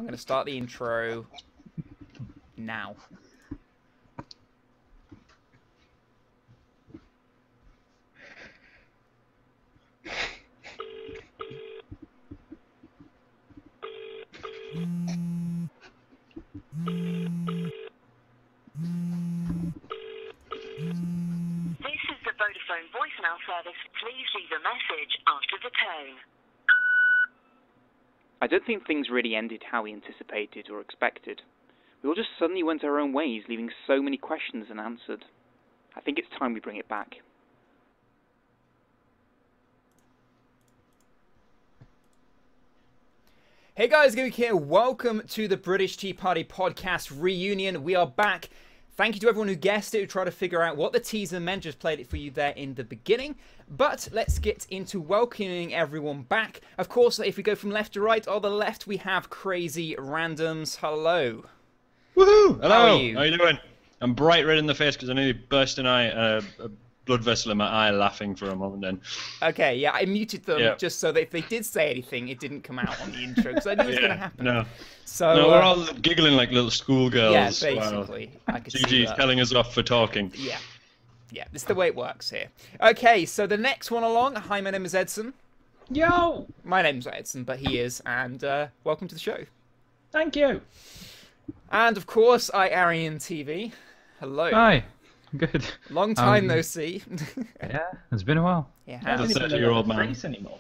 I'm going to start the intro now. This is the Vodafone voicemail service. Please leave a message after the tone. I don't think things really ended how we anticipated or expected. We all just suddenly went our own ways, leaving so many questions unanswered. I think it's time we bring it back. Hey guys, Gimmick here. Welcome to the British Tea Party podcast reunion. We are back. Thank you to everyone who guessed it, who tried to figure out what the teaser meant. Just played it for you there in the beginning. But let's get into welcoming everyone back. Of course, if we go from left to right, on the left we have Crazy Randoms. Hello. Woohoo! Hello! How are you? How you doing? I'm bright red in the face because I nearly burst an eye, a blood vessel in my eye laughing for a moment then. Okay, yeah, I muted them just so that if they did say anything, it didn't come out on the intro, because I knew it was going to happen. No. So, no, we're all giggling like little schoolgirls. Yeah, basically. I could see Gigi's that. telling us off for talking. Yeah. Yeah, this is the way it works here. Okay, so the next one along. Hi, my name is Edson. Yo! My name's Edson, but he is, and welcome to the show. Thank you. And of course, Arian TV. Hello. Hi. Good. Long time no see. Yeah, it's been a while. Yeah. As a 30-year-old man. Anymore.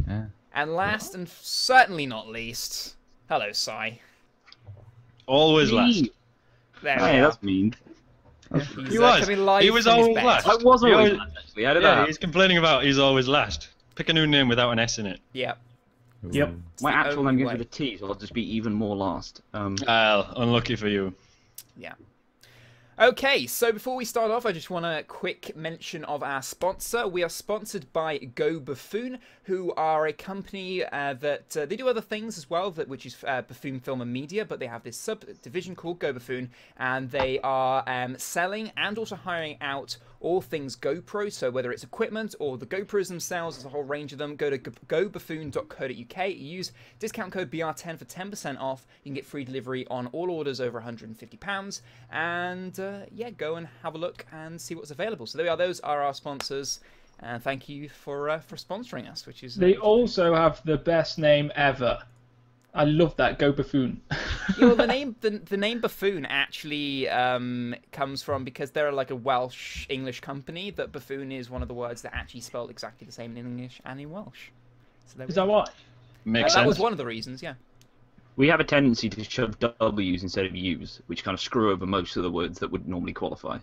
Yeah. And last and certainly not least, hello, Sai. Always last. There we Hey, are. that's mean. He's, He was. coming live He was from his always bed. last. I was He always always- last, actually. How did Yeah, that he's complaining about he's always last. Pick a new name without an S in it. Yep. Yep. My the actual only name way. gives with a T, so I'll just be even more last. Unlucky for you. Yeah. Okay, so before we start off, I just want a quick mention of our sponsor. We are sponsored by Go Buffoon, who are a company that they do other things as well, which is Buffoon Film and Media, but they have this subdivision called Go Buffoon, and they are selling and also hiring out all things GoPro. So whether it's equipment or the GoPros themselves, there's a whole range of them. Go to gobuffoon.co.uk. Use discount code BR10 for 10% off. You can get free delivery on all orders over £150, and yeah, go and have a look and see what's available. So there we are. Those are our sponsors, and thank you for sponsoring us. Which is They also have the best name ever. I love that. Go Buffoon. yeah, well, the name Buffoon actually comes from, because they're like a Welsh English company, that buffoon is one of the words that actually spelled exactly the same in English and in Welsh. So there we Is that go. why? Makes That sense. was one of the reasons, yeah. We have a tendency to shove W's instead of U's, which kind of screw over most of the words that would normally qualify.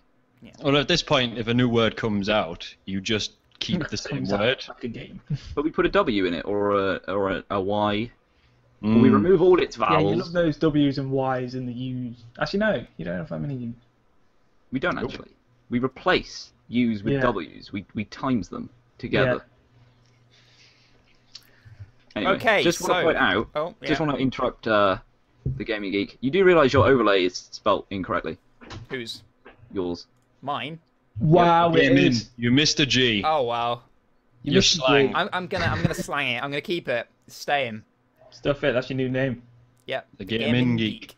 Well, at this point, if a new word comes out, you just keep the same Comes out word. like a game. But we put a W in it, or a Y. We remove all its Yeah, you vowels. love those W's and Y's and the U's. Actually, no, you don't have that many U's. We don't actually. We replace U's with Yeah. W's. We times them together. Anyway, Okay, just want so- to point out. Oh, yeah. Just want to interrupt the Gaming Geek. You do realise your overlay is spelt incorrectly. Who's? Yours. Mine? Wow, it Game in. is. You missed a G. Oh, wow. You You're missed the slang. G. I'm gonna slang it. I'm gonna keep it. It's staying. Stuff it. That's your new name. Yep. The Gaming Geek.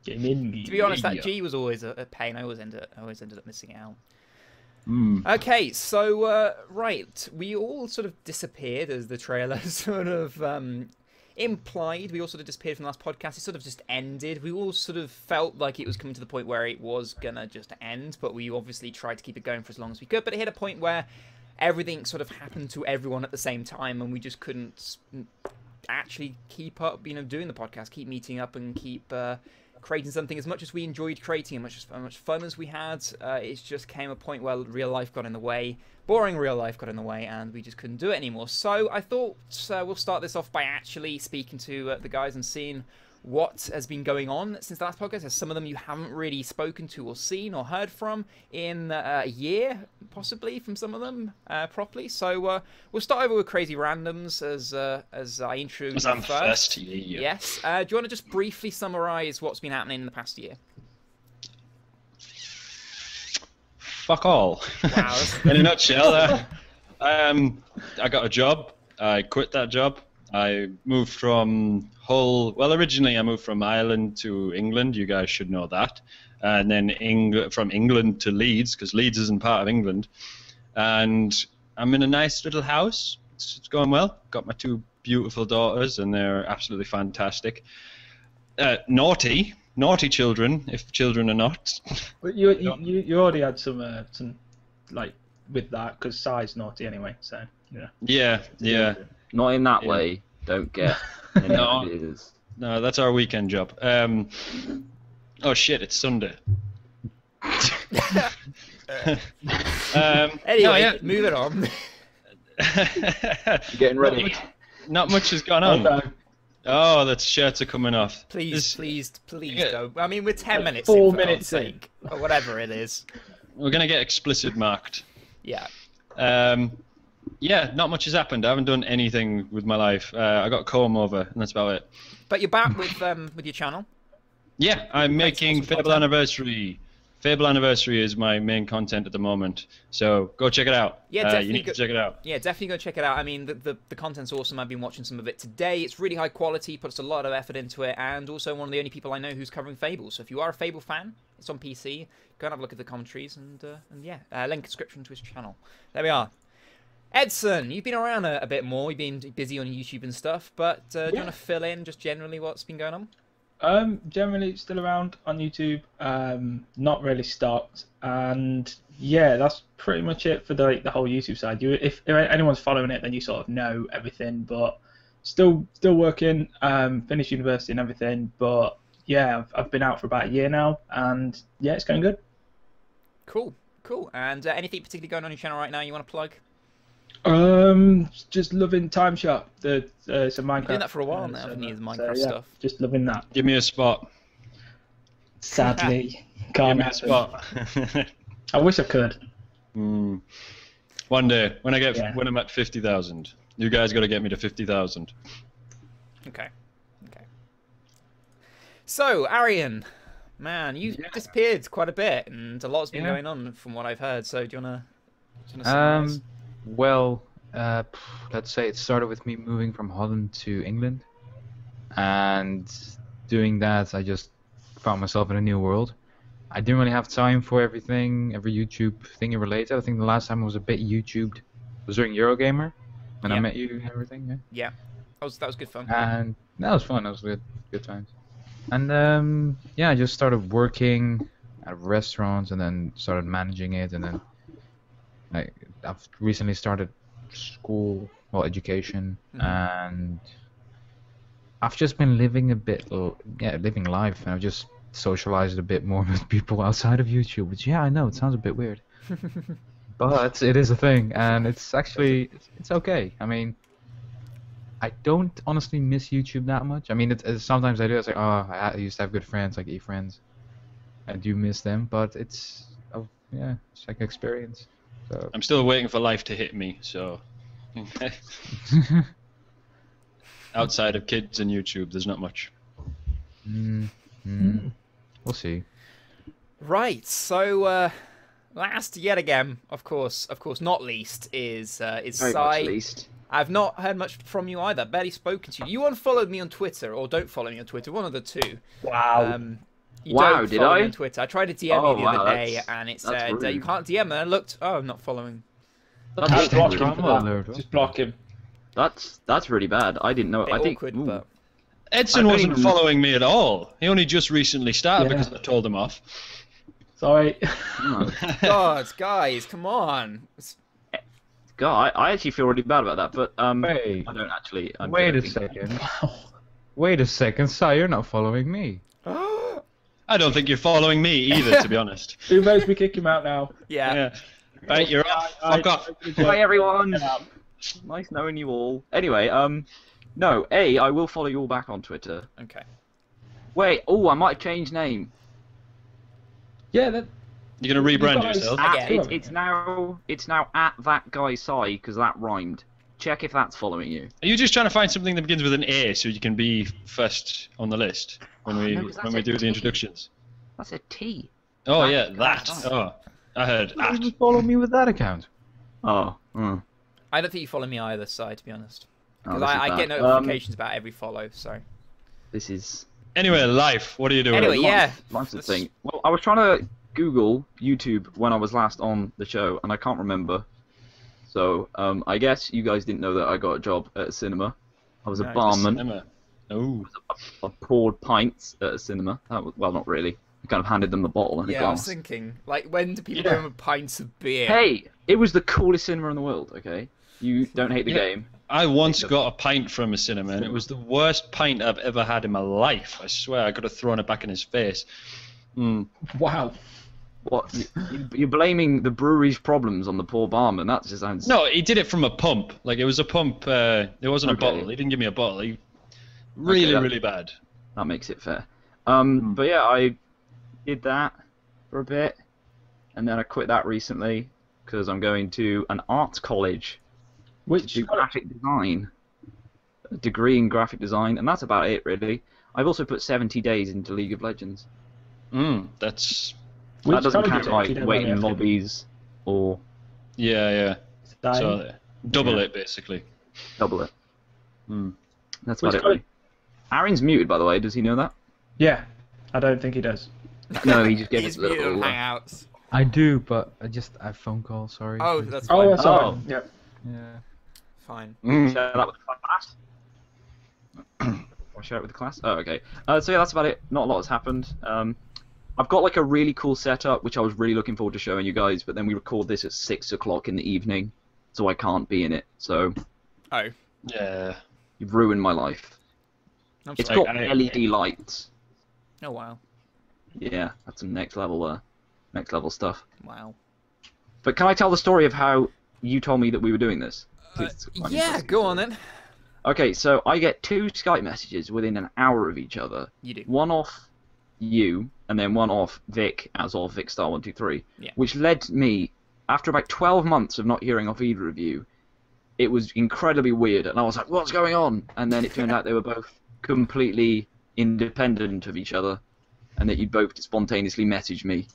Gaming Geek. To be honest, that Yeah. G was always a pain. I always ended up missing it out. Mm. Okay, so right, we all sort of disappeared, as the trailer sort of implied. We all sort of disappeared from the last podcast. It sort of just ended. We all sort of felt like it was coming to the point where it was gonna just end, but we obviously tried to keep it going for as long as we could. But it hit a point where everything sort of happened to everyone at the same time, and we just couldn't actually keep up, doing the podcast, keep meeting up, and keep creating something. As much as we enjoyed creating, as much fun as we had, it just came a point where real life got in the way. Boring real life got in the way, and we just couldn't do it anymore. So I thought we'll start this off by actually speaking to the guys and seeing what has been going on since the last podcast. There's some of them you haven't really spoken to or seen or heard from in a year, possibly, from some of them properly. So we'll start over with Crazy Randoms as I introduce I'm first. first. Yeah. Yes. Do you want to just briefly summarise what's been happening in the past year? Fuck all. Wow. In a nutshell, I got a job. I quit that job. I moved from Hull. Well, originally I moved from Ireland to England. You guys should know that. And then from England to Leeds, because Leeds isn't part of England. And I'm in a nice little house. It's going well. Got my 2 beautiful daughters, and they're absolutely fantastic. Naughty children, if children are not. But you already had some like with that because size naughty anyway. So yeah. Yeah. Not in that way. Don't get any No. ideas. No, that's our weekend job. Oh shit, it's Sunday. Anyway, moving on. You getting ready? Not much has gone on. Okay. Oh, the shirts are coming off. Please Yeah. go. I mean, we're 10 minutes 4 in, for minutes God's sake. Or whatever it is. We're gonna get explicit marked. Yeah. Yeah, not much has happened. I haven't done anything with my life. I got a comb over, and that's about it. But you're back with your channel. Yeah, I'm making awesome Fable content. Anniversary. Fable Anniversary is my main content at the moment, so go check it out. Yeah, you definitely need to check it out. Yeah, definitely go check it out. I mean, the content's awesome. I've been watching some of it today. It's really high quality, puts a lot of effort into it, and also one of the only people I know who's covering Fable. So if you are a Fable fan, it's on PC. Go and have a look at the commentaries, and yeah, link in the description to his channel. There we are. Edson, you've been around a bit more. You've been busy on YouTube and stuff, but do you want to fill in just generally what's been going on? Generally still around on YouTube. Not really stopped, and yeah, that's pretty much it for the whole YouTube side. If anyone's following it, then you sort of know everything. But still working. Finished university and everything. But yeah, I've been out for about a year now, and yeah, it's going good. Cool. And anything particularly going on your channel right now you want to plug? Just loving Time Shop. Some Minecraft. You've been doing that for a while now, haven't you? The Minecraft stuff. Just loving that. Give me a spot. Sadly, Give can't me a happen. spot. I wish I could. One day, when I'm at 50,000, you guys got to get me to 50,000. Okay. So, Arian, man, you disappeared quite a bit, and a lot's been going on from what I've heard. So, do you wanna summarize? Well, let's say it started with me moving from Holland to England, and doing that, I just found myself in a new world. I didn't really have time for every YouTube thing related. I think the last time I was a bit YouTubed was during Eurogamer, when I met you and everything. Yeah, that was good fun. And that was fun. That was good times. And yeah, I just started working at restaurants, and then started managing it, and then I've recently started school, education, and I've just been living living life, and I've just socialized a bit more with people outside of YouTube, which, I know, it sounds a bit weird, but it is a thing, and it's actually, it's okay. I mean, I don't honestly miss YouTube that much. I mean, sometimes I do. It's like, oh, I used to have good friends, like eFriends. I do miss them, but it's like an experience. So. I'm still waiting for life to hit me, so... Outside of kids and YouTube, there's not much. We'll see. Right, so last yet again, of course, not least, is Very Sai. much least. I've not heard much from you either. Barely spoken to you. You unfollowed me on Twitter, or don't follow me on Twitter. One of the two. Wow. You Wow, don't did follow I? me on Twitter. I tried to DM you the other day, and it said rude. you can't DM. And I looked. Oh, I'm not following. That's Block him rude. for that. Just block him. That's really bad. I didn't know. Bit I think. awkward, ooh. but Edson I wasn't think- following me at all. He only just recently started Yeah. because I told him off. Sorry. Oh. God, guys, come on. God, I actually feel really bad about that, but Wait. I don't actually. I'm Wait a joking. second. Wait a second, Sai, you're not following me. I don't think you're following me either, to be honest. Who votes we kick him out now? Yeah. Yeah. Right, you're off. Fuck off. Bye everyone. Nice knowing you all. Anyway, no, I will follow you all back on Twitter. Okay. Wait, I might change name. Yeah, that. You're gonna rebrand guys- yourself. Again. It's now at that guy Sai because that rhymed. Check if that's following you. Are you just trying to find something that begins with an A so you can be first on the list when we no, 'cause that's when we a do the T. introductions? That's a T. Oh That- yeah, that. that's- Oh, I heard Why at. would you follow me with that account? Oh. I don't think you follow me either, Sai, to be honest. Oh, Because this is I get bad. notifications about every follow, so. This is Anyway, life. What are you doing? Anyway, yeah. life's the Let's- thing. Well, I was trying to Google YouTube when I was last on the show, and I can't remember. So I guess you guys didn't know that I got a job at a cinema. I was a No. barman. Cinema. Oh. I poured pints at a cinema. That was, well, not really. I kind of handed them the bottle and a Yeah, I was glass. thinking, like, when do people Yeah. go with pints of beer? Hey, it was the coolest cinema in the world. Okay, you don't hate the Yeah. game. I once got a pint from a cinema, and it was the worst pint I've ever had in my life. I swear, I could have thrown it back in his face. Wow. What? You're blaming the brewery's problems on the poor barman? That just sounds. No, he did it from a pump. Like, it was a pump. It wasn't Okay. a bottle. He didn't give me a bottle. Really, that- really bad. That makes it fair. But yeah, I did that for a bit, and then I quit that recently because I'm going to an arts college to Which do graphic design, a degree in graphic design, and that's about it really. I've also put 70 days into League of Legends. That's... which That doesn't college count is it, if like you don't waiting in mind me lobbies or Yeah. asking? So, double Yeah. it, basically. double it. That's about Which it. college? Really. Aaron's muted, by the way. Does he know that? Yeah, I don't think he does. No, he just gave He's us a muted on little. Hangouts. I do, but I just have phone call. Sorry. Oh, that's fine. Oh, that's all Oh. right. Yeah. Yeah. Fine. Share that with the class. Or share it with the class. Oh, okay. So yeah, that's about it. Not a lot has happened. I've got like a really cool setup, which I was really looking forward to showing you guys. But then we record this at 6 o'clock in the evening, so I can't be in it. So Oh, Yeah. you've ruined my life. I'm It's sorry. got LED lights. Oh, wow. Yeah, that's some next level stuff. Wow. But can I tell the story of how you told me that we were doing this? It's quite Yeah, interesting. go on then. Okay, so I get 2 Skype messages within an hour of each other. You do. One off you, and then one off Vic, as of VicStar123. Yeah. Which led me, after about 12 months of not hearing off either of you, it was incredibly weird, and I was like, what's going on? And then it turned out they were both completely independent of each other, and that you both spontaneously messaged me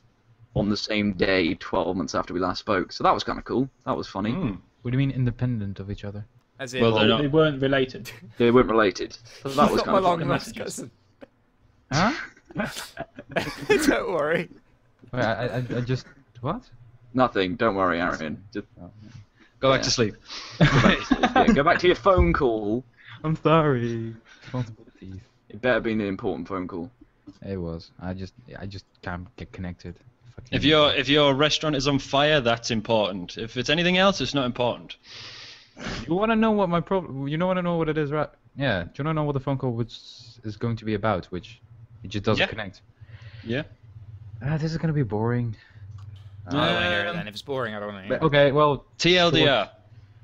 on the same day 12 months after we last spoke. So that was kind of cool. That was funny. What do you mean independent of each other? As in, Well, they're not. They weren't related. They weren't related. So that was not kind my of long funny. lost cousin. Huh? Don't worry. Wait, I just what? Nothing. Don't worry, Aaron. Just Go back Yeah. to sleep. go back to your phone call. I'm sorry. Responsibilities. It better be an important phone call. It was. I just can't get connected. Fucking- If your restaurant is on fire, that's important. If it's anything else, it's not important. You want to know what my problem? You want to know what it is, right? Yeah. Do you want to know what the phone call is going to be about? Which it just doesn't Yeah. connect. Yeah. This is gonna be boring. I don't want to hear it then. If it's boring, I don't want to hear it. Okay. Well, TLDR.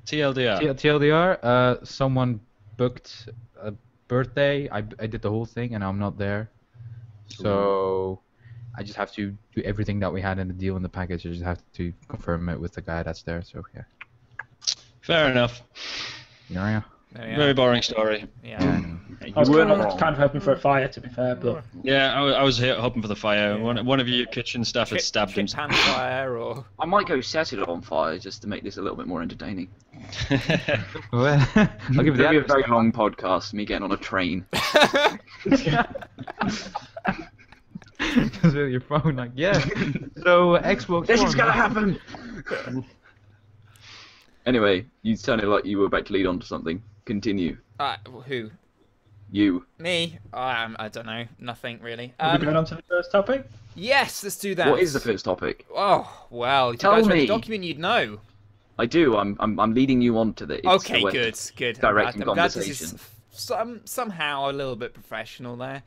TLDR. TLDR. Someone booked a birthday. I did the whole thing, and I'm not there. So I just have to do everything that we had in the deal in the package. I just have to confirm it with the guy that's there. So yeah. Fair enough. Yeah. There we Very are. boring story. Yeah. I was You kind weren't of, kind of hoping for a fire, to be fair, but Yeah, I was here hoping for the fire. Yeah. One of your kitchen staff had stabbed him. Pan fire or I might go set it on fire just to make this a little bit more entertaining. Well, I'll give you It'll be a that. very long podcast, me getting on a train. Just with your phone, like yeah. So Xbox. This One. is gonna happen! Anyway, you sounded like you were about to lead on to something. Continue. who? You. Me? I don't know. Nothing really. are we going on to the first topic? Yes, let's do that. What is the first topic? Oh well, if Tell you guys read me. the document, you'd know. I do. I'm leading you on to this. Okay, so we're good. Directing I'm glad this conversation. is somehow a little bit professional there.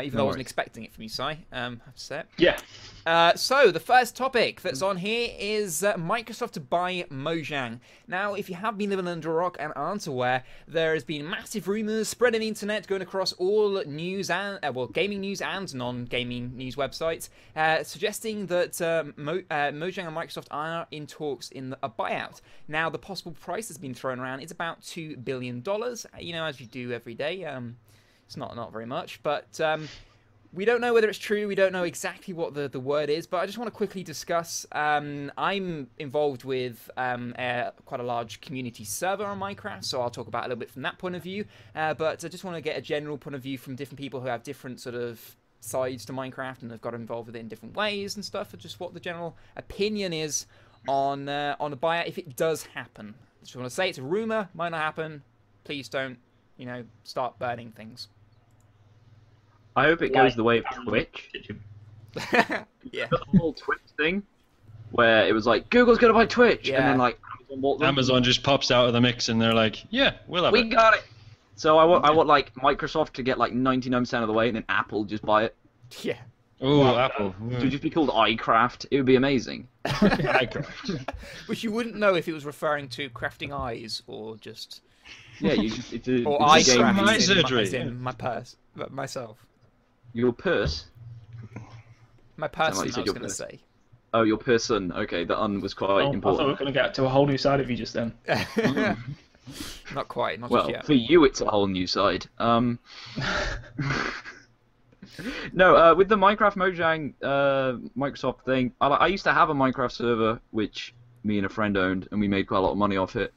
Even though I wasn't expecting it from you, Si. I have to say it. Yeah. So, the first topic that's on here is Microsoft to buy Mojang. Now, if you have been living under a rock and aren't aware, there has been massive rumours spreading the internet going across all news and, gaming news and non-gaming news websites, suggesting that Mojang and Microsoft are in talks in a buyout. Now, the possible price that's been thrown around is about $2 billion, you know, as you do every day. It's not very much, but We don't know whether it's true. We don't know exactly what the word is, but I just want to quickly discuss. I'm involved with quite a large community server on Minecraft, so I'll talk about it a little bit from that point of view. But I just want to get a general point of view from different people who have different sort of sides to Minecraft and have got involved with it in different ways and stuff, and just what the general opinion is on a buyout if it does happen. I just want to say it's a rumor, might not happen. Please don't, start burning things. I hope it goes the way of Twitch. Yeah. The whole Twitch thing, where it was like Google's gonna buy Twitch, and then like Amazon just pops out of the mix, and they're like, "Yeah, we'll have it." We got it. So I want like Microsoft to get like 99% of the way, and then Apple just buy it. Yeah. Oh, Apple. So it'd just be called iCraft. It would be amazing. iCraft. Which you wouldn't know if it was referring to crafting eyes or just. Yeah, you just it's a, Or it's a game. My surgery. in my purse, myself. Your purse. My person, like you I said was your going to purse. say. Oh, your person. Okay, the un was quite I thought we important. were going to get to a whole new side of you just then. Not quite, not Well, just yet. for you, it's a whole new side. No, with the Minecraft Mojang Microsoft thing, I used to have a Minecraft server which me and a friend owned, and we made quite a lot of money off it.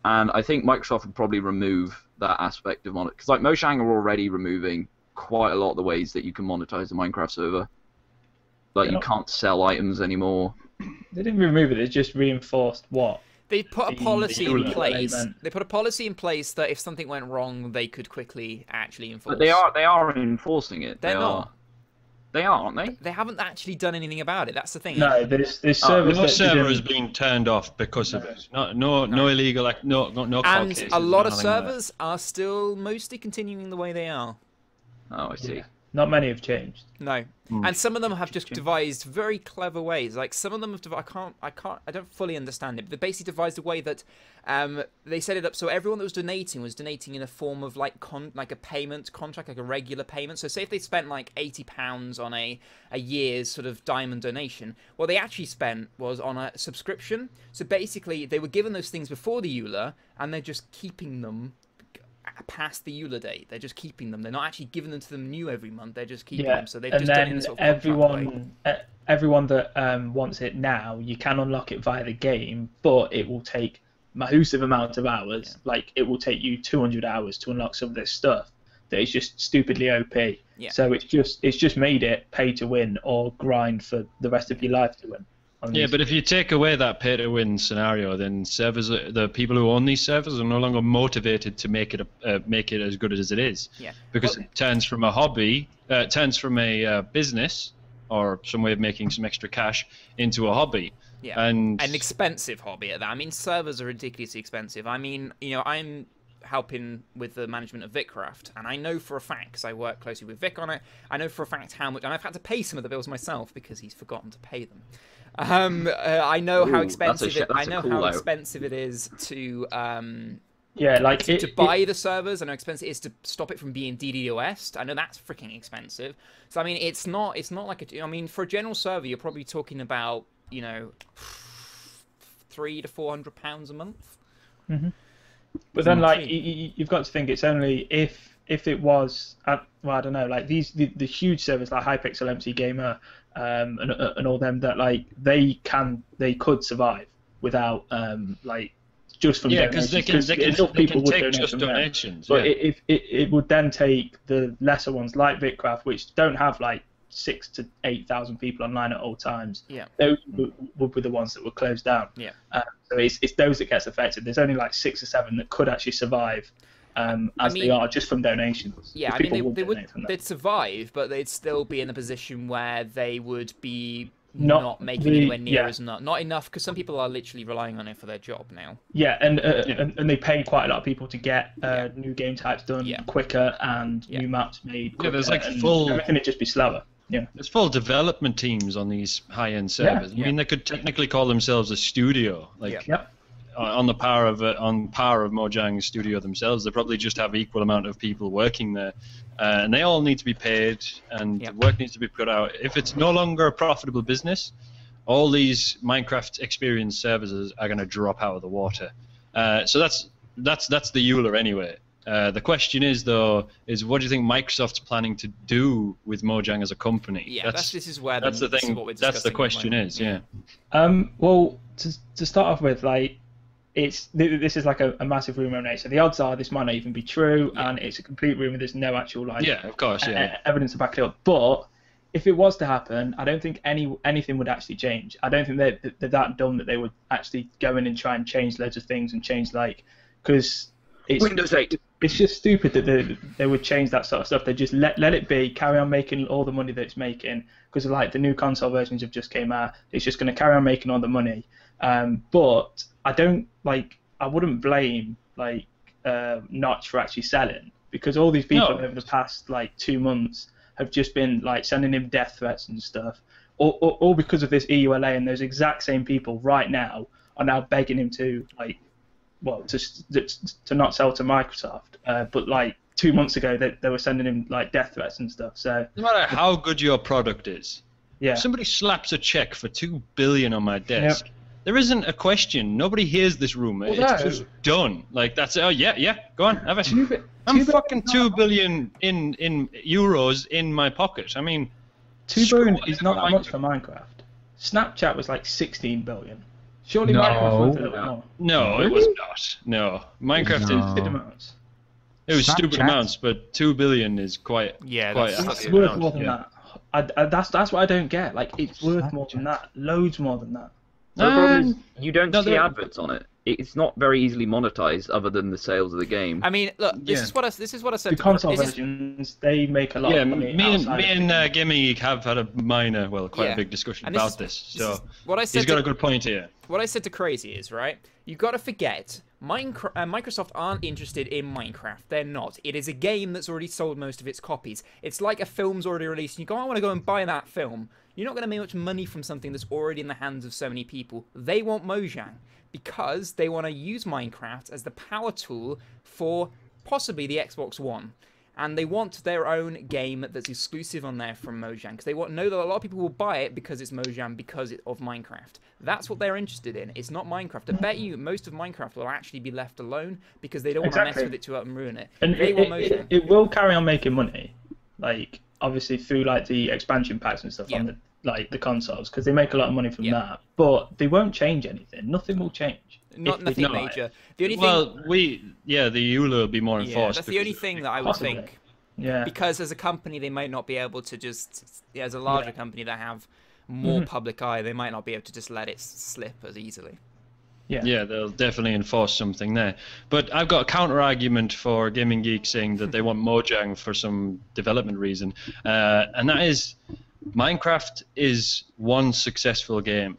And I think Microsoft would probably remove that aspect of monetization, because like Mojang are already removing quite a lot of the ways that you can monetize the Minecraft server. Like you can't sell items anymore. They didn't remove it. They just reinforced what. They put a policy in the place. element. They put a policy in place that if something went wrong, they could quickly actually enforce. But they are enforcing it. They're not. They are, aren't they? They haven't actually done anything about it. That's the thing. No, there's servers No that server didn't- has been turned off because of it. No illegal, no court And cases, a lot of nothing like that. servers are still mostly continuing the the way they are. Oh, I see. Yeah. Not many have changed. No, and some of them have just devised very clever ways. Like some of them have I don't fully understand it. But they basically devised a way that they set it up so everyone that was donating in a form of like a payment contract, like a regular payment. So say if they spent like £80 on a year's sort of diamond donation, what they actually spent was on a subscription. So basically they were given those things before the EULA, and they're just keeping them past the EULA date. They're just keeping them. They're not actually giving them to them new every month. They're just keeping them. So they've just done it in a sort of contract way. Everyone that wants it now, you can unlock it via the game, but it will take massive amount of hours. Yeah. Like it will take you 200 hours to unlock some of this stuff that is just stupidly OP. Yeah. So it's just made it pay to win or grind for the rest of your life to win. Yeah, but if you take away that pay-to-win scenario, then the people who own these servers are no longer motivated to make it as good as it is. Yeah. Because it turns from a hobby, turns from a business or some way of making some extra cash into a hobby. Yeah. And an expensive hobby at that. I mean, servers are ridiculously expensive. I mean, I'm helping with the management of Vicraft, and I know for a fact, because I work closely with Vic on it, I know for a fact how much, and I've had to pay some of the bills myself because he's forgotten to pay them. I know how expensive expensive it is to to buy the servers. I know how expensive it is to stop it from being DDoS'd. I know that's freaking expensive. So I mean, it's not like for a general server, you're probably talking about £300 to £400 a month. Mm-hmm. But then, like, you've got to think it's only if it was, I don't know, like the huge servers like Hypixel, MC Gamer, and all them that like they could survive without like just from because they can take just donations. But it would then take the lesser ones like Vicraft, which don't have like 6,000 to 8,000 people online at all times. Yeah, those would be the ones that were closed down. Yeah, so it's those that gets affected. There's only like 6 or 7 that could actually survive. They are just from donations. Yeah, I mean they'd survive, but they'd still be in a position where they would be not making anywhere near as not enough, because some people are literally relying on it for their job now. Yeah, and they pay quite a lot of people to get new game types done quicker and new maps made quicker. Yeah, there's like everything would just be slower. Yeah, there's full development teams on these high-end servers. I mean, they could technically call themselves a studio, like. Yep. On par of Mojang's studio themselves. They probably just have equal amount of people working there, and they all need to be paid, and work needs to be put out. If it's no longer a profitable business, all these Minecraft experience services are going to drop out of the water. So that's the EULA anyway. The question is, though, what do you think Microsoft's planning to do with Mojang as a company? Yeah, this is where that's the this is thing. what we're That's the discussing question. at the moment. Yeah. Well, to start off with, like, this is like a massive rumor on it. So the odds are this might not even be true, and it's a complete rumor. There's no actual like Of course, evidence to back it up. But if it was to happen, I don't think anything would actually change. I don't think they're that dumb that they would actually go in and try and change loads of things and change because it's Windows 8. It's just stupid that they would change that sort of stuff. They just let it be, carry on making all the money that it's making, because like the new console versions have just came out. It's just going to carry on making all the money. But I wouldn't blame Notch for actually selling, because all these people over the past 2 months have just been sending him death threats and stuff, all because of this EULA, and those exact same people right now are now begging him to to not sell to Microsoft. But 2 months ago they were sending him death threats and stuff. So no matter how good your product is, if somebody slaps a check for $2 billion on my desk. Yep. There isn't a question. Nobody hears this rumor. It's just done. That's go on, have it. I'm fucking $2 billion in euros in my pocket. I mean, $2 billion is not that much for Minecraft. Snapchat was 16 billion. Surely Minecraft was a little bit more. No, it was not. No, Minecraft is stupid amounts. It was stupid amounts, but $2 billion is quite. It's worth more than that. That's what I don't get. It's worth more than that. Loads more than that. The problem is you don't see adverts on it. It's not very easily monetized, other than the sales of the game. I mean, look, this is what I said. The console versions, they make a lot of money. Me and Gaming Geek have had a quite a big discussion about this. So he's got a good point here. What I said to Crazy is, right, you got to forget, Microsoft aren't interested in Minecraft. They're not. It is a game that's already sold most of its copies. It's like a film's already released, and you go, I want to go and buy that film. You're not going to make much money from something that's already in the hands of so many people. They want Mojang because they want to use Minecraft as the power tool for possibly the Xbox One. And they want their own game that's exclusive on there from Mojang, because they know that a lot of people will buy it because it's Mojang, because of Minecraft. That's what they're interested in. It's not Minecraft. I bet you most of Minecraft will actually be left alone because they don't want to mess with it to ruin it. And it will carry on making money, obviously through the expansion packs and stuff on the consoles, because they make a lot of money from that. But they won't change anything. Nothing will change. Nothing major. The only thing, the EULA will be more enforced. That's the only thing that I would think. Yeah. Because as a company, they might not be able to just, as a larger company that have more public eye, they might not be able to just let it slip as easily. Yeah, they'll definitely enforce something there. But I've got a counter-argument for Gaming Geek saying that they want Mojang for some development reason. And that is, Minecraft is one successful game.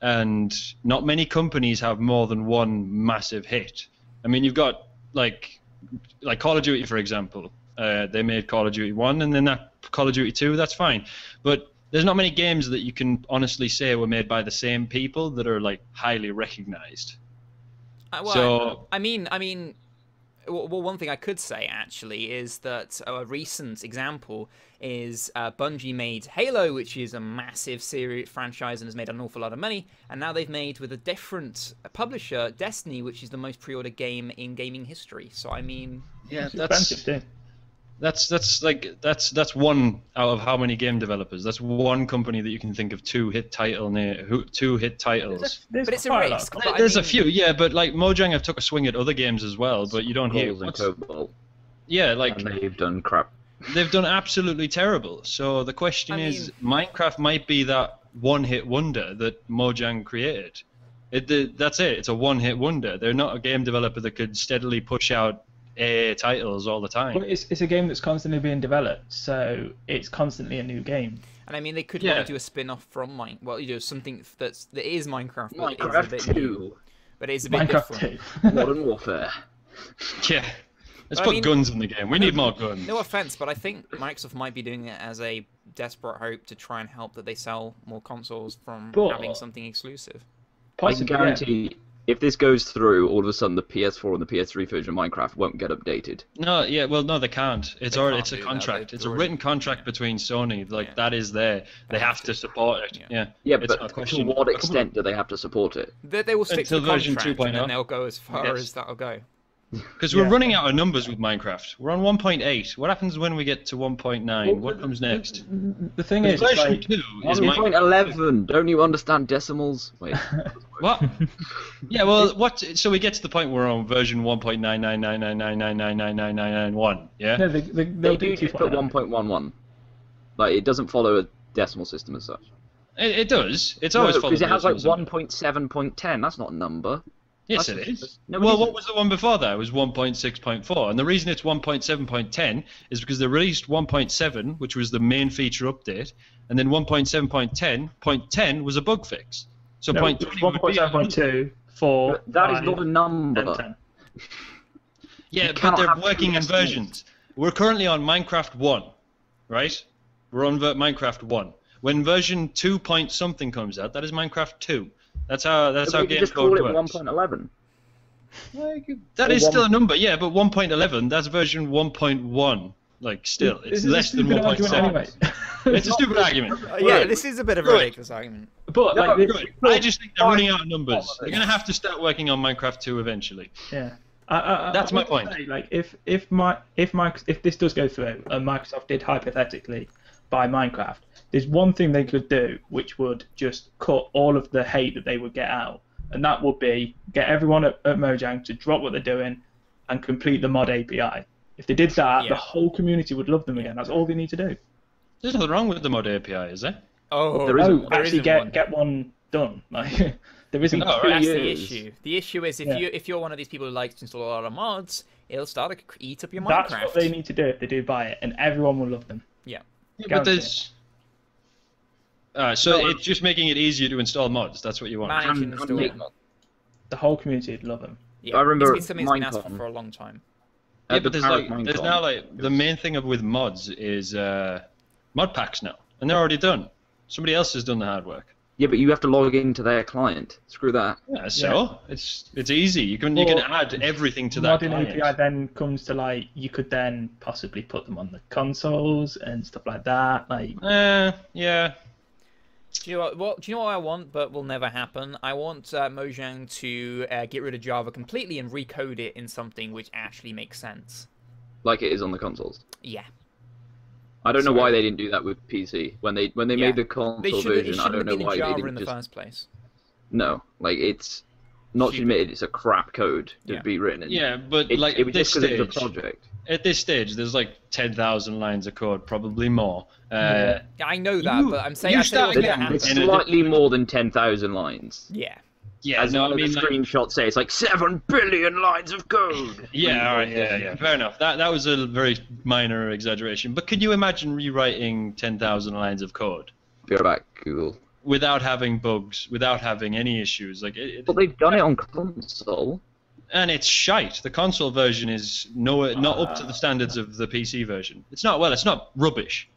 And not many companies have more than one massive hit. I mean, you've got, like Call of Duty, for example. They made Call of Duty 1, and then that Call of Duty 2, that's fine. But there's not many games that you can honestly say were made by the same people that are highly recognized. I mean, one thing I could say actually is that a recent example is Bungie made Halo, which is a massive series franchise and has made an awful lot of money, and now they've made with a different publisher Destiny, which is the most pre-ordered game in gaming history. So I mean, that's one out of how many game developers? That's one company that you can think of two hit titles. But it's a risk. There's a few, but Mojang have took a swing at other games as well, but you don't hear. And they've done crap. They've done absolutely terrible. So the question is, Minecraft might be that one-hit wonder that Mojang created. That's it. It's a one-hit wonder. They're not a game developer that could steadily push out titles all the time. Well, it's a game that's constantly being developed, so it's constantly a new game. And I mean, they could want to do a spin-off from something that is Minecraft, but Minecraft it's a bit 2. new. But it is a bit Minecraft different. 2. Modern Warfare. Yeah. Let's put guns in the game. We need more guns. No offense, but I think Microsoft might be doing it as a desperate hope to try and help that they sell more consoles from having something exclusive. Possibly, I can guarantee, if this goes through, all of a sudden the PS4 and the PS3 version of Minecraft won't get updated. No, they can't. It's a contract. It's a written contract between Sony. That is there. They have to support it. Yeah, but to what extent do they have to support it? They will stick to the version contract, 2.0. and then they'll go as far as that'll go. Because we're running out of numbers with Minecraft. We're on 1.8. What happens when we get to 1.9? What comes next? The thing is, version like, 2 is 1.11. Don't you understand decimals? Wait. What? Yeah, well, what? So we get to the point where we're on version 1.9999999999991. Yeah. no, They they'll do just put 1.11. Like, it doesn't follow a decimal system as such. It does. It's always followed. Because it has like decimal 1.7.10. That's not a number. Yes, That's it is. No, Well, it what isn't. was the one before that? It was 1.6.4. And the reason it's 1.7.10 is because they released 1.7, which was the main feature update, and then 1.7.10 was a bug fix. So No, point it's 20 would be 1.7.2, 4, But that is 5, not a number. and 10. Yeah, You but cannot they're have working in decimals. versions. We're currently on Minecraft 1, right? We're on Minecraft 1. When version 2 point something comes out, that is Minecraft 2. That's how So you game just code call it works. 1.11. That Or is one- still a number, yeah, but 1.11, that's version 1.1. Like, still, it's This is a less than stupid argument 1.7. anyway. It's a stupid argument. Yeah, this is a bit of a Good. ridiculous argument. But No, like, Good. I just think they're running out of numbers. They're going to have to start working on Minecraft 2 eventually. yeah. That's I my would point. say, like, if this does go through, and Microsoft did hypothetically buy Minecraft, there's one thing they could do which would just cut all of the hate that they would get out, and that would be get everyone at Mojang to drop what they're doing and complete the mod API. If they did that, Yeah. the whole community would love them again. That's all they need to do. There's nothing wrong with the mod API, is there? Oh, There isn't Oh, one. actually isn't get one done. Like, there isn't. Oh, That's right. the years. issue. The issue is Yeah. if you're one of these people who likes to install a lot of mods, it'll start to eat up your That's Minecraft. what they need to do if they do buy it, and everyone will love them. Yeah. Yeah, but Guarantee there's... so it's just making it easier to install mods. That's what you want. Manage and And install. make- The whole community would love them. Yeah. I remember it's been something that's been asked for Minecon. for a long time. Yeah, At but the there's Paris like there's Minecon, now like it the was- main thing with mods is mod packs now, and they're already done. Somebody else has done the hard work. Yeah, but you have to log into their client. Screw that. Yeah, so it's easy. You can add everything to that Modding client. API then comes to like you could then possibly put them on the consoles and stuff like that. Like Yeah. Do you know what? Do you know what I want, but will never happen? I want Mojang to get rid of Java completely and recode it in something which actually makes sense. Like it is on the consoles. Yeah. I don't know Sorry. why they didn't do that with PC. When they Yeah. made the They console should. It version, I shouldn't don't have know been why in they Java didn't in the just... first place. No, like it's not to Stupid. admit it's a crap code to Yeah. be written in. Yeah, but It, like it at was this just because it was a stage, project. at this stage, there's like 10,000 lines of code, probably more. Yeah, I know that, you- but I'm saying you I said it was start gonna again happen. It's in a slightly more than 10,000 lines. Yeah. Yeah, As no, I one of mean, the like, screenshots say, it's like 7 billion lines of code. yeah, all right, yeah, fair enough. That was a very minor exaggeration. But could you imagine rewriting 10,000 lines of code Be right back, Google. without having bugs, without having any issues? Like, But they've done it on console. and it's shite. The console version is not up to the standards of the PC version. It's not rubbish,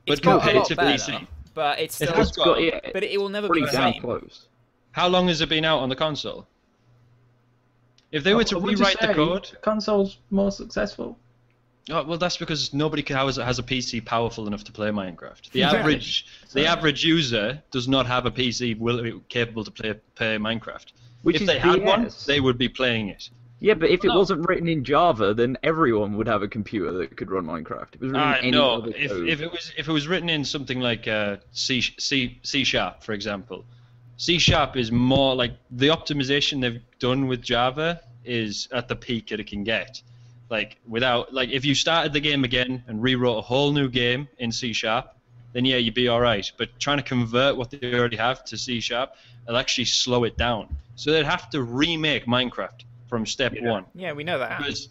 but It's got a compared lot to better, PC, but it's it still. has It's got, yeah, But it will never pretty be the damn same. close. how long has it been out on the console? If they were to I would rewrite just the say code, console's more successful. oh, well, that's because nobody has a PC powerful enough to play Minecraft. The Exactly. average user does not have a PC capable to play Minecraft. Which If is they had BS. one, they would be playing it. Yeah, but if it No. wasn't written in Java, then everyone would have a computer that could run Minecraft. If it was written in any No, other code. if it was written in something like C Sharp, for example, C Sharp is more like the optimization they've done with Java is at the peak that it can get. Like if you started the game again and rewrote a whole new game in C Sharp, then yeah, you'd be all right. But trying to convert what they already have to C Sharp, it'll actually slow it down. So they'd have to remake Minecraft from step one. Yeah, we know that. Because,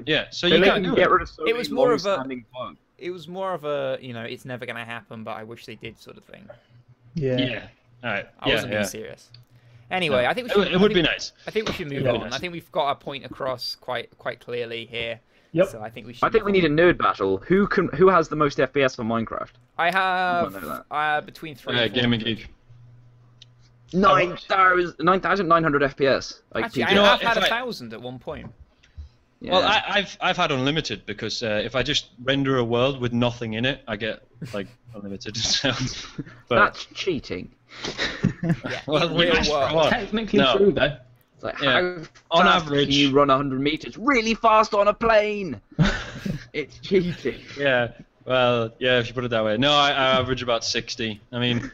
yeah, so They you let can't them do get it. rid of so It was many more of a- long-standing bugs. It was more of a, it's never going to happen, but I wish they did sort of thing. Yeah. Yeah. All right. I Yeah, wasn't being yeah. serious. Anyway, I think we should. It would be nice. I think we should move Yeah. on. I think we've got our point across quite clearly here. Yep. So I think we should. I think we need a nerd battle. Who has the most FPS on Minecraft? I I know have between 3 and 4. Gaming Geek. 9,900 FPS. Like, Actually, I people- know have what, had if I- 1,000 at one point. yeah. Well, I've had unlimited because if I just render a world with nothing in it, I get like unlimited. But That's cheating. Yeah, well, in we real matched for world. one. Technically No. true though. It's like, Yeah. how On fast average- can you run 100 meters? Really fast on a plane. It's cheating. Yeah, well, yeah, if you put it that way. No, I average about 60. I mean,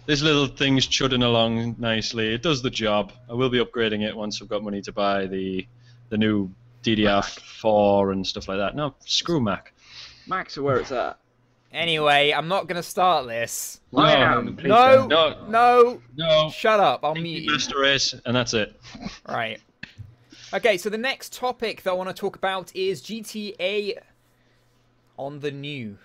this little thing's chudding along nicely. It does the job. I will be upgrading it once I've got money to buy the new DDR4 and stuff like that. No, screw Mac. Max, where it's at. Anyway, I'm not gonna start this. No, I am. Please No, don't. no, No. shut up. I'll mute you. Master Race, and that's it. Right. Okay, so the next topic that I want to talk about is GTA on the new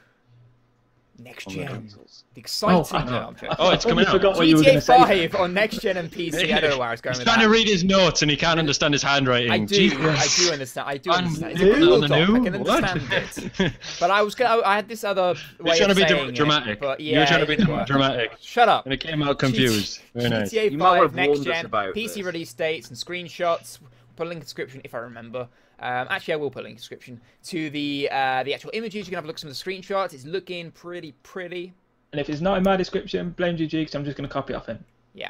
next gen. The exciting. Oh, I know. No, I'm joking. Oh, it's coming out. forgot what you were going GTA to say. 5 on next gen and PC. I don't know where I was going He's with trying that. to read his notes and he can't understand his handwriting. I do. Jesus. I do understand. I do On understand. It's new? a Google On the Doc. I new? can What? understand it. But I had this other way You're trying to of be saying dramatic. it. But You're trying to be it didn't work. dramatic. Shut up. And it came out confused. Very nice. GTA You might 5 have next warned us gen, about PC this. release dates and screenshots. Put a link in the description if I remember. Actually, I will put a link in the description to the actual images. You can have a look at some of the screenshots. It's looking pretty. And if it's not in my description, blame GG because I'm just going to copy off him. Yeah.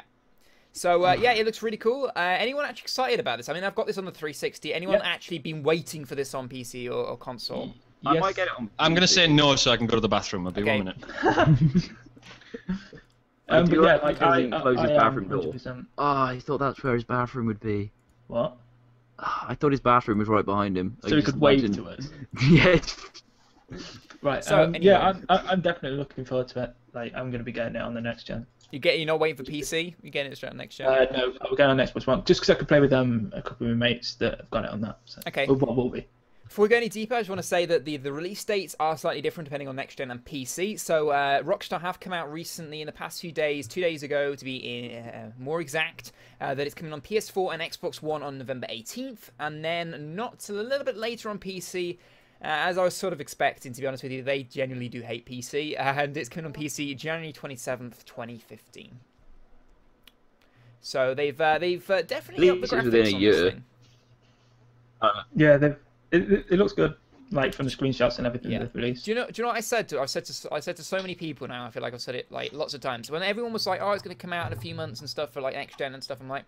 So yeah, it looks really cool. Anyone actually excited about this? I mean, I've got this on the 360. Anyone actually been waiting for this on PC or console? I Yes. might get it on. I'm going to say no so I can go to the bathroom. I'll be Okay. 1 minute. I But do yeah, like like when he doesn't close his am bathroom door. 100%. Oh, I thought that's where his bathroom would be. What? I thought his bathroom was right behind him. So he could wave to us. Yes. Right. So, yeah, anyway. I'm definitely looking forward to it. Like, I'm going to be getting it on the next gen. You're not waiting for PC. You're getting it straight on next gen. No, I'll get on Xbox One just because I could play with a couple of my mates that have got it on that. So. Okay. Or what will be? Before we go any deeper, I just want to say that the release dates are slightly different depending on next gen and PC. So Rockstar have come out recently in the past few days, 2 days ago to be more exact, that it's coming on PS4 and Xbox One on November 18th, and then not till a little bit later on PC. As I was sort of expecting, to be honest with you, they genuinely do hate PC, and it's coming on PC January 27th, 2015. So they've definitely upped the Least it's graphics within a on year. this thing. Yeah, it looks good. Like from the screenshots and everything Yeah. they've released. Do you know what I said to? I said to so many people now. I feel like I've said it like lots of times. When everyone was like, "Oh, it's going to come out in a few months and stuff for like next gen and stuff," I'm like,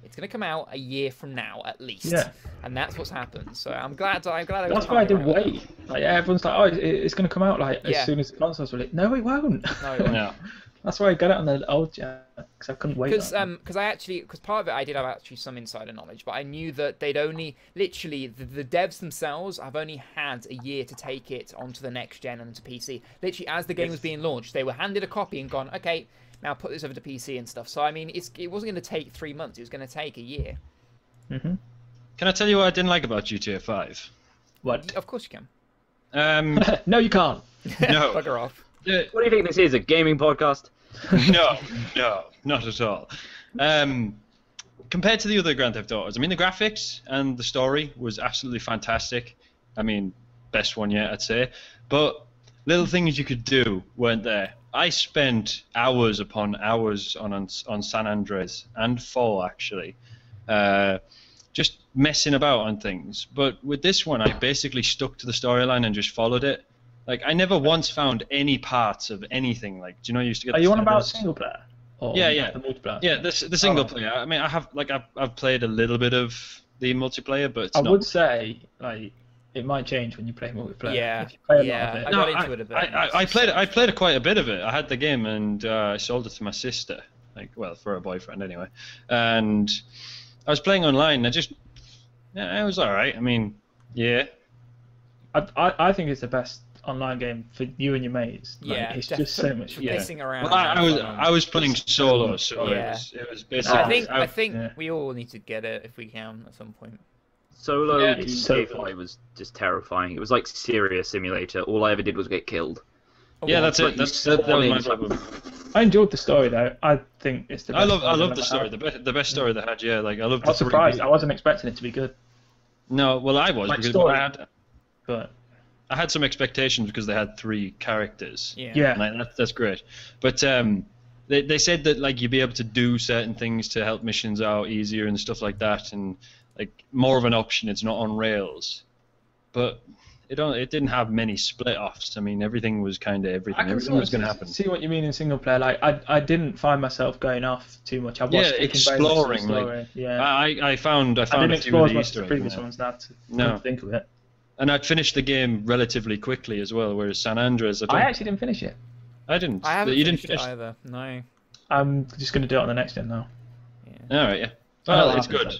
"It's going to come out a year from now at least." Yeah. And that's what's happened. So I'm glad. I That's was why I right did about wait. Like everyone's like, "Oh, it's going to come out like Yeah. as soon as the consoles release." No, it won't. that. No, it won't. No. That's why I got it on the old gen because I couldn't wait. Because that long. because part of it I did have actually some insider knowledge, but I knew that they'd only literally the devs themselves have only had a year to take it onto the next gen and to PC. Literally, as the game was being launched, they were handed a copy and gone, "Okay, now put this over to PC and stuff." So I mean, it wasn't going to take 3 months; it was going to take a year. Mhm. Can I tell you what I didn't like about GTA 5? What? Of course you can. No, you can't. No. Bugger off. What do you think this is? A gaming podcast? No, not at all. Compared to the other Grand Theft Autos, I mean, the graphics and the story was absolutely fantastic. I mean, best one yet, I'd say. But little things you could do weren't there. I spent hours upon hours on San Andreas and Fall, actually, just messing about on things. But with this one, I basically stuck to the storyline and just followed it. Like, I never once found any parts of anything. Like, do you know you used to get? Are the you on about feathers? single player? Or Yeah. The multiplayer. Yeah, the single Oh. player. I mean, I've played a little bit of the multiplayer, but it's I not. would say like it might change when you play multiplayer. Yeah, If you play a lot yeah. of it. I got into it a bit. I played quite a bit of it. I had the game and I sold it to my sister, like, well, for a boyfriend anyway. And I was playing online. And it was all right. I mean, yeah. I think it's the best online game for you and your mates. Like, Yeah, it's just so much fun. Yeah. Pissing around. Well, I was playing solo, so Yeah. it was basically. I think Yeah. we all need to get it if we can at some point. Solo Yeah, it's so GTA 5 was just terrifying. It was like Serious Simulator. All I ever did was get killed. Yeah, that's Like, it. you That was my spawn in- problem. I enjoyed the story though. I think it's the best. I love I've the ever story. had. The best story they had. Yeah, like I love. I was surprised. I wasn't expecting it to be good, No, well, I was Like because story. I but had some expectations because they had 3 characters. Yeah. yeah, And that's great. But they said that like you'd be able to do certain things to help missions out easier and stuff like that, and like more of an option. It's not on rails. But it didn't have many split offs. I mean, everything was kind of everything. I can Everything sort was going to of happen. see what you mean in single player. Like I didn't find myself going off too much. I was Yeah, sticking very much to the exploring. story. Like, Yeah. I found I a didn't few explore of as the much as Easter the eggs. previous in there. ones. Now No. to think of it. And I'd finished the game relatively quickly as well, whereas San Andreas, I actually didn't finish it. I didn't. I haven't You didn't finished finish. it either. No. I'm just going to do it on the next gen now. All right, yeah. Well, it's good.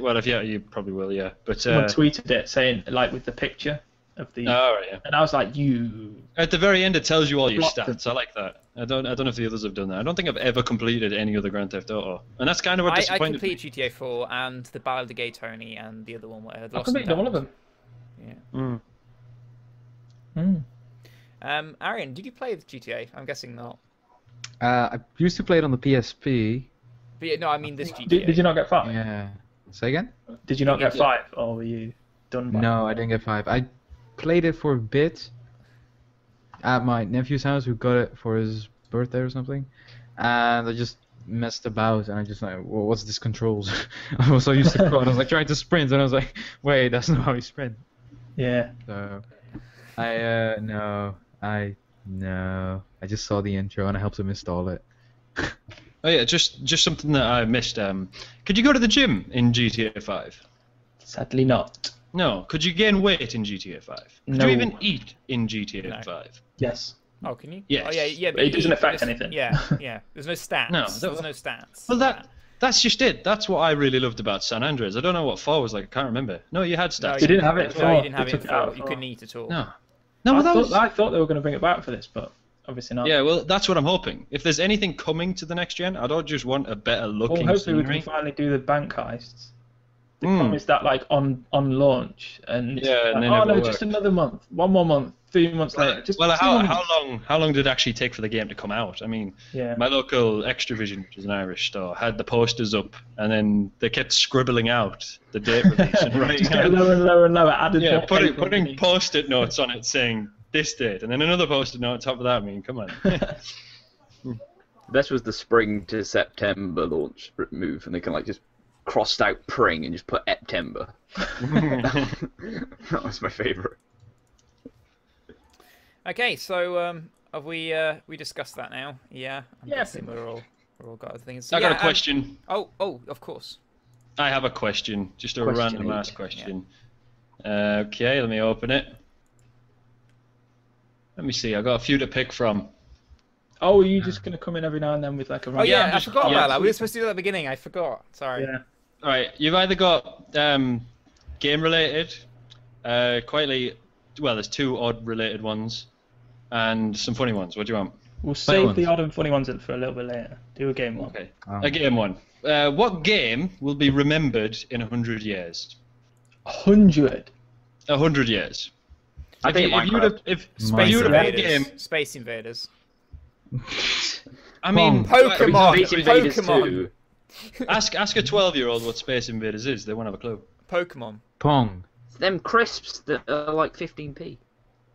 Well, if you probably will, yeah. But Someone tweeted it saying like with the picture of the. all right, yeah. And I was like, you. At the very end, it tells you all your Blocked stats. I like that. I don't know if the others have done that. I don't think I've ever completed any other Grand Theft Auto, and that's kind of what I disappointed me. completed GTA 4 and the Ballad of the Gay Tony and the other one. I completed all of them. Yeah. Arian, did you play the GTA? I'm guessing not. I used to play it on the PSP. But yeah, no, I mean this GTA. Did you not get 5? Yeah. Say again? Did you not get 5, or were you done? By No, I didn't get 5. I played it for a bit at my nephew's house, who got it for his birthday or something, and I just messed about, and I just like, well, what's this controls? I was so used to crawl, and I was like trying to sprint, and I was like, wait, that's not how you sprint. Yeah. So I just saw the intro and I helped him install it. Oh yeah, just something that I missed. Could you go to the gym in GTA 5? Sadly not. No. Could you gain weight in GTA 5? Could No. you even eat in GTA No. 5? Yes. Oh, can you? Yes. Oh, yeah. It doesn't affect there's- anything. Yeah, yeah. There's no stats. No, There's no stats. Well, that's just it. That's what I really loved about San Andreas. I don't know what 4 was like. I can't remember. No, you had No, stats. They didn't have it No, before. you didn't have They it took it out before. You couldn't eat at all. No. No, well, I thought they were going to bring it back for this, but obviously not. Yeah, well, that's what I'm hoping. If there's anything coming to the next gen, I don't just want a better Well, looking hopefully we scenery. can finally do the bank heists. They promised that like on launch, and Yeah, and then oh it no, will just work. another month, 1 more month, 3 months later. Just Well, 2 more months. how long did it actually take for the game to come out? I mean, Yeah. my local Extravision, which is an Irish store, had the posters up, and then they kept scribbling out the date release and writing Just get out, lower and lower and lower. Added yeah, more putting paper. post-it notes on it saying this date, and then another post-it note on top of that. I mean, come on. This was the spring to September launch move, and they can like just crossed out Pring and just put September. That was my favourite. Okay, so have we discussed that now? Yeah. I'm Yeah, guessing pretty we're all got other things. So, I got yeah, a question. Oh, of course. I have a question, just a Question random eight. ass question. Okay, let me open it. Let me see. I got a few to pick from. Oh, are you just going to come in every now and then with like a Oh random... yeah, I'm I just- forgot yeah. about that. We were supposed to do that at the beginning. I forgot. Sorry. Yeah. All right, you've either got game related, quietly. Well, there's 2 odd related ones, and some funny ones. What do you want? We'll save ones. the odd and funny ones for a little bit later. Do a game one. Okay, Oh. a game one. What game will be remembered in 100 years? 100. 100 years. I think Minecraft. If Space you'd have had a Invaders. game, Space Invaders. I mean, Pokemon. Space Invaders Pokemon. 2. ask a 12-year-old what Space Invaders is. They won't have a clue. Pokemon. Pong. Them crisps that are like 15p.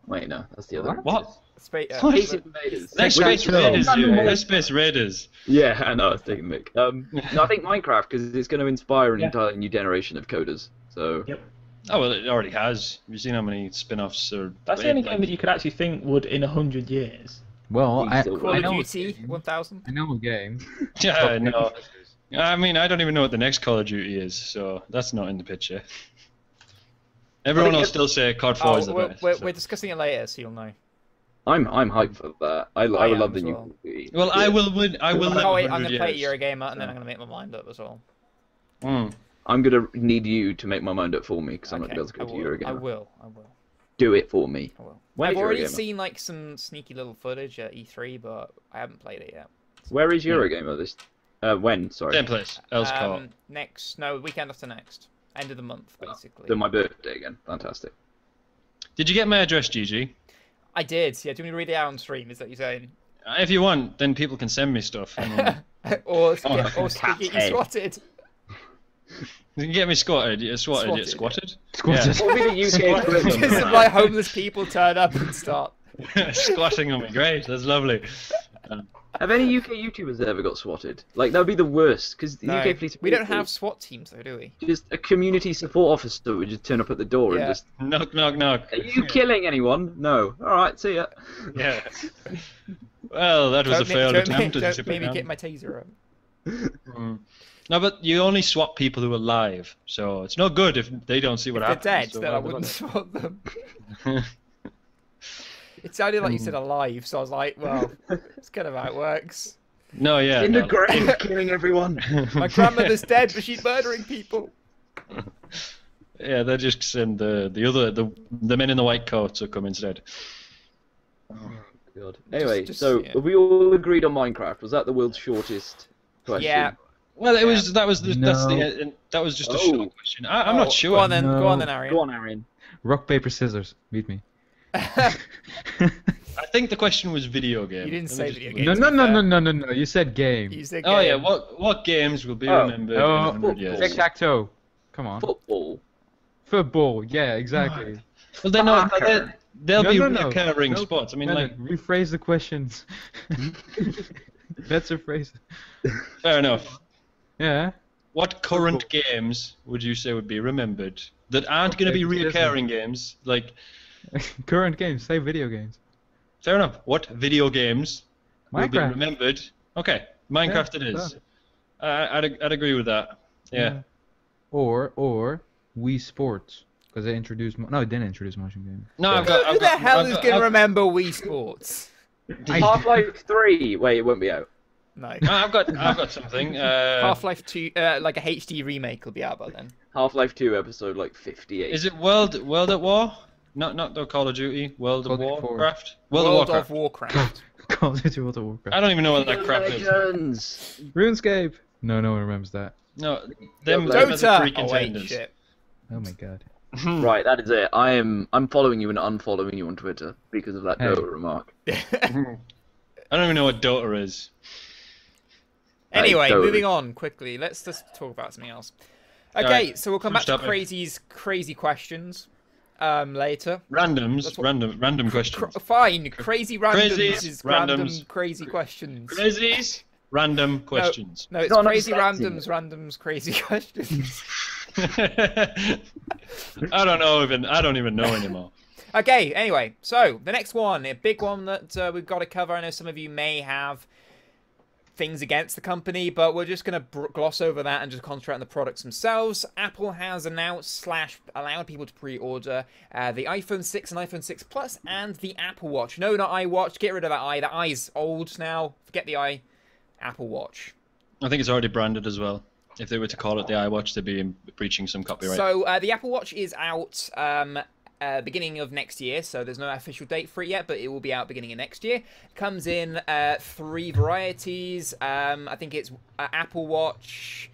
Wait, no, that's the other one. What? Space Invaders. Next With Space the Raiders. troll. Next Space Raiders. Yeah, I know, I was taking the mic. No, I think Minecraft, because it's going to inspire an Yeah. entirely new generation of coders. So, Yep. Oh well, it already has. Have you seen how many spin-offs or? That's the only game that you could actually think would in 100 years. Well, Call I of know Duty 1000. I know a game. Yeah, no. I mean, I don't even know what the next Call of Duty is, so that's not in the picture. Everyone will still say COD 4 is the Oh, best. we're discussing it later, so you'll know. I'm hyped for that. I would am love the as new well. Call of Duty. Well, I will win. I will live Oh wait, 100 I'm gonna play years. Eurogamer and then I'm gonna make my mind up as well. Mm. I'm going to need you to make my mind up for me, because I'm not Okay, going to be able to I go to Eurogamer. will. Do it for me. I will. When I've is already Eurogamer? seen like some sneaky little footage at E3, but I haven't played it yet. Where is Eurogamer this? When? Sorry. Same place. Else Court. Weekend after next. End of the month, basically. Then my birthday again. Fantastic. Did you get my address, Gigi? I did. Yeah, do you want me to read it out on stream? Is that what you're saying? If you want, then people can send me stuff. And then or cat's get you head. swatted. you can get me squatted. Yeah, swatted. Yeah, Swatted. squatted. What would be the UK equivalent of Some that? like homeless people turn up and start. Squatting on me. Great. That's lovely. Have any UK YouTubers ever got swatted? Like, that would be the worst, because the No, UK police... we don't have SWAT teams though, do we? Just a community support officer would just turn up at the door and Yeah. just... Knock, knock, knock. Are you killing anyone? No. Alright, see ya. Yeah. Well, that was a failed attempt. Don't make me get my taser up. No, but you only swap people who are alive, so it's no good if they don't see what If they're happens. dead, so then I why would wouldn't SWAT them. It sounded like you said alive, so I was like, well, it's kind of how it works. No, yeah. In the no. grave, killing everyone. My grandmother's dead, but she's murdering people. Yeah, they just send the men in the white coats will come instead. Oh, God. Anyway, Just- so yeah. have we all agreed on Minecraft? Was that the world's shortest question? Yeah. Well, that was No. that was just a short question. I'm Oh, not sure. Go on then, No. go on then, Arian. Go on, Arian. Rock, paper, scissors. Beat me. I think the question was video game. You didn't Let say me just- video No, game. no, to be no, fair. no, no, no, no. You said game. You said Oh yeah, game. what games will be Oh. remembered Oh, in 100 years? Tic-tac-toe. Come on. Football. Football. Yeah, exactly. Well, they'll No, be no, no. recurring No, sports. I mean, No, no, like, rephrase the questions. Let's rephrase it. fair enough. Yeah. What current games would you say would be remembered that aren't going to be Okay, recurring games? Like, Current games. Say video games. fair enough. What video games will be Minecraft. remembered? Okay, Minecraft it is. done. I'd agree with that. Yeah. Or Wii Sports, because they introduced. No, it didn't introduce motion games. No, I've Who got. the hell is going to remember Wii Sports? Half-Life 3. Wait, it won't be out. No. I've got something. Half-Life 2, like a HD remake will be out by then. Half-Life 2 episode like 58. Is it World at War? Not the Call of Duty. World of Call of Duty Warcraft. World of of Warcraft. Warcraft. Call of Duty World of Warcraft. I don't even know what that crap is. Legends. RuneScape. No, no one remembers that. No, them Dota. are the three Oh wait, contenders. shit. Oh my god. Right, that is it. I'm following you and unfollowing you on Twitter because of that Hey. Dota remark. I don't even know what Dota is. Anyway, Totally. moving on quickly. Let's just talk about something else. Okay, Alright, so we'll come back switch to topic. crazy questions later. Randoms, That's what- random questions. Fine, crazy randoms Crazies, is random randoms. crazy questions. Crazies, random questions. No, it's Not crazy expecting randoms, crazy questions. I don't even know anymore. Okay, anyway, so the next one, a big one that we've got to cover. I know some of you may have things against the company, but we're just going to gloss over that and just concentrate on the products themselves. Apple has announced / allowed people to pre-order the iPhone 6 and iPhone 6 Plus and the Apple Watch. No, not iWatch. Get rid of that i. That i's old now. Forget the i. Apple Watch. I think it's already branded as well. If they were to call it the iWatch, they'd be breaching some copyright. So the Apple Watch is out beginning of next year, so there's no official date for it yet, but it will be out beginning of next year. Comes in 3 varieties. I think it's Apple Watch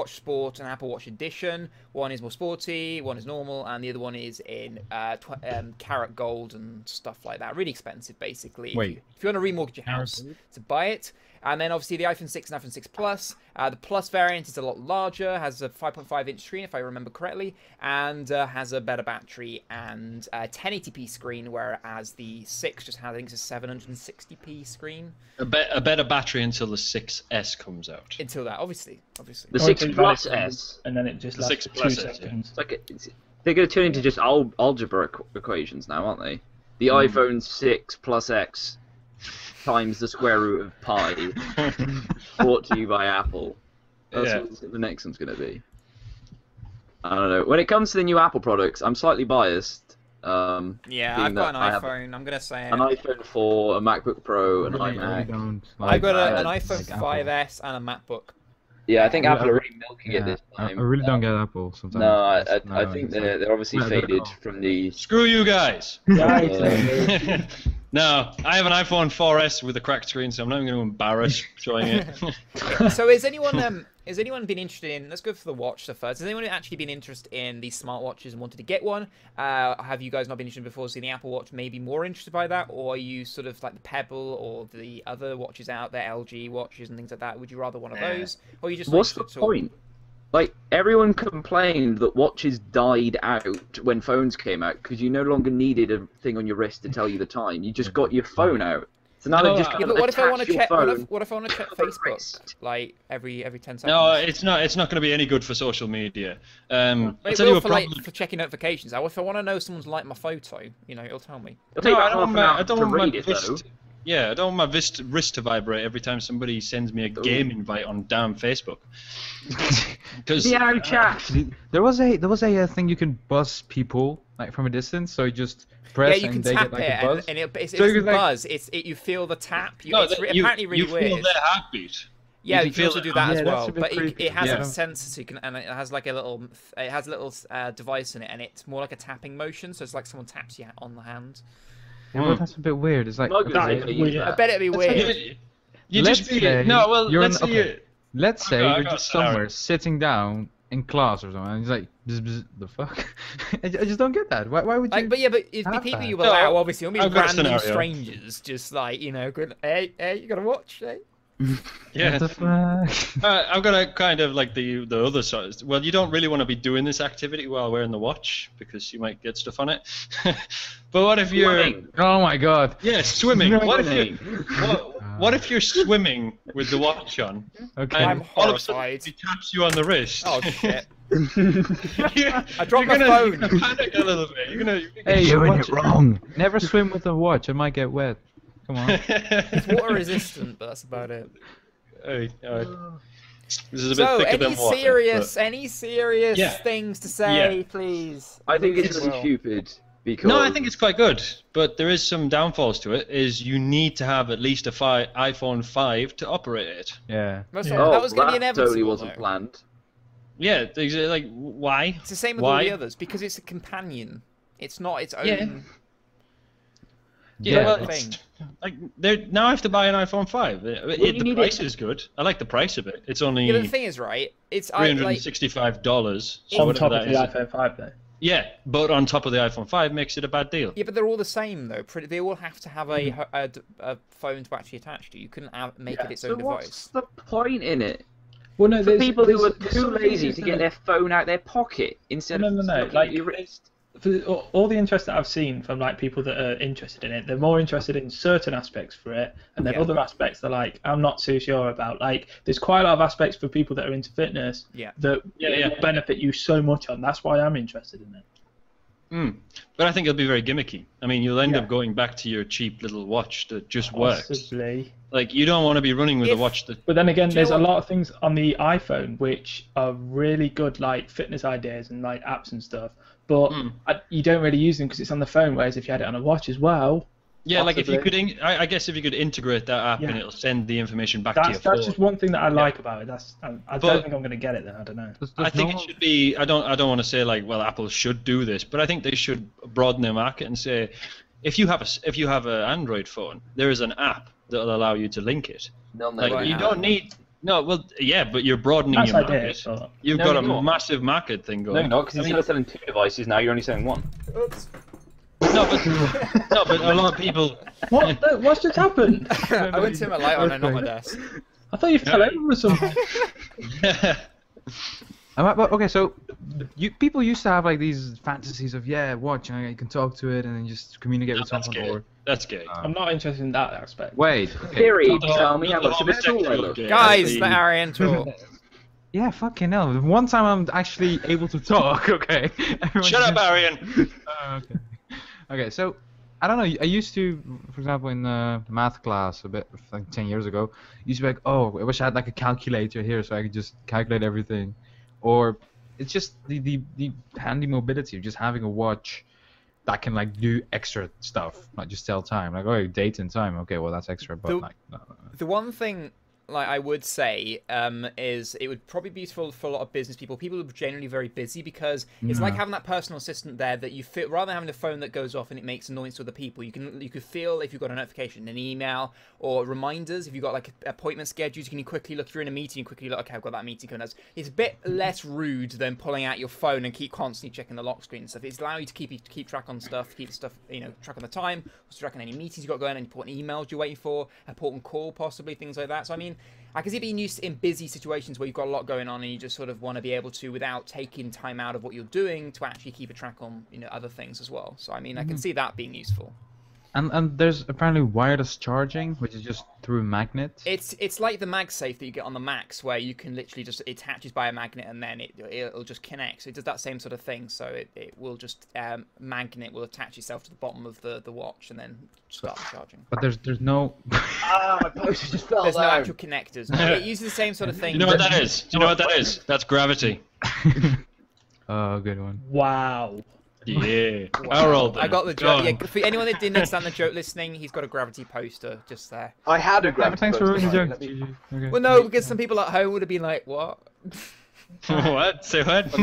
Sport, and Apple Watch Edition. One is more sporty, one is normal, and the other one is in carat gold and stuff like that. Really expensive, basically. Wait. If you want to remortgage your house to buy it. And then obviously the iPhone 6 and iPhone 6 Plus. The Plus variant is a lot larger, has a 5.5-inch screen, if I remember correctly, and has a better battery and a 1080p screen, whereas the 6 just has, I think, it's a 760p screen. A better battery until the 6S comes out. Until that, obviously. The Or 6 it's Plus valid, S. and then it just The lasts 6 for Plus 2 S, yeah. seconds. It's like they're going to turn into just algebra equations now, aren't they? The iPhone 6 Plus X times the square root of pi, brought to you by Apple. That's Yeah. what the next one's going to be. I don't know. When it comes to the new Apple products, I'm slightly biased. Yeah, being I've got that an I have iPhone, I'm going to say it. An iPhone 4, a MacBook Pro, an I iMac. don't I've got an like iPhone Apple. 5S and a MacBook. Yeah, I think Yeah, Apple are really milking it Yeah, this I time. really don't get Apple sometimes. No, I No, think it's they're obviously Yeah, they're faded not. from the. Screw you guys! Yeah, No, I have an iPhone 4S with a cracked screen, so I'm not even going to embarrass showing it. So has anyone been interested in, let's go for the watch stuff first. Has anyone actually been interested in these smartwatches and wanted to get one? Have you guys not been interested before seeing the Apple Watch, maybe more interested by that? Or are you sort of like the Pebble or the other watches out there, LG watches and things like that? Would you rather one of those? Or are you just What's the interested at all? point? Like, everyone complained that watches died out when phones came out because you no longer needed a thing on your wrist to tell you the time. You just got your phone out. So now No, they just Yeah, kind but of what if I want attach to your check? phone. What if I want to check to the Facebook wrist. like every 10 seconds? No, it's not. It's not going to be any good for social media. I'll But it tell you will a for problem. like for checking notifications. If I want to know someone's liked my photo, it'll tell me. It'll take No, I about don't half an hour I don't to want my read it though. wrist. Yeah, I don't want my wrist to vibrate every time somebody sends me a game invite on damn Facebook. Because Video chat. Actually, there was a thing you can buzz people like from a distance, so you just press Yeah, you can and they tap get like it, a buzz. and it's So you a can, like- buzz. You feel the tap. no, It's apparently really you weird. feel their heartbeat. Yeah, can you can feel also it. do that Yeah, as that's well. a bit But creepy. it has Yeah. a sensor, so you can, and it has like a little device in it, and it's more like a tapping motion. So it's like someone taps you on the hand. Yeah, well, that's a bit weird. It's like Muggers That ain't is gonna use weird. I that. bet it'd be weird. You Let's just be say no. Well, you're let's in- say okay. let's say I you're got just a scenario. somewhere sitting down in class or something, and it's like bzz, bzz, the fuck. I just don't get that. Why would you? But it'd be have people that? you will No, allow. Obviously, it'll be I've got a random scenario. strangers, just like going, hey, you gotta watch, hey. Yeah. What the fuck? I've got a kind of like the other side. Well, you don't really want to be doing this activity while wearing the watch because you might get stuff on it. But what if you're Swimming. Oh my god. yeah swimming? What if Swimming. what if you're swimming with the watch on Okay. I'm and all of a sudden horrified. he taps you on the wrist? Oh shit! I dropped my phone. You're gonna panic a little bit. You're gonna. Hey, you're you're doing it wrong. Never swim with a watch. It might get wet. Come on. It's water resistant, but that's about it. Hey, this is a bit So, thicker any than water. serious Yeah. things to say, Yeah. please? I think it's Well, really stupid because No, I think it's quite good, but there is some downfalls to it. Is you need to have at least a iPhone 5 to operate it. Yeah. That's Yeah. right, Oh, that was going to be that inevitable. totally wasn't though. planned. Yeah, like why? It's the same with all Why? the others because it's a companion. It's not its own. Yeah. Yeah, well, but- it's, like now I have to buy an iPhone 5. you The need price it- is good. I like the price of it. It's only Yeah, but the thing is, right? It's I like. $365. So On whatever top of that the is. iPhone 5, though. Yeah, but on top of the iPhone 5 makes it a bad deal. Yeah, but they're all the same though. They all have to have Hmm. a phone to actually attach to. You couldn't make Yeah. it its So own what's device. the point in it? Well, no, For people who are there's too something lazy that's to gonna- get their phone out their pocket instead No, of no, no. looking Like, at your wrist. for all the interest that I've seen from like people that are interested in it, they're more interested in certain aspects for it, and then Yeah. other aspects they're like, I'm not too sure about. Like, there's quite a lot of aspects for people that are into fitness Yeah. that Yeah. will benefit you so much on. That's why I'm interested in it. But I think it'll be very gimmicky. I mean, you'll end Yeah. up going back to your cheap little watch that just works. Possibly. Like, you don't want to be running with a If- watch that. But then again, Do you there's know a what- lot of things on the iPhone which are really good, like fitness ideas and like apps and stuff. But you don't really use them because it's on the phone. Whereas if you had it on a watch as well, Yeah, like if you possibly. could, I guess if you could integrate that app and Yeah. it'll send the information back to that's your phone. just one thing that I like about it. I But- don't think I'm going to get it then. I don't know. I think it should be. I don't want to say like, well, Apple should do this, but I think they should broaden their market and say, if you have an Android phone, there is an app that'll allow you to link it. They'll Like never you have don't it. need. No, well, yeah, but you're broadening That's your idea. market. But You've No, got you're a not. massive market thing No, going. not because instead of selling 2 devices now, you're only selling 1. Oops. No, but a lot of people. what? What's just happened? I went to turn my light on and not my desk. I thought you fell over or something. Okay, so people used to have like these fantasies of watch, you can talk to it and then just communicate with That's someone. gay. Or That's gay. I'm not interested in that aspect. wait, okay. Siri, Not the tell whole- me not how the much of a whole tool I sexual look. gay. Guys, The- the Aryan talk. Yeah, fucking hell. One time I'm actually able to talk. Okay. Everyone Shut up, just- Arian. Okay. Okay, so I don't know. I used to, for example, in math class a bit like 10 years ago, used to be like, oh, I wish I had like a calculator here so I could just calculate everything, or it's just the handy mobility of just having a watch that can like do extra stuff, not just tell time. Like, oh, date and time. Okay, well that's extra, but The- like, no. The one thing, like I would say, is it would probably be useful for a lot of business people. People who are generally very busy because it's like having that personal assistant there that you feel rather than having a phone that goes off and it makes a noise to other people. You could feel if you've got a notification, an email, or reminders. If you've got like appointment schedules, you can quickly look. If you're in a meeting, you quickly look. Okay, I've got that meeting coming up. It's a bit less rude than pulling out your phone and keep constantly checking the lock screen and stuff. It's allowing you to keep track on stuff, keep stuff, track on the time, also track on any meetings you've got going, any important emails you're waiting for, important call possibly, things like that. So I mean, I can see it being used in busy situations where you've got a lot going on and you just sort of want to be able to, without taking time out of what you're doing, to actually keep a track on, other things as well. So I mean, I can see that being useful. And there's apparently wireless charging, which is just through magnets. It's like the MagSafe that you get on the Macs, where you can literally just it attaches by a magnet and then it'll just connect. So it does that same sort of thing. So it will just magnet will attach itself to the bottom of the watch and then start charging. But there's no. My poster just fell There's no down. actual connectors. No, it uses the same sort of thing. You know what that is? Do you know what that is? That's gravity. Oh, good one. Wow. Yeah. Wow. Harold. I got the joke. Yeah, for anyone that didn't understand the joke listening, he's got a gravity poster just there. I had a gravity Thanks for poster. ruining the Let me- joke. Okay. Well, no, because some people at home would have been like, "What?" What? Say what?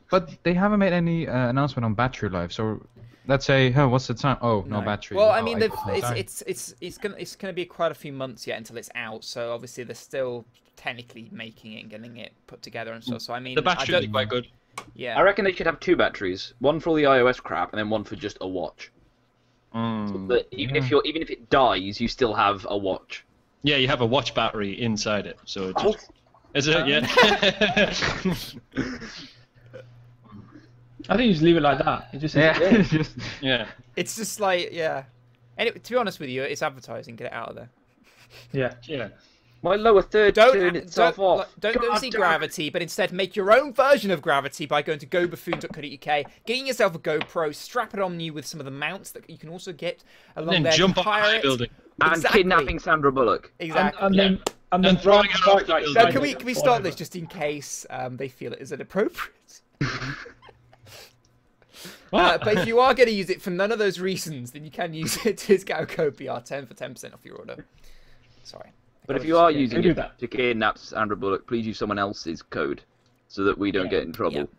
But they haven't made any announcement on battery life. So let's say, oh, what's the time? Oh, no battery. Well, I Oh, mean, got no time. it's gonna be quite a few months yet until it's out. So obviously they're still technically making it and getting it put together and stuff. So I mean, The I battery don't- is quite good. Yeah. I reckon they should have 2 batteries, one for all the iOS crap, and then one for just a watch. But even if it dies, you still have a watch. Yeah, you have a watch battery inside it, so it just... Is it? Yeah. I think you just leave it like that. It just Yeah, it's just Yeah. It's just like, yeah. And to be honest with you, it's advertising. Get it out of there. yeah. Yeah. My lower third turned itself off. Don't God see damn it. Gravity, but instead make your own version of Gravity by going to gobuffoon.co.uk, getting yourself a GoPro, strap it on you with some of the mounts that you can also get along Then there. jump off pirate. the building. And Exactly. kidnapping Sandra Bullock. Exactly. And then And throwing it off the like, building. Now, can we stop this just in case they feel it is inappropriate? But if you are going to use it for none of those reasons, then you can use it to get code BR10 for 10% off your order. Sorry. But if you are Yeah, using do it that. to kidnap Sandra Bullock, please use someone else's code, so that we don't get in trouble.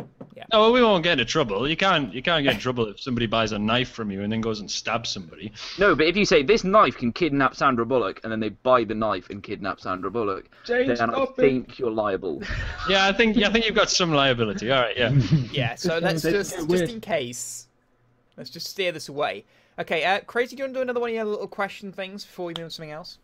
No, well, we won't get into trouble. You can't get in trouble if somebody buys a knife from you and then goes and stabs somebody. No, but if you say this knife can kidnap Sandra Bullock, and then they buy the knife and kidnap Sandra Bullock, James, then I stop it. think you're liable. Yeah, I think you've got some liability. All right, yeah. Yeah, so let's They just get weird. in case, let's just steer this away. Okay, Crazy, do you want to do another one of your little question things before we move on to something else?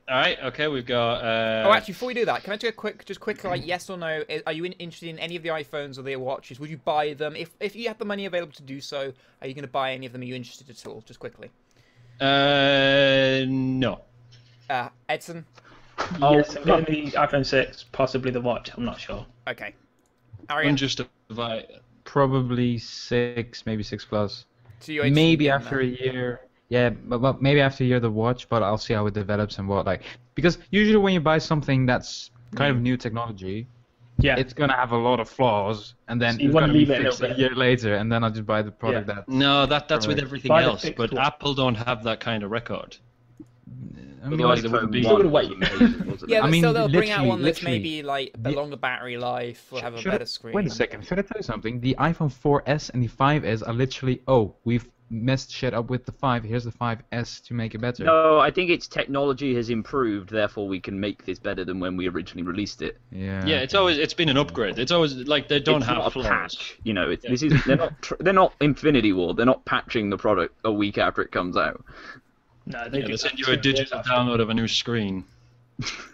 All right, okay, we've got. Oh, actually, before we do that, can I do a quick, like, yes or no? Are you interested in any of the iPhones or the watches? Would you buy them if you had the money available to do so? Are you going to buy any of them? Are you interested at all? Just quickly. No. Edson. Yes, I'm getting the iPhone 6, possibly the watch. I'm not sure. Okay. Arian. Unjustified. probably 6, maybe 6 plus. So you're interested Maybe in after a year. Yeah, but maybe after a year the watch, but I'll see how it develops and what because usually when you buy something that's kind of new technology, Yeah. it's gonna have a lot of flaws, and then So you it's wanna gonna be leave it a fixed little a bit. year later, and then I'll just buy the product that. No, that's with Right. everything Buy the else. fixed But one. Apple don't have that kind of record. I mean, Otherwise, it wouldn't be. Still gonna wait. Yeah, but I mean, still they'll bring out one that's literally- maybe like a longer battery life, will have a Should I- better screen. Wait a second, should I tell you something? The iPhone 4S and the 5S are literally, we've messed shit up with the 5, here's the 5S to make it better. No, I think its technology has improved, therefore we can make this better than when we originally released it. Yeah. Yeah, it's been an upgrade. It's always like they don't It's have not a flaws. patch, you know. This is they're not Infinity War. They're not patching the product a week after it comes out. No, Yeah, do they send that you a 2 years digital after. download of a new screen.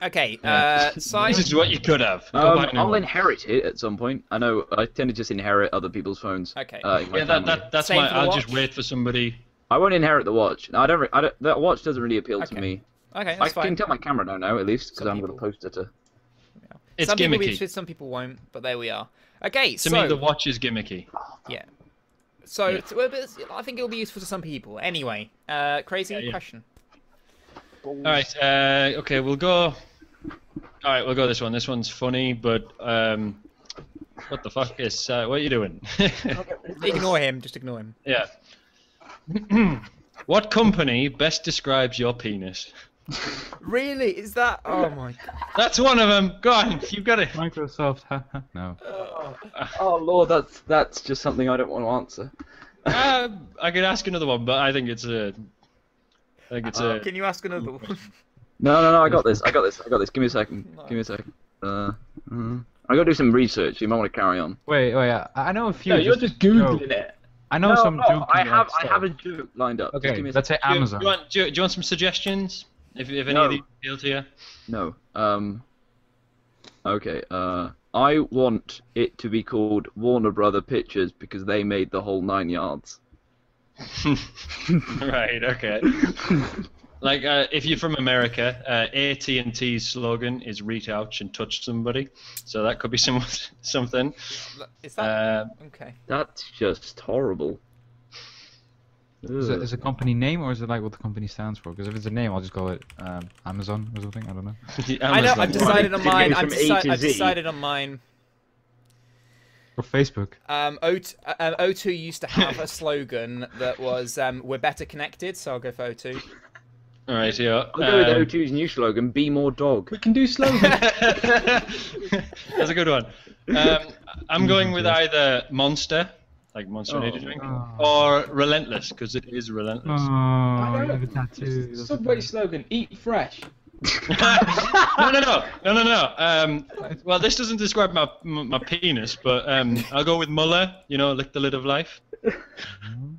Okay, This Simon. is what you could have. Go back and I'll one. inherit it at some point. I know I tend to just inherit other people's phones. Okay. In my Yeah, family. that's Same why for the I'll just watch? wait for somebody. I won't inherit the watch. No, I don't. That watch doesn't really appeal to Okay. me. Okay, I that's can fine. tell my camera now at least because Some I'm going to people- post it to. It's some people will be gimmicky. interested, some people won't, but there we are. Okay, To so me, the watch is gimmicky. yeah. So well, but I think it'll be useful to some people. Anyway, crazy Yeah. question. All right. Okay, we'll go. All right, we'll go this one. This one's funny, but what the fuck is? What are you doing? Ignore him. Just ignore him. Yeah. What company best describes your penis? Really? Is that? Oh my god. That's one of them. Go on, you've got it. Microsoft, haha, no. Oh lord, that's just something I don't want to answer. I could ask another one, but I think it's a. I think it's a. Can you ask another one? No, I got this. Give me a second. I got to do some research. You might want to carry on. Wait, I know a few. No, you're just googling it. I know some jokes. I have a joke lined up. Just Okay, give me a let's say Do you, Amazon. do you want some suggestions? If any No. of these appeal to you? No. Okay. I want it to be called Warner Brother Pictures because they made the whole 9 yards. Right. Okay. Like, if you're from America, AT&T's slogan is "Reach out and touch somebody," so that could be something. Is that okay? That's just horrible. Is it a company name or is it like what the company stands for? Because if it's a name, I'll just call it Amazon or something. I don't know. I know. I've decided on mine. From A to I've Z. decided on mine. Or Facebook. O2 used to have a slogan that was "We're better connected," so I'll go for O2. All right. Yeah. I'll go with O2's new slogan: "Be more dog." We can do slogans. That's a good one. I'm going with either Monster, like Monster Energy drink, or Relentless, because it is relentless. Oh, you have a tattoo. Subway slogan: "Eat fresh." No. Well, this doesn't describe my penis, but I'll go with Muller. You know, lick the lid of life.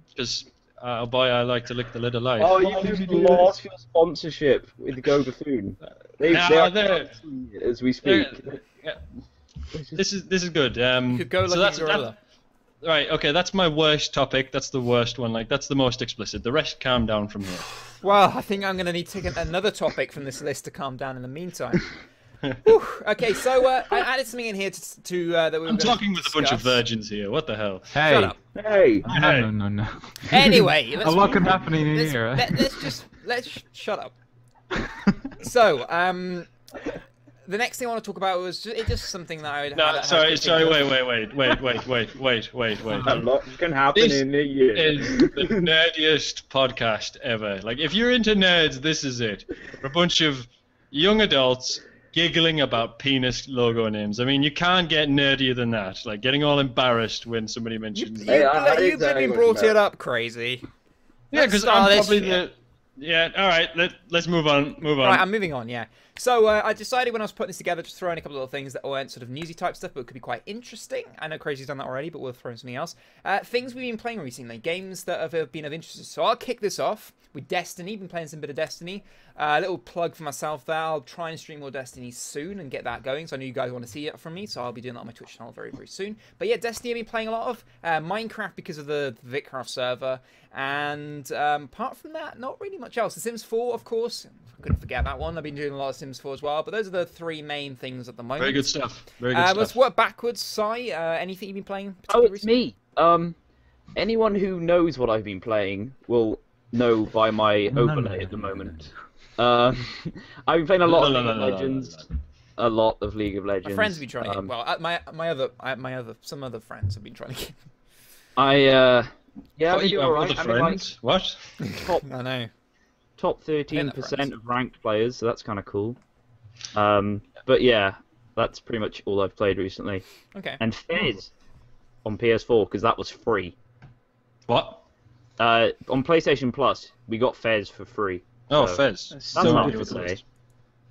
Because oh boy, I like to lick the lid of life. Oh, you just lost your sponsorship with Go Buffoon. They are as we speak. This is good. You could go like a gorilla. Right. Okay, that's my worst topic. That's the worst one. Like, that's the most explicit. The rest, calm down from here. Well, I think I'm going to need to take another topic from this list to calm down in the meantime. Whew. Okay, so I added something in here to that we were I'm going talking with a bunch of virgins here. What the hell? Hey. Shut up. Hey. No. Anyway, A lot can happen in here. Let's shut up. So, the next thing I want to talk about was just something that I would. No, sorry. Wait. A lot can happen This in a year. is the nerdiest podcast ever. Like, if you're into nerds, this is it. We're a bunch of young adults giggling about penis logo names. I mean, you can't get nerdier than that. Like, getting all embarrassed when somebody mentions. You've been brought it up, crazy. Yeah, because I'm probably the. Yeah. All right. Let's move on. Right, I'm moving on. Yeah. So I decided when I was putting this together to throw in a couple of little things that weren't sort of newsy type stuff, but could be quite interesting. I know Crazy's done that already, but we'll throw in something else. Things we've been playing recently, games that have been of interest. So I'll kick this off with Destiny. Been playing some bit of Destiny. A little plug for myself there. I'll try and stream more Destiny soon and get that going. So I know you guys want to see it from me, so I'll be doing that on my Twitch channel very, very soon. But yeah, Destiny I've been playing a lot of. Minecraft because of the Vitcraft server. And apart from that, not really much else. The Sims 4, of course. I couldn't forget that one. I've been doing a lot of Sims 4 as well. But those are the three main things at the moment. Very good stuff. Let's work backwards. Si, anything you've been playing? Oh, it's me. Anyone who knows what I've been playing will know by my overlay at the moment. I've been playing a lot of League of Legends. A lot of League of Legends. My friends have been trying to get. Well, some other friends have been trying to get. Yeah, you are right. Friends? What? I know. Top 13% of ranked players, so that's kind of cool. But yeah, that's pretty much all I've played recently. Okay. And Fez on PS4 because that was free. What? On PlayStation Plus, we got Fez for free. Oh, so Fez. That's not good to say.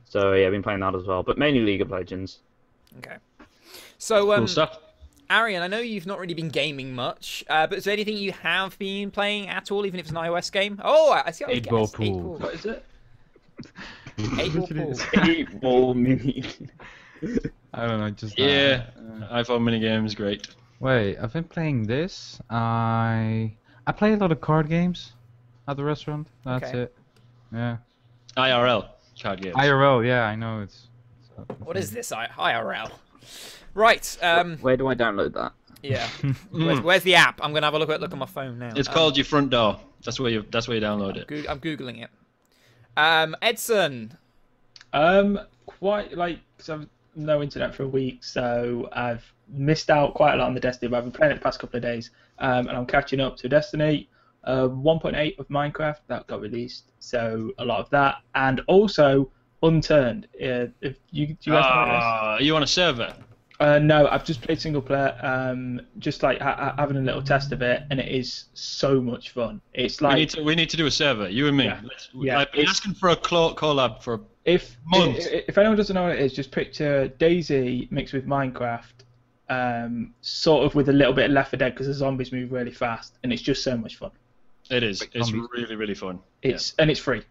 So yeah, I've been playing that as well, but mainly League of Legends. Okay. So cool stuff. Arian, I know you've not really been gaming much, but is there anything you have been playing at all, even if it's an iOS game? Oh, I see. 8-ball pool. What is it? 8-ball pool. 8-ball mini. I don't know, just yeah. iPhone mini games, great. Wait, I've been playing this. I play a lot of card games at the restaurant. That's it. Yeah. IRL card games. IRL, yeah, I know it's. What is this IRL? Right. Where do I download that? Yeah. Where's the app? I'm gonna have a look on my phone now. It's called your front door. That's where you download it. I'm googling it. Edson. Quite like, because I've no internet for a week, so I've missed out quite a lot on the Destiny. But I've been playing it the past couple of days, and I'm catching up to Destiny. 1.8 of Minecraft that got released, so a lot of that, and also Unturned. If you guys know this? You on a server? No, I've just played single player, just like having a little test of it, and it is so much fun. It's like we need to do a server, you and me. Yeah. I've been asking for a collab for months. If anyone doesn't know what it is, just picture DayZ mixed with Minecraft, sort of with a little bit of Left 4 Dead because the zombies move really fast, and it's just so much fun. It is. It's really, really fun. And it's free.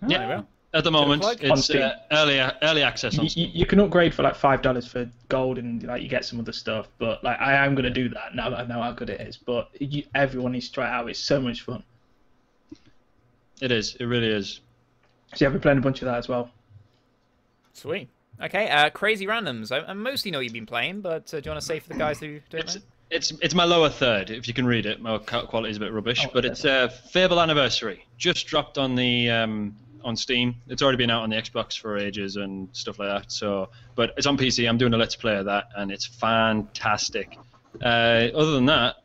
Yeah. At the moment, plug? On it's Steam. early access on Steam. You can upgrade for like $5 for gold and like you get some other stuff. But like I am gonna do that now that I know how good it is. But everyone needs to try it out. It's so much fun. It is. It really is. So yeah, we're playing a bunch of that as well. Sweet. Okay, Crazy Randoms. I mostly know what you've been playing, but do you want to say for the guys who don't know? It's my lower third, if you can read it. My quality is a bit rubbish, Oh, but it's Fable Anniversary. Just dropped on the on Steam. It's already been out on the Xbox for ages and stuff like that. So, but it's on PC. I'm doing a Let's Play of that, and it's fantastic. Other than that,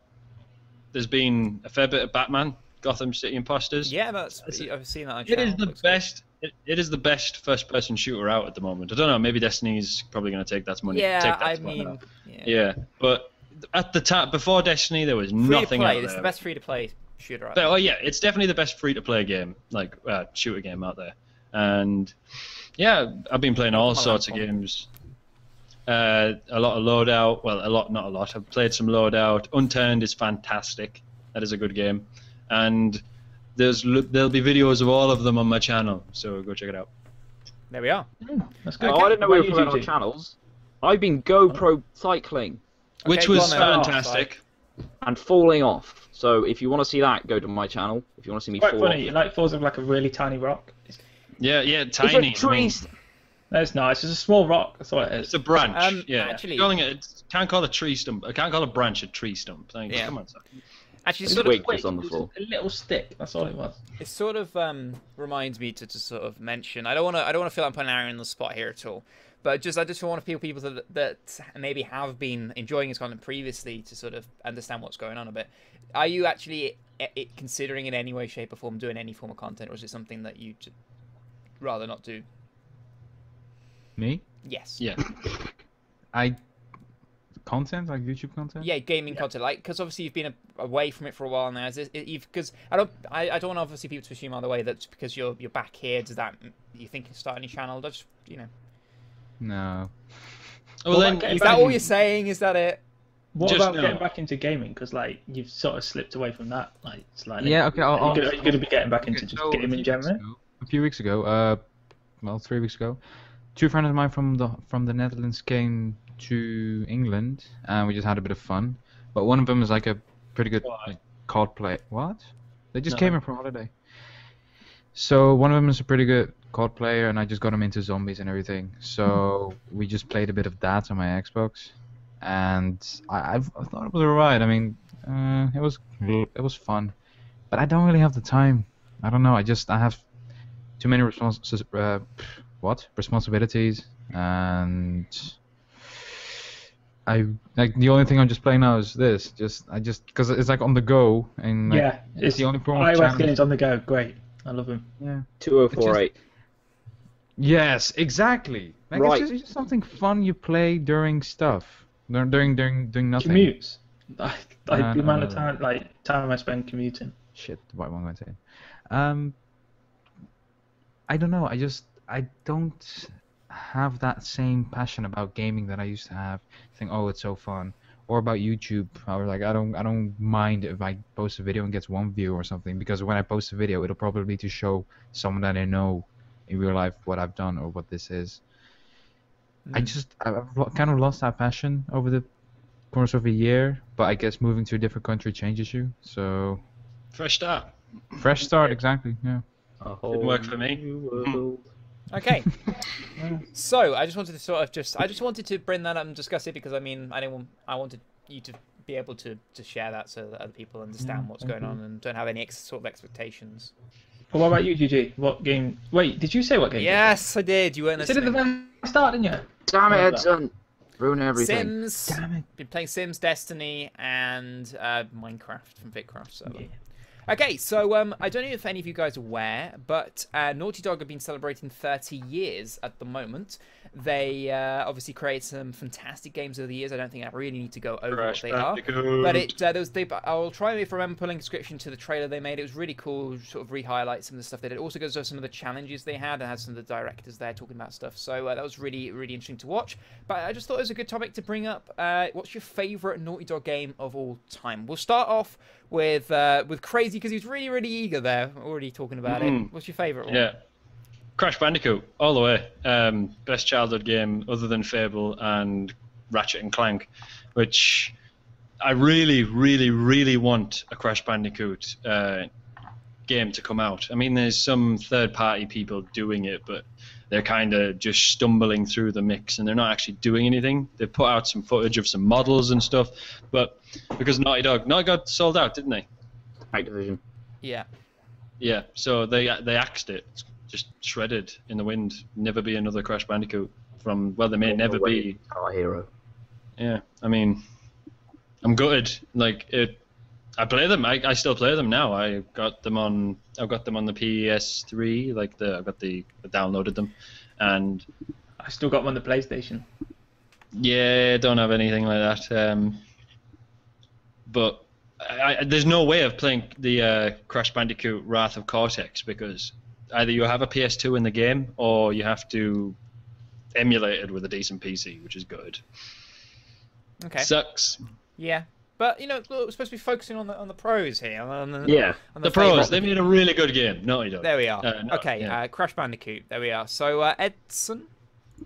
there's been a fair bit of Batman, Gotham City Imposters. Yeah, I've seen that on It channel. is the best. It is the best first-person shooter out at the moment. I don't know. Maybe Destiny's probably going to take that money. Yeah, take that I money mean, out. yeah. Yeah, but at the time before Destiny, there was Free to nothing play. out It's there. the best free to play shooter out But, there. oh yeah, it's definitely the best free-to-play game, like shooter game out there. And yeah, I've been playing all sorts of games. A lot of Loadout. Well, a lot, not a lot. I've played some Loadout. Unturned is fantastic. That is a good game. And there'll be videos of all of them on my channel, so go check it out. There we are. That's good. Oh, I didn't know we were What playing about on you, channels. I've been GoPro cycling Which go was on then. fantastic. and falling off. So if you want to see that, go to my channel. If you want to see me Quite fall funny. off. It like falls off like a really tiny rock. Yeah, It's tiny. a tree. No, it's not. It's just a small rock. That's all it is. It's a branch. Yeah. Actually- Calling can't call a tree stump. I can't call a branch a tree stump. Thanks. Yeah. Come on, son. Actually, It's sort twig of, just on the floor. A little stick. That's all it was. it sort of reminds me to sort of mention. I don't want to feel I'm putting Aaron on the spot here at all. But I just want people that maybe have been enjoying his content previously to sort of understand what's going on a bit. Are you actually considering in any way, shape, or form doing any form of content, or is it something that you rather not do? Me? Yes. Yeah. Content, like YouTube content? Yeah, gaming content, like, because obviously you've been away from it for a while now. Because I don't want obviously people to assume either way that because you're back here, does that you think you start a new channel? Just No. Well, then is that all you're saying? Is that it? What Just about no. getting back into gaming? Because like you've sort of slipped away from that, like slightly. Yeah, okay. Are you going to be getting back into just So, gaming in general? A few weeks ago, well, 3 weeks ago, two friends of mine from the Netherlands came to England, and we just had a bit of fun. But one of them is like a pretty good like, COD player. What? They just came here for holiday. So one of them is a pretty good COD player, and I just got him into zombies and everything. So we just played a bit of that on my Xbox, and I thought it was alright. I mean, it was fun, but I don't really have the time. I don't know. I have too many responsibilities, and I like the only thing I'm just playing now is this. Because it's like on the go, and like, Yeah, it's the only form of iOS challenge. games on the go. Great, I love them. Yeah. 2048. Yes, exactly. Like, Right. It's just something fun you play during stuff. Doing nothing. Commutes. The amount of no. time I spend commuting. Shit, what am I going to say? I don't know. I don't have that same passion about gaming that I used to have. Think, oh, it's so fun. Or about YouTube. I was like, I don't mind if I post a video and gets one view or something, because when I post a video, it'll probably be to show someone that I know in real life what I've done or what this is. I've kind of lost that passion over the course of a year, but I guess moving to a different country changes you. So fresh start. fresh start, exactly. Yeah. Didn't work for me. Okay. So I just wanted to bring that up and discuss it because I mean I wanted you to be able to share that so that other people understand what's going on and don't have any sort of expectations. Well, what about you, GG? What game? Wait, did you say what game? Yes, I did. You weren't You said at the listening. very start, didn't you? Damn it, Edson. Ruin everything. Sims. Damn it. Been playing Sims, Destiny, and Minecraft from Fitcraft. So. Yeah. Okay, so I don't know if any of you guys are aware, but Naughty Dog have been celebrating 30 years at the moment. They obviously created some fantastic games over the years. I don't think I really need to go over what they are. But I'll try if I remember pulling a description to the trailer they made. It was really cool, sort of re-highlight some of the stuff they did. It also goes over some of the challenges they had and had some of the directors there talking about stuff. So that was really, really interesting to watch. But I just thought it was a good topic to bring up. What's your favourite Naughty Dog game of all time? We'll start off with Crazy because he was really, really eager there, already talking about it. What's your favourite one? Yeah. Crash Bandicoot, all the way. Best childhood game other than Fable and Ratchet and Clank, which I really, really, really want a Crash Bandicoot game to come out. I mean, there's some third-party people doing it, but they're kind of just stumbling through the mix, and they're not actually doing anything. They put out some footage of some models and stuff, but because Naughty Dog sold out, didn't they? Activision. Yeah. Yeah, so they axed it. It's just shredded in the wind. Never be another Crash Bandicoot from, well, there may never be. Our hero. Yeah, I mean, I'm gutted. Like, I play them. I still play them now. I've got them on the PS3. Like I downloaded them, and I still got them on the PlayStation. yeah, don't have anything like that. But there's no way of playing the Crash Bandicoot Wrath of Cortex because either you have a PS2 in the game or you have to emulate it with a decent PC, which is good. Okay. Sucks. Yeah. But, you know, we're supposed to be focusing on the pros here. On The pros, they made a really good game. Naughty Dog. There we are. Okay, yeah. Crash Bandicoot. There we are. So, Edson?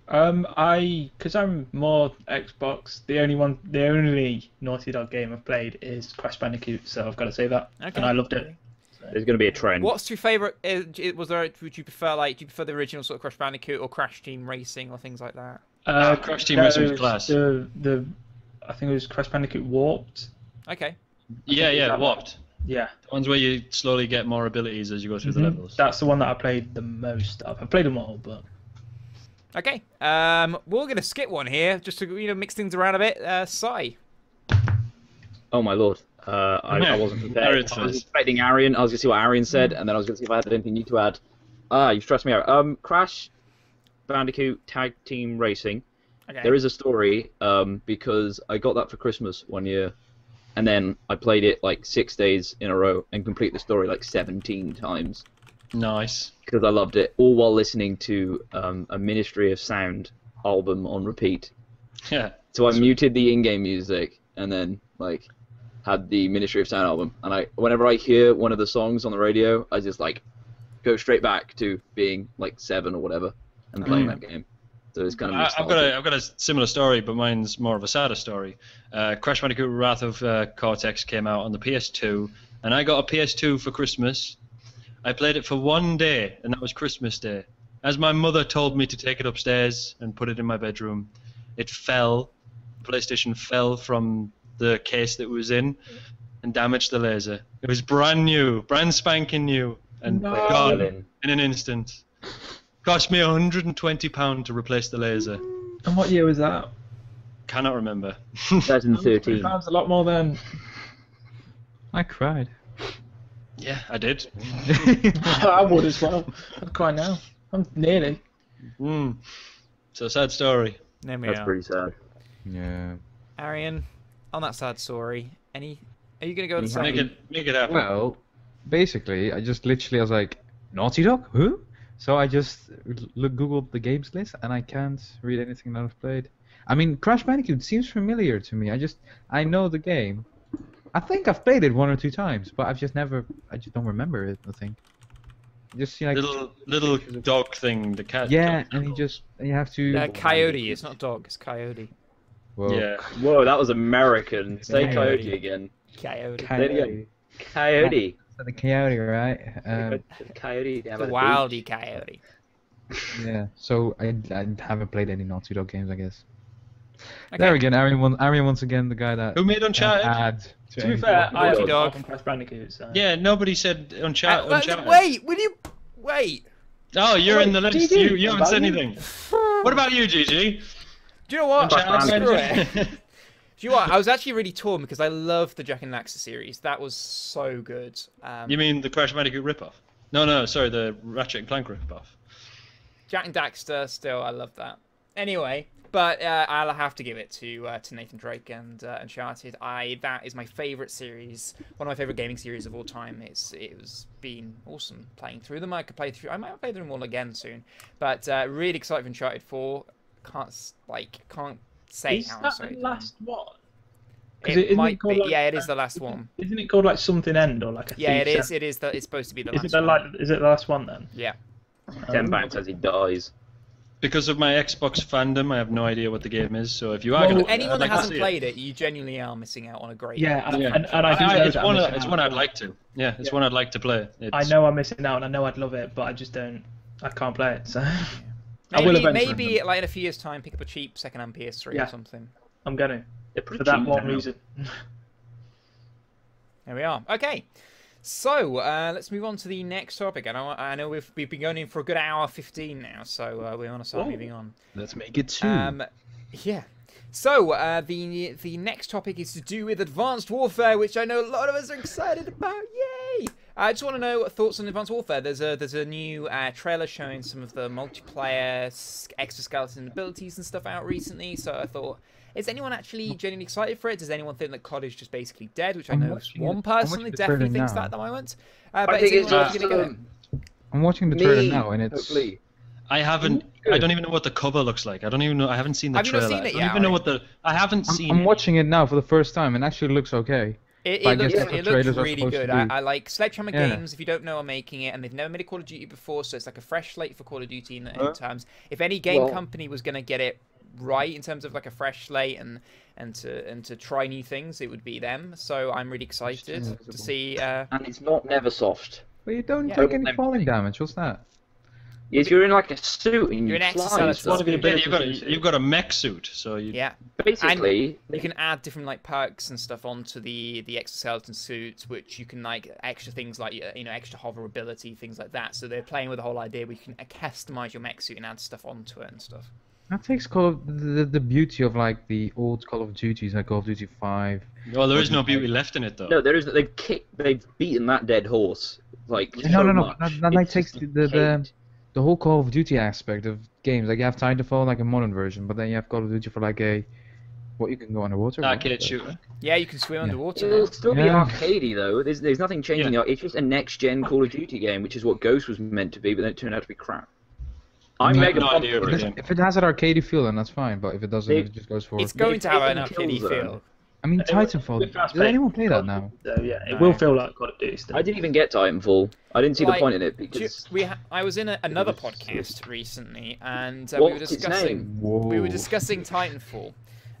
Because I'm more Xbox, the only Naughty Dog game I've played is Crash Bandicoot, so I've got to say that. Okay. And I loved it. There's going to be a trend. What's your favourite? Would you prefer the original sort of Crash Bandicoot or Crash Team Racing or things like that? Crash Team Racing was class. I think it was Crash Bandicoot Warped. Okay. Yeah, Warped. Yeah. The ones where you slowly get more abilities as you go through the levels. That's the one that I played the most of. I played them all, but... Okay. We're going to skip one here, just to mix things around a bit. Sai. Oh my lord. I wasn't prepared. I was expecting Arian. I was going to see what Arian said, and then I was going to see if I had anything new to add. You've stressed me out. Crash Bandicoot Tag Team Racing. Okay. There is a story because I got that for Christmas one year, and then I played it like 6 days in a row and complete the story like 17 times. Nice. Because I loved it, all while listening to a Ministry of Sound album on repeat. Yeah. So I muted the in-game music and then like had the Ministry of Sound album, and whenever I hear one of the songs on the radio, I just like go straight back to being like 7 or whatever and playing that game. So it's kind of I've got a similar story, but mine's more of a sadder story. Crash Bandicoot Wrath of Cortex came out on the PS2, and I got a PS2 for Christmas. I played it for one day, and that was Christmas Day. As my mother told me to take it upstairs and put it in my bedroom, it fell. The PlayStation fell from the case that it was in and damaged the laser. It was brand new, brand spanking new, and gone in an instant. Cost me £120 to replace the laser. And what year was that? Cannot remember. 2013. £120 a lot more than... I cried. Yeah, I did. I would as well. I'd cry now. I'm nearly. So sad story. There we That's are. pretty sad. Yeah. Arian, on that sad story, are you going to go to Make it happen. Well, basically, I was like, Naughty Dog? Who? So I just googled the games list, and I can't read anything that I've played. I mean, Crash Bandicoot seems familiar to me. I know the game. I think I've played it 1 or 2 times, but I just don't remember it, I think. Just see like little dog thing, the cat. Yeah, and you have to. Coyote. It's not dog. It's coyote. Whoa. Yeah. Whoa, that was American. Say Coyote. coyote again. Coyote. Say it again. Coyote. So the coyote, right? Coyote. The wildy coyote. Yeah. So I haven't played any Naughty Dog games, I guess. Okay. There again, Arian once again the guy that. Who made Uncharted? To be fair, I Naughty love Dog. fucking Crash Bandicoot, so... Yeah, nobody said Uncharted. Wait, will you... Wait. Oh, you're in the list. GG. You haven't said anything. What about you, GG? Do you know what? Uncharted. Screw it. Do you know what? I was actually really torn because I love the Jack and Daxter series. That was so good. You mean the Crash Bandicoot ripoff? No, sorry, the Ratchet and Clank ripoff. Jack and Daxter, still, I love that. Anyway, but I'll have to give it to Nathan Drake and Uncharted. That is my favourite series, one of my favourite gaming series of all time. It was been awesome playing through them. I might play them all again soon. But really excited for Uncharted 4. Can't say how Is excited that I the am. last one? It might be. Yeah, it is the last one. Isn't it called like something end or like a Yeah, it thief is. It is. It's supposed to be the Is last it one. is it the last one then? Yeah. £10 says he dies. Because of my Xbox fandom, I have no idea what the game is. So if you are Well, going to, Anyone that hasn't played it, you genuinely are missing out on a great. Yeah, and I do know it's that one. I'm missing It's out. one I'd like to. Yeah, it's one I'd like to play. I know I'm missing out, and I know I'd love it, but I just don't. I can't play it, so I will Maybe, eventually. maybe like in a few years' time, pick up a cheap second-hand PS3 Yeah. or something. I'm gonna They're pretty for that cheap one now. reason. There we are. Okay, so let's move on to the next topic. I know we've been going in for a good hour 15 now, so we want to start moving on. Let's make it 2. Yeah. So the next topic is to do with Advanced Warfare, which I know a lot of us are excited about. Yay! I just want to know thoughts on Advanced Warfare. There's a new trailer showing some of the multiplayer exoskeleton abilities and stuff out recently. So I thought, is anyone actually genuinely excited for it? Does anyone think that COD is just basically dead? Which I I'm know watching one it- person I'm watching the definitely trailer thinks now. that at the moment. I But think is it's anyone just actually gonna get it? I'm watching the trailer me, now, and it's hopefully. I haven't. I don't even know what the cover looks like. I don't even know. I haven't seen the Have you not trailer. seen it I don't yet, even know Ari? what the. I haven't seen. I'm it. watching it now for the first time, and actually looks okay. It But I guess looks, that's what it looks trailers are really supposed to good. do. I like Sledgehammer Yeah. Games. If you don't know, are making it, and they've never made a Call of Duty before, so it's like a fresh slate for Call of Duty in terms. If any game Well- company was going to get it right in terms of like a fresh slate and to try new things, it would be them. So I'm really excited to see. And it's not Neversoft. But you don't Yeah. take any falling damage. What's that? If you're in like a suit and You're you an fly, exoskeleton. it's one of the Yeah, abilities. you've got a mech suit, so you. Yeah, Basically, you can add different like perks and stuff onto the exoskeleton suits, which you can like extra things like extra hoverability, things like that. So they're playing with the whole idea where you can customize your mech suit and add stuff onto it and stuff. That takes Call of the beauty of like the old Call of Duties, like Call of Duty 5. Well, there is no beauty left in it though. no, there is. They've beaten that dead horse. Like No, so no, no. much. That like It's takes just the whole Call of Duty aspect of games. Like you have Titanfall, like a modern version, but then you have Call of Duty for like a what you can go underwater. Arcade shooter. Yeah, you can swim underwater. It'll now. still be Yeah. arcadey though. There's nothing changing. It's just a next gen Call of Duty game, which is what Ghost was meant to be, but then it turned out to be crap. I'm I have mega no pumped idea for what it. it is. If it has an arcadey feel, then that's fine. But if it doesn't, They- if it just goes for. It's going to have an They've arcade taken feel. Killzone. I mean, It will- Titanfall. with Does aspect anyone play that of- now? So yeah, it No. will feel like Call of Duty still. I didn't even get Titanfall. I didn't see the Like, point in it because I was in another was- podcast recently, and we were what's its discussing. name? Whoa. We were discussing Titanfall,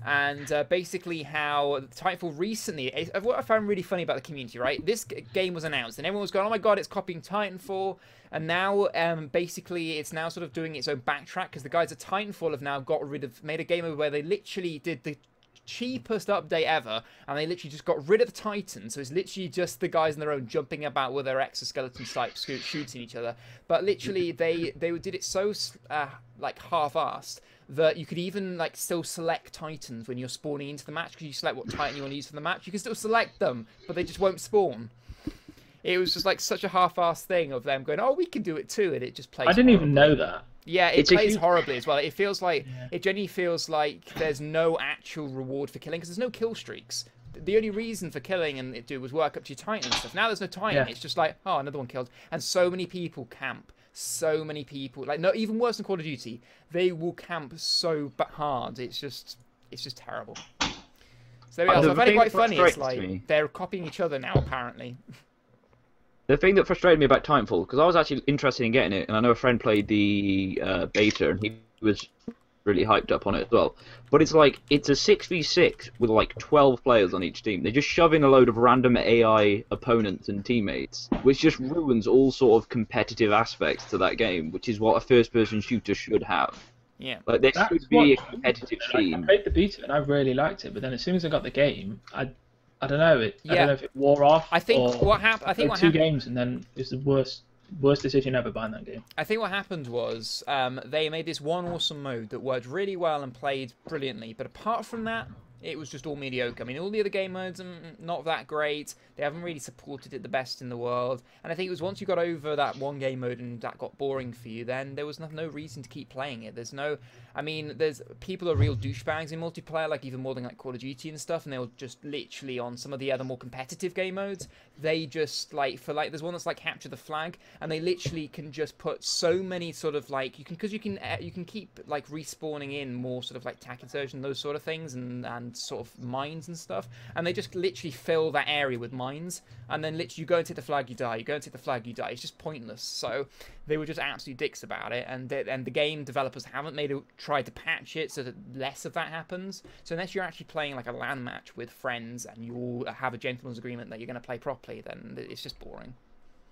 and basically how Titanfall recently. What I found really funny about the community, right? This game was announced, and everyone was going, "Oh my god, it's copying Titanfall!" And now, basically, it's now sort of doing its own backtrack because the guys at Titanfall have now made a game where they literally did the cheapest update ever, and they literally just got rid of the Titans. So it's literally just the guys on their own jumping about with their exoskeleton types shooting each other. But literally, they did it so like half-assed that you could even like still select Titans when you're spawning into the match because you select what Titan you want to use for the match. You can still select them, but they just won't spawn. It was just like such a half-assed thing of them going, "Oh, we can do it too," and it just plays. I didn't even horribly. know that. Yeah, it It's a plays huge- horribly as well. It feels like it genuinely feels like there's no actual reward for killing because there's no kill streaks. The only reason for killing and it was work up to your Titan and stuff. Now there's no Titan. Yeah. It's just like, oh, another one killed, and so many people camp. So many people, like no, even worse than Call of Duty, they will camp so hard. It's just terrible. So there we are. So I The find it thing quite that funny. It's frustrates like me- they're copying each other now, apparently. the thing that frustrated me about Titanfall, because I was actually interested in getting it, and I know a friend played the beta, and he was really hyped up on it as well. But it's like, it's a 6v6 with like 12 players on each team. They just shove in a load of random AI opponents and teammates, which just ruins all sort of competitive aspects to that game, which is what a first-person shooter should have. Yeah. Like, there That's should be a what- competitive Like, I scene. played the beta and I really liked it, but then as soon as I got the game, I don't know. I Yeah. don't know if it wore off. I think or what happened. I think played what two happened. games and then it's the worst decision ever buying that game. I think what happened was they made this one awesome mode that worked really well and played brilliantly, but apart from that, it was just all mediocre. I mean, all the other game modes are not that great. They haven't really supported it the best in the world. And I think it was once you got over that one game mode and that got boring for you, then there was no reason to keep playing it. There's no... I mean, there's people are real douchebags in multiplayer, like even more than like Call of Duty and stuff, and they'll just literally on some of the other more competitive game modes, they just like there's one that's like Capture the Flag, and they literally can just put so many sort of like you can keep like respawning in more sort of like tac insertion, those sort of things, and and sort of mines and stuff, and they just literally fill that area with mines, and then literally you go and take the flag, you die. You go and take the flag, you die. It's just pointless. So they were just absolute dicks about it, and the game developers haven't tried to patch it so that less of that happens. So unless you're actually playing like a LAN match with friends and you all have a gentleman's agreement that you're going to play properly, then it's just boring.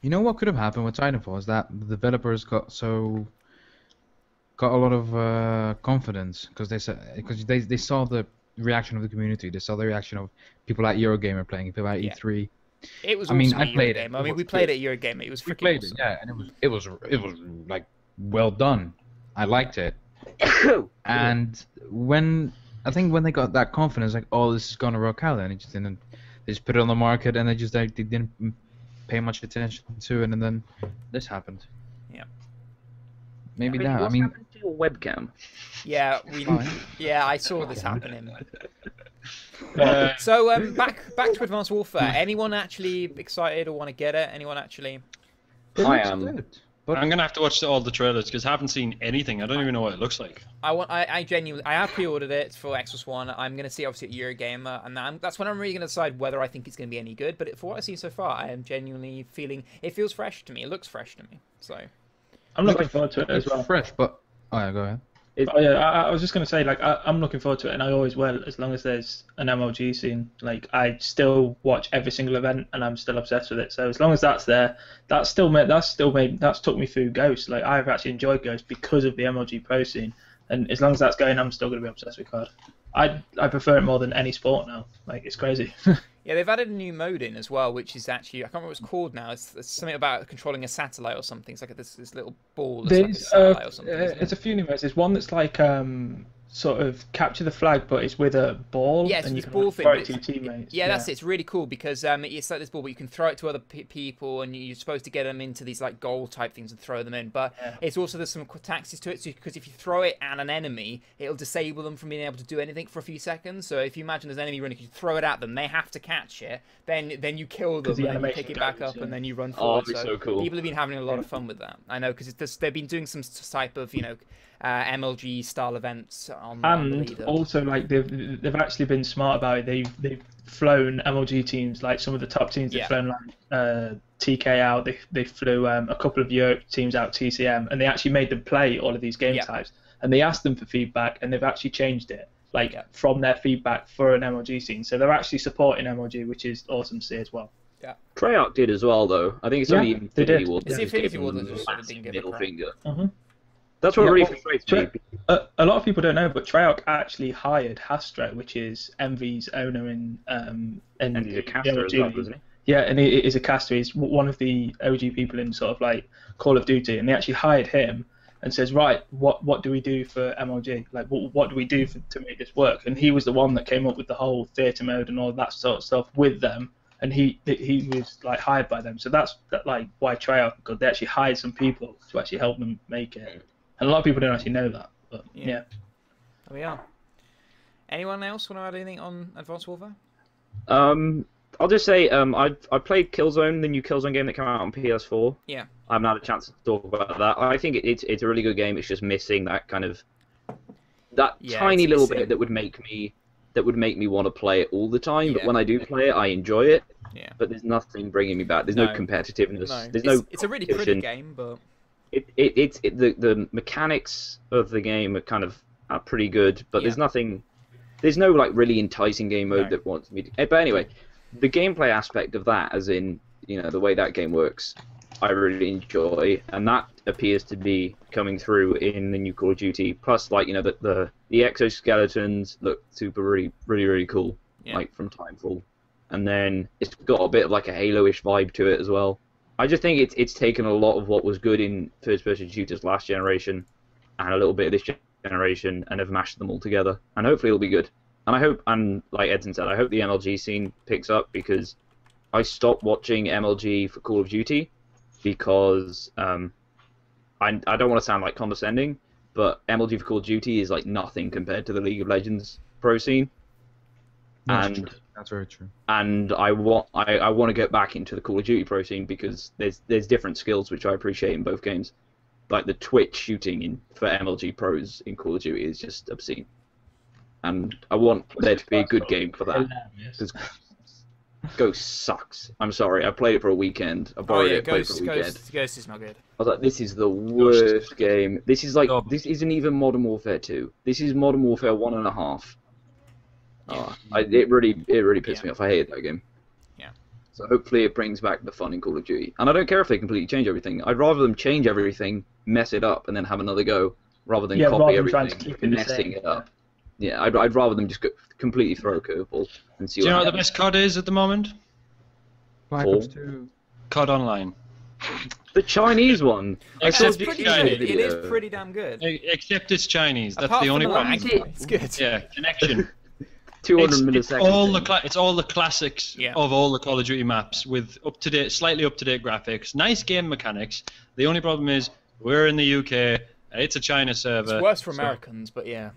You know what could have happened with Titanfall is that the developers got a lot of confidence because they saw the reaction of the community. They saw the reaction of people at Eurogamer playing, people at E3. It was. I mean, awesome I played it. I mean, we played it at Eurogamer. It was freaking awesome. Yeah, and it was like well done. I liked it. And when they got that confidence, like, oh, this is gonna work out, and they just put it on the market, and they didn't pay much attention to it, and then this happened. Yeah. Maybe What's that. I mean, happened to your webcam? Yeah, I saw this happening. So back to Advanced Warfare. Anyone actually excited or want to get it? Anyone actually? I am. But I'm gonna have to watch all the trailers because I haven't seen anything. I don't even know what it looks like. I genuinely, I have pre-ordered it for Xbox One. I'm gonna see it obviously at Eurogamer, and that's when I'm really gonna decide whether I think it's gonna be any good. But for what I've seen so far, I am genuinely feeling it feels fresh to me. It looks fresh to me. So I'm looking forward to it as well. fresh, but oh yeah, go ahead. Oh yeah, I was just gonna say, like, I'm looking forward to it, and I always will, as long as there's an MLG scene. Like, I still watch every single event, and I'm still obsessed with it. So as long as that's there, that's took me through Ghost. Like, I've actually enjoyed Ghost because of the MLG Pro scene, and as long as that's going, I'm still gonna be obsessed with COD. I prefer it more than any sport now. Like, it's crazy. yeah, they've added a new mode in as well, which is actually, I can't remember what it's called now. It's something about controlling a satellite or something. It's like this little ball that's like a satellite or something. It's a few new modes. There's one that's like sort of capture the flag, but it's with a ball. Yes, and you it's can ball like, thing. throw it to your teammates. Yeah, that's it. It's really cool because it's like this ball, but you can throw it to other people, and you're supposed to get them into these like goal type things and throw them in. But it's also there's some tactics to it, because if you throw it at an enemy, it'll disable them from being able to do anything for a few seconds. So if you imagine there's an enemy running, you throw it at them, they have to catch it. Then you kill them, and then you pick it back up, and then you run forward. Oh, so cool. People have been having a lot of fun with that. I know because they've been doing some type of MLG style events on the leader. Also, like they've actually been smart about it. They've flown MLG teams, like some of the top teams. They've flown like TK out. They flew a couple of Europe teams out, TCM, and they actually made them play all of these game types. And they asked them for feedback, and they've actually changed it, from their feedback for an MLG scene. So they're actually supporting MLG, which is awesome to see as well. Yeah. Treyarch did as well, though. I think it's only Infinity Ward. It's the Infinity Ward that just sort of didn't give middle a crap. finger. Mm-hmm. That's what really frustrates me. A lot of people don't know, but Treyarch actually hired Hastro, which is MV's owner in And he's a caster as well, isn't he? Yeah, and he is a caster. He's one of the OG people in sort of like Call of Duty, and they actually hired him and says, right, what do we do for MLG? Like, what do we do to make this work? And he was the one that came up with the whole theatre mode and all that sort of stuff with them, and he was like hired by them. So that's like why Treyarch, because they actually hired some people to actually help them make it. And a lot of people don't actually know that, but yeah. There we are. Anyone else want to add anything on Advanced Warfare? I'll just say I played Killzone, the new Killzone game that came out on PS4. Yeah. I haven't had a chance to talk about that. I think it's a really good game. It's just missing that kind of tiny little bit that would make me want to play it all the time. But when I do play it, I enjoy it. Yeah. But there's nothing bringing me back. There's no competitiveness. No. There's It's a really pretty game, but the mechanics of the game are pretty good, but there's no like really enticing game mode that wants me to. But anyway, the gameplay aspect of that, as in the way that game works, I really enjoy, and that appears to be coming through in the new Call of Duty. Plus, like the exoskeletons look really cool, like from Titanfall, and then it's got a bit of like a Halo-ish vibe to it as well. I just think it's taken a lot of what was good in first-person shooters last generation and a little bit of this generation and have mashed them all together. And hopefully it'll be good. And I hope, and like Edson said, I hope the MLG scene picks up, because I stopped watching MLG for Call of Duty because I don't want to sound like condescending, but MLG for Call of Duty is like nothing compared to the League of Legends pro scene. That's very true. And I want to get back into the Call of Duty pro scene, because there's different skills which I appreciate in both games. Like the twitch shooting for MLG pros in Call of Duty is just obscene. and I want there to be a good game for that. Hilarious. Because Ghost sucks. I'm sorry, I played it for a weekend. I Oh borrowed yeah, it, played it for a weekend. Ghost is not good. I was like, this is the worst game. This is like, this isn't even Modern Warfare 2. This is Modern Warfare 1.5. It really pissed me off. I hated that game. Yeah. So hopefully it brings back the fun in Call of Duty. And I don't care if they completely change everything. I'd rather them change everything, mess it up, and then have another go, rather than copy everything, messing it up. Yeah, I'd rather them just completely throw a curveball and see Do you know what what the best COD is at the moment? Black Ops 2. COD Online. The Chinese one. Except It's pretty Chinese. good. It is pretty damn good. Except it's Chinese. That's Apart the only from problem. lag, it's good. Yeah, connection. 200 It's milliseconds. it's all the classics of all the Call of Duty maps with slightly up to date graphics, nice game mechanics. The only problem is we're in the UK. It's a China server. It's worse for Americans, but yeah.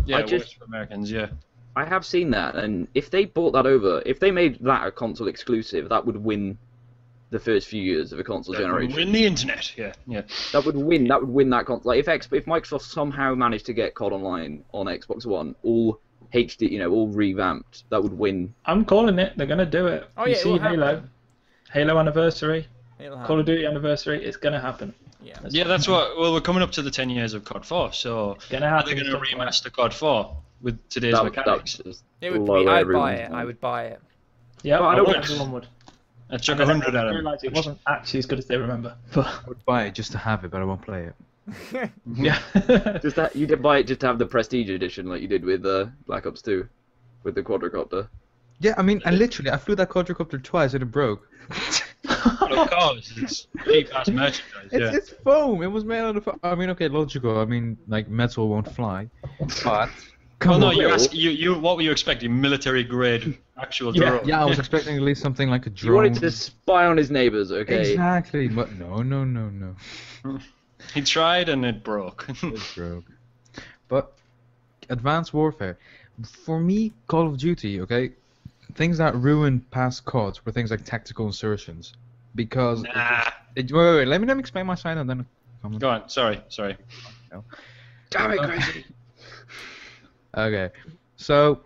Yeah, worse for Americans. Yeah. I have seen that, and if they bought that over, if they made that a console exclusive, that would win the first few years of a console generation. Win the internet. Yeah. That would win that console. Like if Microsoft somehow managed to get COD Online on Xbox One, all HD, all revamped, that would win. I'm calling it. They're gonna do it. Oh you yeah, see Halo anniversary, Call of Duty anniversary. It's gonna happen. Yeah. That's what. Well, we're coming up to the 10 years of COD 4, so gonna happen. are they going to remaster COD 4 with today's mechanics? It would be. I'd buy it. I would buy it. Yeah, I don't. Everyone would. I'd chuck 100 at I him. realised it wasn't actually as good as they remember. But I would buy it just to have it, but I won't play it. yeah. Just that you did buy it just to have the Prestige edition, like you did with Black Ops 2, with the quadricopter. Yeah, I mean, I flew that quadricopter twice and it broke. Of course, it's cheap-ass merchandise. Yeah. It's foam. It was made out of foam. I mean, okay, logical. I mean, like metal won't fly, but Well, no, you. What were you expecting? Military-grade actual drone? Yeah, I was expecting at least something like a drone. You wanted to spy on his neighbours, okay? Exactly, but no. He tried and it broke. It broke. But Advanced Warfare, for me, Call of Duty, okay, things that ruined past CODs were things like tactical insertions, because wait, let me explain my side and then comment. Go on. Sorry. No. Damn it, crazy. Okay, so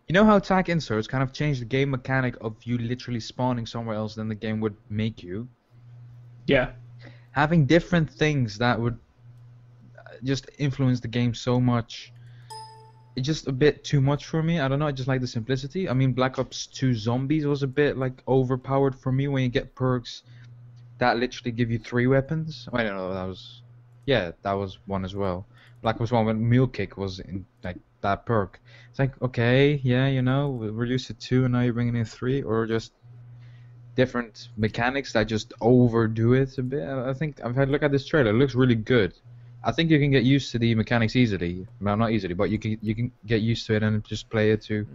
you know how attack inserts kind of change the game mechanic of you literally spawning somewhere else than the game would make you? Yeah. Having different things that would just influence the game so much, it's just a bit too much for me. I don't know, I just like the simplicity. I mean, Black Ops 2 Zombies was a bit like overpowered for me when you get perks that literally give you 3 weapons. I don't know, that was one as well. Black Ops 1 when Mule Kick was in like that perk. It's like, okay, yeah, we reduced it 2 and now you're bringing in 3, or just different mechanics that just overdo it a bit. I think I've had a look at this trailer. It looks really good. I think you can get used to the mechanics easily. Well, not easily, but you can get used to it and just play it to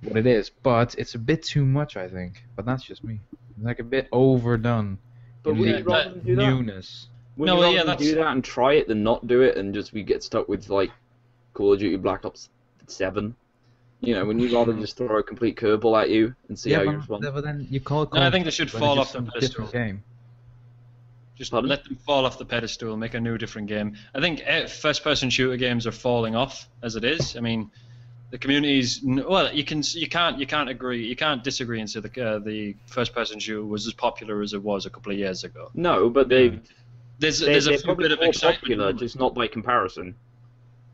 what it is. But it's a bit too much, I think. But that's just me. It's like a bit overdone. But would you rather do that? Newness. Would you rather do that and try it than not do it, and just we get stuck with like Call of Duty Black Ops 7? When you rather just throw a complete curveball at you and see how you respond. But then you call it. No, I think they should fall off the pedestal. Game. Just let them fall off the pedestal, make a new different game. I think first-person shooter games are falling off as it is. I mean, the communities. Well, you can't disagree and say the first-person shooter was as popular as it was a couple of years ago. No, but there's a few bit of excitement. Popular, just not by comparison.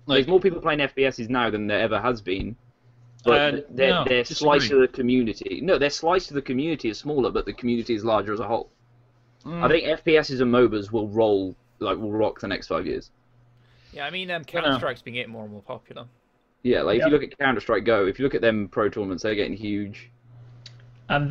There's more people playing FPSs now than there ever has been. But their slice of the community. No, their slice of the community is smaller, but the community is larger as a whole. I think FPSs and MOBAs will rock the next 5 years. Yeah, I mean, Counter-Strike's been getting more and more popular. Yeah, if you look at Counter-Strike Go, if you look at them pro tournaments, they're getting huge. And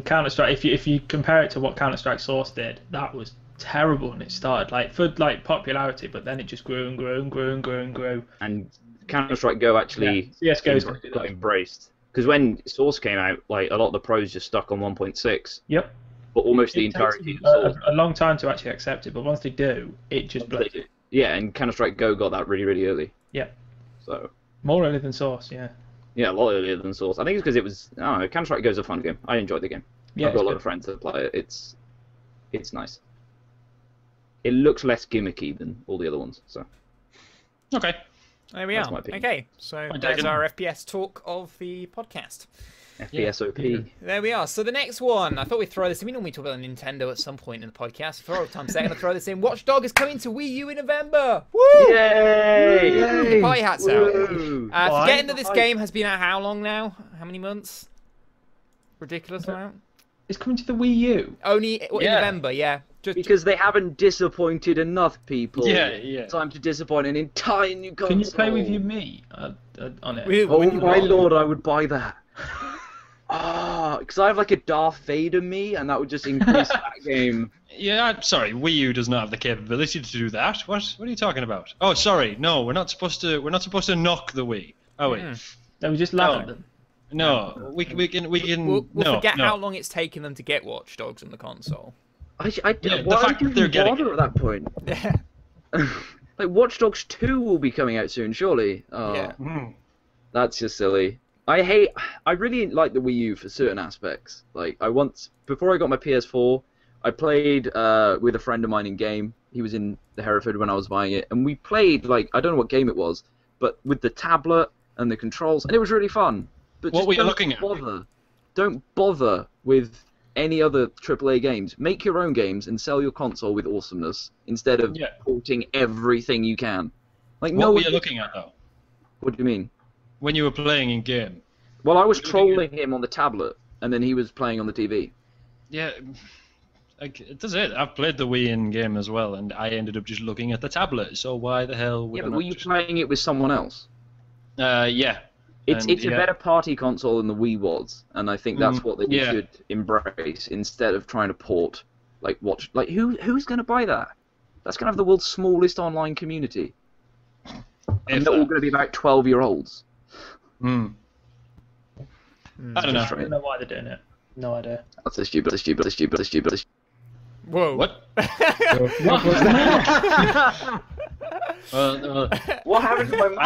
Counter-Strike, if you compare it to what Counter-Strike Source did, that was terrible when it started. For popularity, but then it just grew and grew and grew and grew and grew. And Counter-Strike Go actually CS:GO got embraced. Because when Source came out, a lot of the pros just stuck on 1.6. Yep. But almost the entirety of a long time to actually accept it, but once they do, it just blows. Yeah, and Counter-Strike Go got that really, really early. Yeah. So. More early than Source, yeah. Yeah, a lot earlier than Source. I think it's because it was. I don't know. Counter-Strike Go is a fun game. I enjoyed the game. Yeah, I've got a lot of friends that play it. It's nice. It looks less gimmicky than all the other ones. So. Okay. There we That's are. my opinion. Okay, so there's our FPS talk of the podcast. FPSOP. There we are. So the next one, I thought we'd throw this in. We normally talk about Nintendo at some point in the podcast. For all time sake, I'm going to throw this in. Watch Dogs is coming to Wii U in November. Woo! Yay! Party hats out. Woo! Forgetting that this game has been out how long now? How many months? Ridiculous amount. It's coming to the Wii U. Only in November, yeah. Because they haven't disappointed enough people. Yeah. Time to disappoint an entire new console. Can you play with your Mii on it? Oh my lord, I would buy that. Because I have like a Darth Vader Mii, and that would just increase that game. Yeah, I'm sorry. Wii U does not have the capability to do that. What are you talking about? Oh, sorry. No, we're not supposed to. We're not supposed to knock the Wii. Oh wait. No, we just laugh at them. No, we can. We'll no, forget no. how long it's taken them to get Watch Dogs on the console. Why the would fact you that they're even getting bother it. at that point? Yeah. Like Watch Dogs 2 will be coming out soon, surely. Oh, Yeah. That's just silly. I really like the Wii U for certain aspects. Like before I got my PS4, I played with a friend of mine in game. He was in the Hereford when I was buying it, and we played like I don't know what game it was, but with the tablet and the controls, and it was really fun. But What just were you don't looking at? Don't bother with any other AAA games. Make your own games and sell your console with awesomeness instead of porting everything you can. Like What were you looking at though? What do you mean? When you were playing in game? Well, I was trolling him on the tablet, and then he was playing on the TV. Yeah. Like, that's it. I've played the Wii in game as well, and I ended up just looking at the tablet. So why the hell would Yeah, I but not were you just... playing it with someone else? Yeah. It's And, a better party console than the Wii was, and I think that's what they yeah. should embrace instead of trying to port. Who's going to buy that? That's going to have the world's smallest online community. And they're all going to be about 12-year-olds. I don't know. I don't know why they're doing it. No idea. That's a stupid. Whoa. What? What was that? Well, What happened to my mic?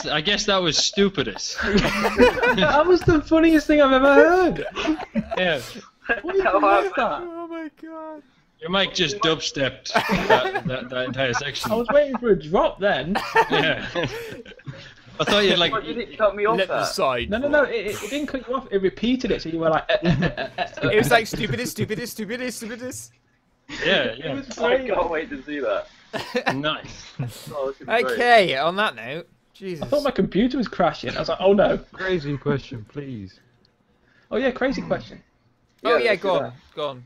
I guess that was stupidest. That was the funniest thing I've ever heard. Yeah. What even was that? Oh my god. Your mic just dubstepped that entire section. I was waiting for a drop then. Yeah. I thought you'd like. Why did it cut me off Let the there? side. No. It didn't cut you off. It repeated it, so you were like. It was like stupidest. Yeah, It yeah. was I great. can't wait to see that. Nice. Oh, this is great. Okay, on that note, Jesus. I thought my computer was crashing. I was like, oh no. Crazy question, please. Oh yeah, crazy question. Oh yeah, let's do go that. on, go on.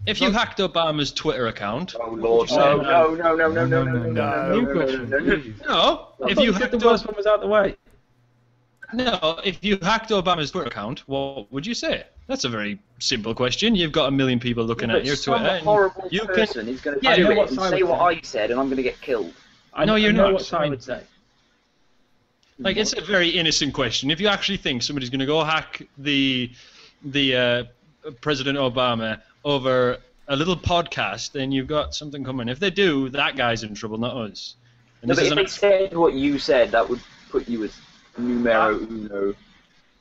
If you hacked Obama's Twitter account, Oh lord, No, no. New question, please. no. I If thought you you said hacked the worst one was out the way. if you hacked Obama's Twitter account, what would you say? That's a very simple question. You've got 1 million people looking at your some Twitter. and horrible you person is going to Yeah, do I know it what and Simon say what said. I said, and I'm going to get killed. No, you're I know not. what Si would say. Like, it's a very innocent question. If you actually think somebody's going to go hack the President Obama over a little podcast, then you've got something coming. If they do, that guy's in trouble, not us. And No, this but is if they said what you said, that would put you as numero uno.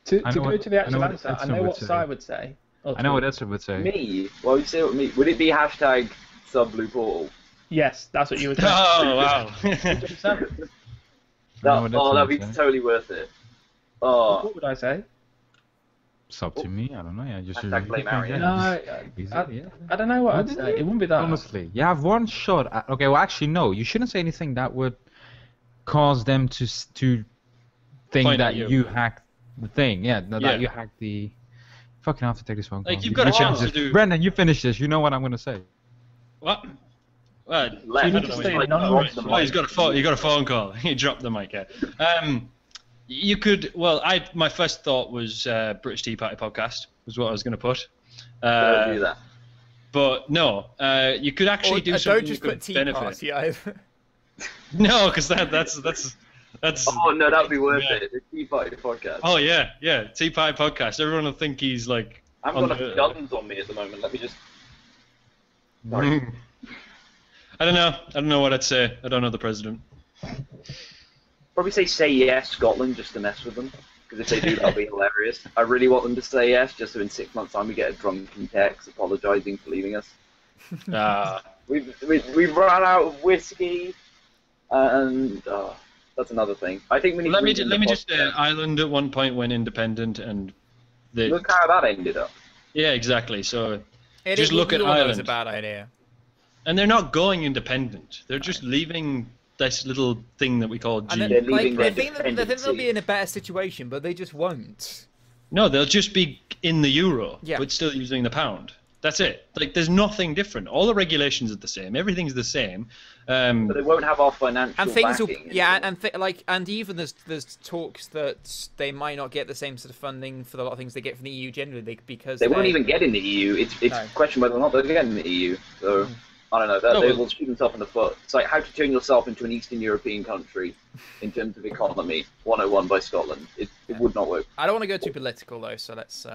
To I know go what- to the I know actual what answer, I Edson know would what say. Si would say. I know what Edson would say. Me? Why would you say what me? Would it be hashtag sub-blue portal? Yes, that's what you would say. Oh, wow. 100%. know what That'd be Edson would say. totally worth it. Oh, What would I say? It's up to me. I don't know. Yeah, just Hashtag blame Arian. No, Easy, yeah. I don't know what I'd say. It wouldn't be that. Honestly, you have one shot. Okay, well, actually, no. You shouldn't say anything that would cause them to think Point that at you. you hacked the thing. Yeah, Yeah. that you hacked the. Fucking have to take this phone call. Like, you've got a You chance finish to this. do- Brendan, you finish this. You know what I'm gonna say. What? Well, Left. I You don't need to know stay what in he- anonymous. oh, he's got a phone. You got a phone call. He dropped the mic. Yeah. You could. Well, my first thought was British Tea Party podcast was what I was going to put. don't do that. But no, you could actually do something. Don't just that put could tea benefit. party either. No, because that's. Oh no, that'd be worth it. The Tea Party podcast. Oh yeah. Tea Party podcast. Everyone will think he's like. I've on got the- enough guns on me at the moment. Let me just. I don't know. I don't know what I'd say. I don't know the president. Probably say yes, Scotland, just to mess with them. Because if they do, that'll be hilarious. I really want them to say yes, just so in 6 months' time we get a drunken text apologising for leaving us. Ah. We've run out of whiskey, and That's another thing. I think we need. Let to me just say, Ireland at one point went independent, and look how that ended up. Yeah, exactly. So It just is- look we at all know Ireland. It's a bad idea. And they're not going independent. They're just leaving this little thing that we call G. And then, They're like, leaving they their think they'll be dependency. in a better situation, but they just won't. No, they'll just be in the euro, Yeah. but still using the pound. That's it. Like, there's nothing different. All the regulations are the same. Everything's the same. But they won't have our financial And things will, backing. yeah, and even there's talks that they might not get the same sort of funding for a lot of things they get from the EU generally because They won't even get in the EU. It's No. a question whether or not they'll get in the EU. So I don't know. No, They well- will shoot themselves in the foot. It's like how to turn yourself into an Eastern European country in terms of economy. 101 by Scotland. It would not work. I don't want to go too political though, so let's.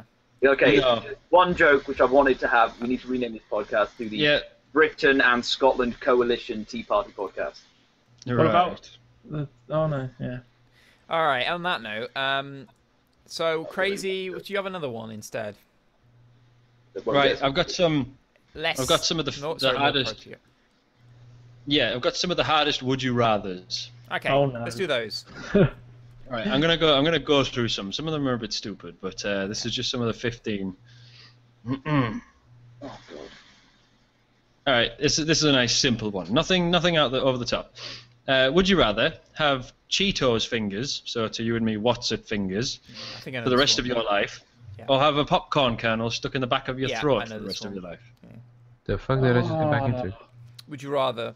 Okay, No. one joke which I wanted to have. We need to rename this podcast to the Yeah. Britain and Scotland Coalition Tea Party podcast. What about oh no, yeah. All right. On that note, so crazy. Do you have another one instead? Right, I've got some. Less. I've got some of the more hardest. appropriate. Yeah, I've got some of the hardest would you rather's. Okay. Oh, no. Let's do those. Right, I'm gonna go through some. Some of them are a bit stupid, but this is just some of the 15. Oh god. All right, this is a nice simple one. Nothing over the top. Would you rather have Cheetos fingers, so to you and me, what's it fingers, I think I know for the this rest of one. your life, Yeah. or have a popcorn kernel stuck in the back of your Yeah, I throat know for the this rest of one. your life? The fuck did I just get back into? Would you rather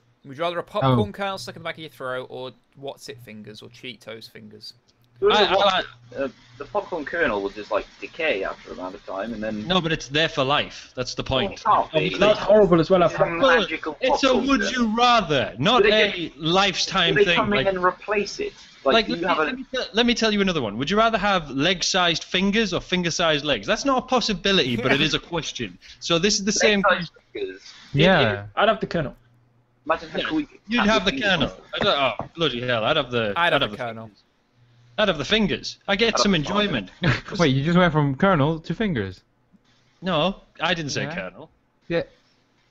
a popcorn kernel stuck in the back of your throat, or what's it fingers, or Cheetos fingers? The popcorn kernel will just like decay after a amount of time, and then No, but it's there for life. That's the point. Oh, it can't be. That's horrible as well. It's a magical It's a popcorn would kernel. you rather, not Do a lifetime Do they thing. come in Like, and replace it? Like, do you have a... let me tell you another one. Would you rather have leg-sized fingers or finger-sized legs? That's not a possibility, but it is a question. So this is the same. leg-sized fingers? Yeah. I'd have the kernel. Imagine how cool You'd have the kernel. Oh, bloody hell! I'd have the kernel. fingers. I'd have the fingers. I get some enjoyment. Wait, you just went from kernel to fingers. No, I didn't say Yeah. kernel. Yeah.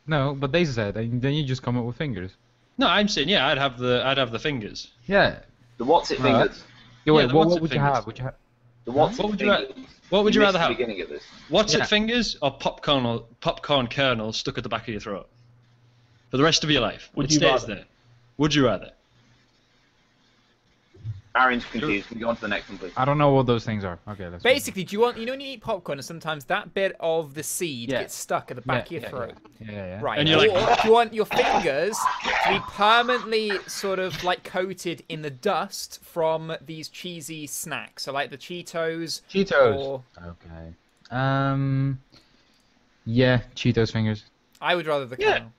No, but they said, and then you just come up with fingers. No, I'm saying I'd have the fingers. Yeah. The what's it fingers? Yeah, wait, the what what's it would you fingers. have? Would you have? The what's What it would you fingers? What would you missed rather the have? beginning of this. What's Yeah. it fingers or popcorn kernel stuck at the back of your throat for the rest of your life? Would it you stays rather? there. Would you rather? Aaron's confused. Can we go on to the next one, please? I don't know what those things are. Okay, let's. Basically, do you want, when you eat popcorn, and sometimes that bit of the seed Yeah. gets stuck at the back of your throat. Yeah. Right. And you're or like- do you want your fingers to be permanently sort of like coated in the dust from these cheesy snacks? So like the Cheetos. Cheetos. Or Okay. Yeah, Cheetos fingers. I would rather the Yeah. kernel.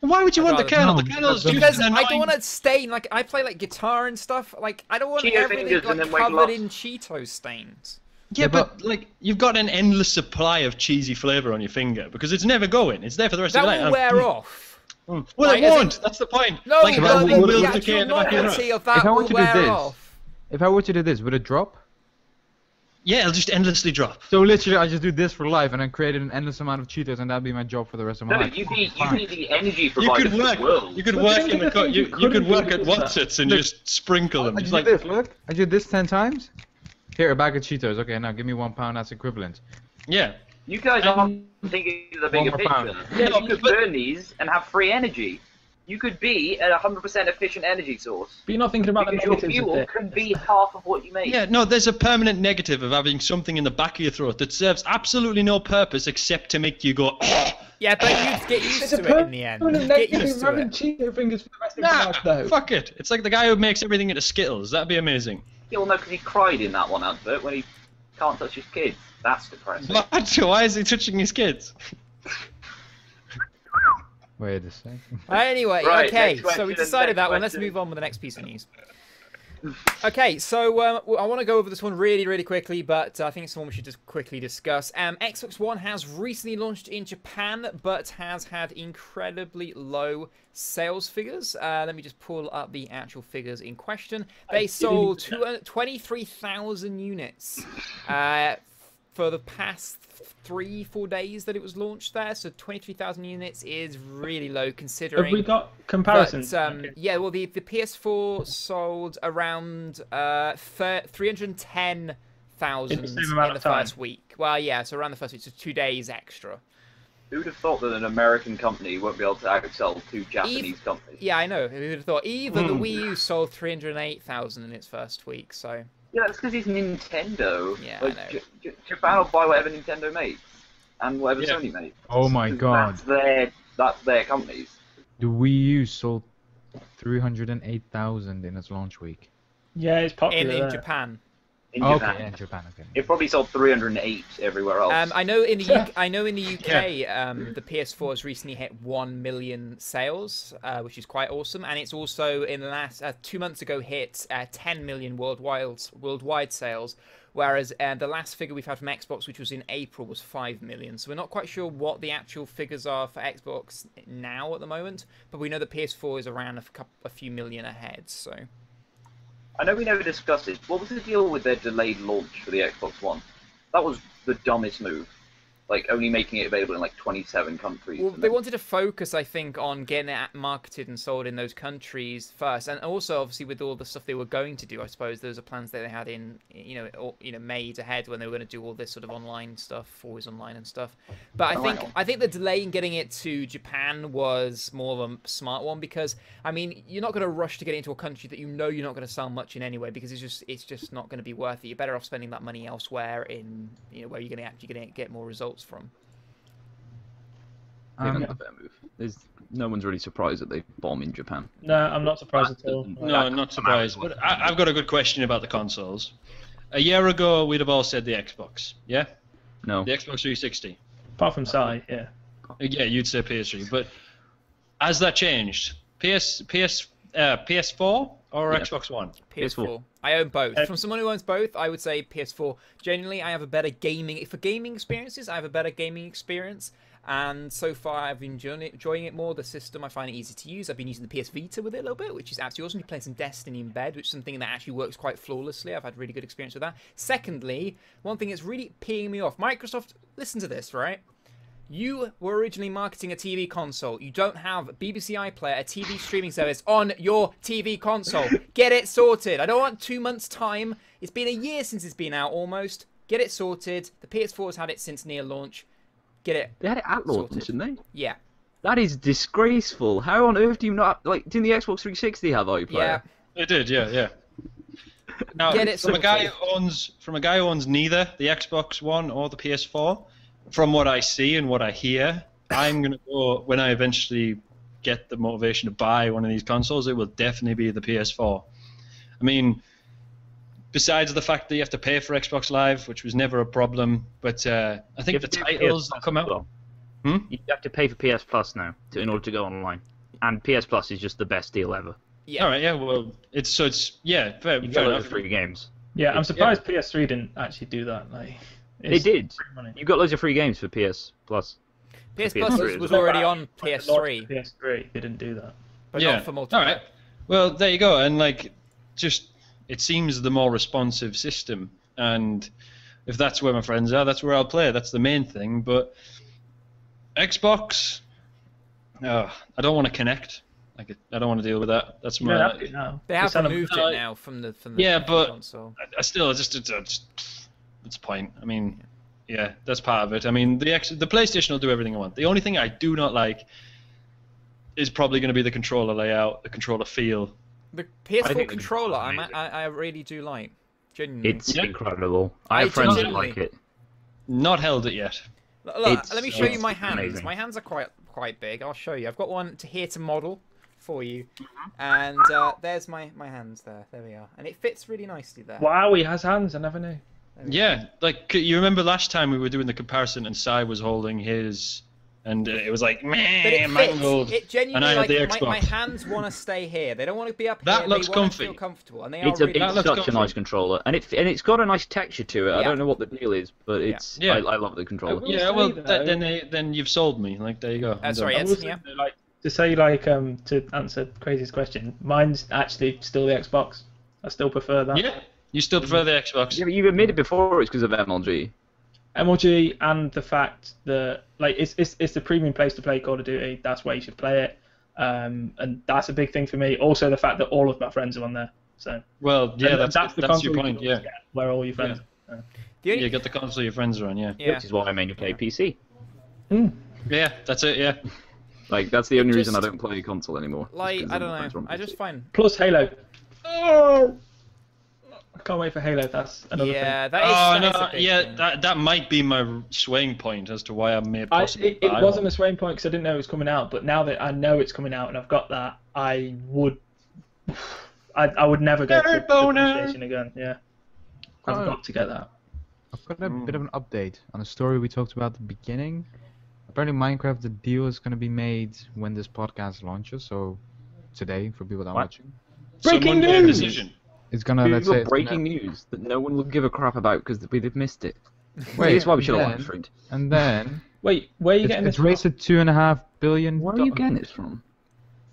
Why would you I'd want the rather- kernel? No, The kernel's just Because an I don't annoying- want to stain. Like I play like guitar and stuff. Like I don't want Cheeto everything fingers and like, then wake covered up. in Cheeto stains. Yeah, Yeah, but like you've got an endless supply of cheesy flavour on your finger because it's never going. It's there for the rest That of your will life. wear off. Well, Like, it as won't. in- That's the point. No, like, if I but would- the would decay actual in the back of your novelty throat. of that If I were will to do wear this- off. If I were to do this, would it drop? Yeah, it'll just endlessly drop. So literally, I just do this for life, and then create an endless amount of Cheetos, and that'd be my job for the rest of my No, life. you'd be Fine. the energy You provider could for the work. world. You could But work think in the of the co- things you you could couldn't work do at with What's-Its and Look, just sprinkle them. I Just just like did this, look. I did this 10 times. Here, a bag of Cheetos. Okay, now give me £1. That's equivalent. yeah. You guys aren't thinking of the bigger more pound. picture. Yeah, you could but- burn these and have free energy. You could be a 100% efficient energy source. But you're not thinking about the Because your negatives of fuel it. can be half of what you make. Yeah, no, there's a permanent negative of having something in the back of your throat that serves absolutely no purpose except to make you go. Yeah, but you'd get used It's a to it in the end. permanent You'd get negative used of to having it. Cheeto fingers for the rest of your Nah, life, though. fuck it. It's like the guy who makes everything into Skittles. That'd be amazing. Yeah, well, no, because he cried in that one advert when he can't touch his kids. That's depressing. What? Why is he touching his kids? Wait a second. Anyway, Right, okay, next so we question, decided next that one. Let's question. move on with the next piece of news. Okay, so I want to go over this one really, really quickly, but I think it's one we should just quickly discuss. Xbox One has recently launched in Japan, but has had incredibly low sales figures. Let me just pull up the actual figures in question. They sold 23,000 units for the past 3-4 days that it was launched there. So 23,000 units is really low considering. Have we got comparisons? But, yeah, well, the PS4 sold around 310,000 in the first week. Well, yeah, so around the first week, so 2 days extra. Who would have thought that an American company won't be able to outsell two Japanese companies? Yeah, I know. Who would have thought? Even the Wii U sold 308,000 in its first week, so... Yeah, that's because it's Nintendo. Yeah, like, I know. Japan will buy whatever Nintendo makes, and whatever Sony makes. Oh my god. That's their companies. The Wii U sold 308,000 in its launch week. Yeah, it's popular in Japan. In Japan. Okay, in Japan, okay. It probably sold 308 everywhere else. I know in the UK, the PS4 has recently hit 1 million sales, which is quite awesome, and it's also in the last 2 months ago hit 10 million worldwide sales, whereas the last figure we've had from Xbox, which was in April, was 5 million. So we're not quite sure what the actual figures are for Xbox now at the moment, but we know the PS4 is around a few million ahead. So. I know we never discussed it. What was the deal with their delayed launch for the Xbox One? That was the dumbest move. Like, only making it available in, like, 27 countries. Well, they wanted to focus, I think, on getting it marketed and sold in those countries first. And also, obviously, with all the stuff they were going to do, I suppose, those are plans that they had in, made ahead when they were going to do all this sort of online stuff, always online and stuff. But I think the delay in getting it to Japan was more of a smart one because, I mean, you're not going to rush to get into a country that you know you're not going to sell much in anyway because it's just not going to be worth it. You're better off spending that money elsewhere in, where you're going to get more results from. I think that's a fair move. No one's really surprised that they bomb in Japan. No, I'm not surprised at all. No, not surprised. But I've got a good question about the consoles. A year ago, we'd have all said the Xbox, yeah? No. The Xbox 360. Apart from Sai, yeah. Yeah, you'd say PS3. But has that changed? PS4 or Xbox One? PS4. I own both. From someone who owns both, I would say PS4. Genuinely, I have a better gaming... For gaming experiences, I have a better gaming experience. And so far, I've been enjoying it more. The system, I find it easy to use. I've been using the PS Vita with it a little bit, which is absolutely awesome. You play some Destiny in bed, which is something that actually works quite flawlessly. I've had really good experience with that. Secondly, one thing that's really peeing me off. Microsoft, listen to this, right? You were originally marketing a TV console. You don't have BBC iPlayer, a TV streaming service, on your TV console. Get it sorted. I don't want 2 months' time. It's been a year since it's been out, almost. Get it sorted. The PS4 has had it since near launch. Get it. They had it at launch, sorted. didn't they? Yeah. That is disgraceful. How on earth do you not didn't the Xbox 360 have iPlayer? Yeah. It did, yeah. Now, Get it from a sorted. guy who owns neither the Xbox One or the PS4, from what I see and what I hear, I'm gonna go when I eventually get the motivation to buy one of these consoles. It will definitely be the PS4. I mean, besides the fact that you have to pay for Xbox Live, which was never a problem, but I think the titles that come out. You have to pay for PS Plus now in order to go online, and PS Plus is just the best deal ever. Yeah. All right, yeah. Well, it's fair You get enough. loads of free games. Yeah, I'm surprised PS3 didn't actually do that. Like, They did. money. You got loads of free games for PS Plus. PS For Plus PS3 was as well. already on Like, the launch PS3, of PS3, they didn't do that. but Yeah. not for multiplayer. All right. Well, there you go. And like, just it seems the more responsive system. And if that's where my friends are, that's where I'll play. That's the main thing. But Xbox, I don't want to connect. Like, I don't want to deal with that. That's my. Yeah, that's it now. They have Sell 'em- removed it now from the Yeah, but console. I still it's a point. I mean, yeah, that's part of it. I mean, the PlayStation will do everything I want. The only thing I do not like is probably going to be the controller layout, the controller feel. The I PS4 think controller, it's I really do like. Genuinely. It's Yeah. incredible. I I have friends that genuinely- like it. Not held it yet. Look, it's- let me show you my it's hands. amazing. My hands are quite big. I'll show you. I've got one here to model for you, Mm-hmm. and there's my hands there. There we are, and it fits really nicely there. Wow, he has hands. I never knew. Yeah, like you remember last time we were doing the comparison and Sai was holding his, and it was like But meh, it mangled. fits. It and I genuinely had the like my Xbox. hands want to stay here. They don't want to be up That here. looks they want comfy. to feel comfortable, and they It's are a really. That it's looks such a comfy. nice controller, and it's got a nice texture to it. I Yeah. don't know what the deal is, but it's Yeah. I love the controller. will Yeah, say, well, though- then you've sold me. Like, there you go. I'm Sorry, done. I will Edson, say, yeah. like, to say, like, to answer Crazy's question, mine's actually still the Xbox. I still prefer that. Yeah, you still prefer the Xbox. Yeah, but you admitted before it's because of MLG. MLG and the fact that like it's the premium place to play Call of Duty. That's where you should play it, and that's a big thing for me. Also, the fact that all of my friends are on there. So well, yeah, that's the your console point. you Yeah, get, where all your friends. The only- you get the console your friends are on. Yeah. Yeah. Which is why I mainly play PC. Yeah, that's it. Yeah. Like that's the only reason I just- don't play console anymore. is Like, 'cause I all my friends are don't on know. I PC. just find. Plus Halo. Oh, I can't wait for Halo. That's another Yeah, thing. that is. Oh that is no, a big yeah, thing. that might be my swaying point as to why I may possibly. It buy wasn't one. a swaying point because I didn't know it was coming out, but now that I know it's coming out and I've got that, I would never go to Nerd the boner. PlayStation again. Yeah, I've got to get that. I've got a bit of an update on a story we talked about at the beginning. Apparently, Minecraft, the deal is going to be made when this podcast launches, so today, for people that are watching. Breaking Someone made a news! decision. It's going to, let's say... Google it's breaking news that no one will give a crap about because we'd have missed it. Wait, That's why we should have then- live streamed. And then, Wait, where are you getting it's this raised to $2.5 billion Where are you getting this from?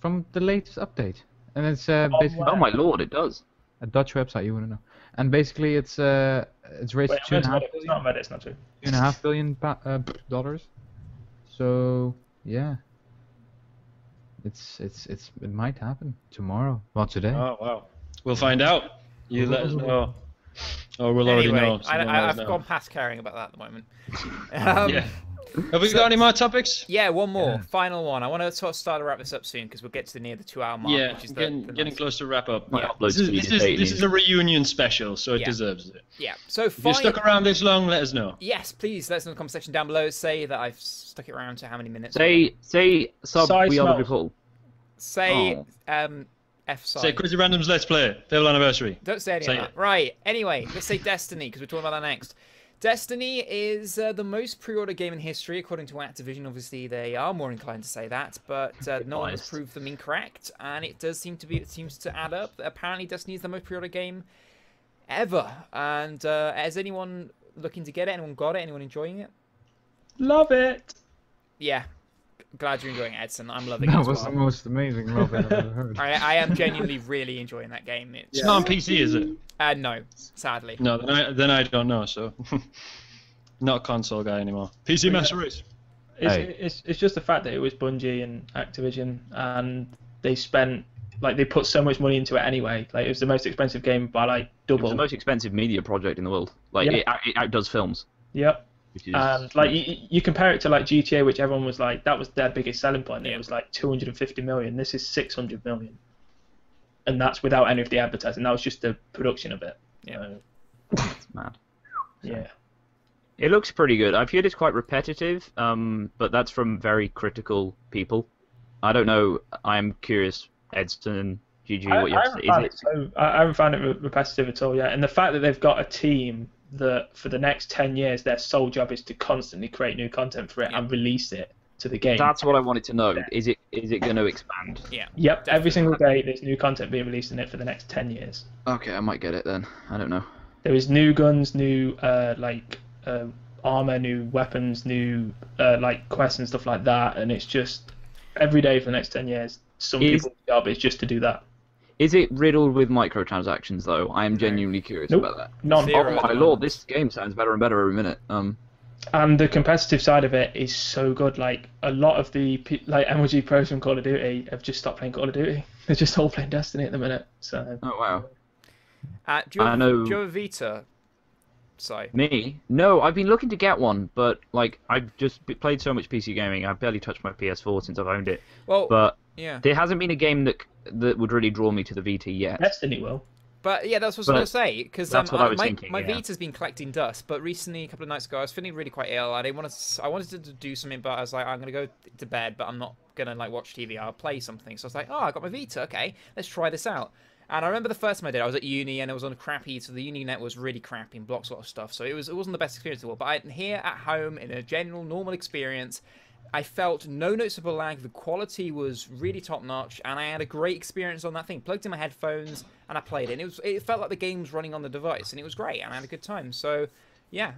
from the latest update. And it's basically Oh my lord, it does. a Dutch website, you wouldn't know. And basically, it's raised Wait, to it's not $2.5 Reddit, it's not true. billion dollars. So yeah, it might happen tomorrow. Well, today. Oh wow. We'll find out. You let us know. Or we'll already Anyway, know. I've gone past caring about that at the moment. Yeah. Have we got any more topics? Yeah, one more, final one. I want to sort of start to wrap this up soon because we'll get to near the 2 hour mark, Yeah, which is getting nice. close to wrap up. My Yeah. upload This speed is this is a reunion special, so it Yeah. deserves it. Yeah. So If you're stuck around this long, let us know. Yes, please let us know in the comment section down below. Say that I've stuck it around to how many minutes. Say sub Size we are the smells. people. Say F side. Say Crazy Random's Let's Play, Fable Anniversary. Don't say any Say of that. it. Right. Anyway, let's say Destiny because we're talking about that next. Destiny is the most pre-order game in history, according to Activision. Obviously, they are more inclined to say that, but no one has biased. proved them incorrect, and it does seem to be. It seems to add up. Apparently, Destiny is the most pre-order game ever. And has anyone looking to get it? Anyone got it? Anyone enjoying it? Love it. Yeah. Glad you're enjoying it, Edson. I'm loving it That as was the well. most amazing love I've ever heard. I am genuinely really enjoying that game. It's not on PC, is it? No, sadly. No, then I don't know. So, not a console guy anymore. PC Master Race. It's just the fact that it was Bungie and Activision, and they spent they put so much money into it anyway. Like it was the most expensive game by like It was double. the most expensive media project in the world. Like Yeah. it outdoes films. Yep. Which is And like you compare it to like GTA, which everyone was like that was their biggest selling point. Yeah. It was like 250 million. This is 600 million, and that's without any of the advertising. That was just the production of it. Yeah. it's mad. Yeah. It looks pretty good. I've heard it's quite repetitive, but that's from very critical people. I don't know. I'm curious, Edson, GG, what you have to say. I haven't found it repetitive at all yet. And the fact that they've got a team that for the next 10 years their sole job is to constantly create new content for it and release it to the game. That's what I wanted to know. Is it going to expand? Yeah. Yep, every single day there's new content being released in it for the next 10 years. Okay, I might get it then. I don't know. There is new guns, new armor, new weapons, new quests and stuff like that, and it's just every day for the next 10 years. Some people's job is just to do that. Is it riddled with microtransactions though? I am genuinely curious Nope. about that. None. Zero. Oh my lord, this game sounds better and better every minute. And the competitive side of it is so good. Like a lot of the MLG pros from Call of Duty have just stopped playing Call of Duty. They're just all playing Destiny at the minute. So Oh wow. Do you have, I know. Do you have a Vita? Sorry. Me? No, I've been looking to get one, but like I've just played so much PC gaming, I've barely touched my PS4 since I've owned it. Well, But yeah. there hasn't been a game that would really draw me to the Vita yet. Destiny will. But yeah, that's what I was But going to say. Because that's what I was my thinking, yeah. Vita's been collecting dust. But recently, a couple of nights ago, I was feeling really quite ill. I wanted to do something, but I was like, I'm going to go to bed, but I'm not going to watch TV. I'll play something. So I was like, oh, I got my Vita. Okay, let's try this out. And I remember the first time I did, I was at uni and it was on a crappy, so the uni net was really crappy and blocks a lot of stuff. So it wasn't the best experience in the world. But here at home, in a general normal experience, I felt no noticeable lag. The quality was really top notch, and I had a great experience on that thing. Plugged in my headphones and I played it. And it felt like the game was running on the device, and it was great, and I had a good time. So yeah,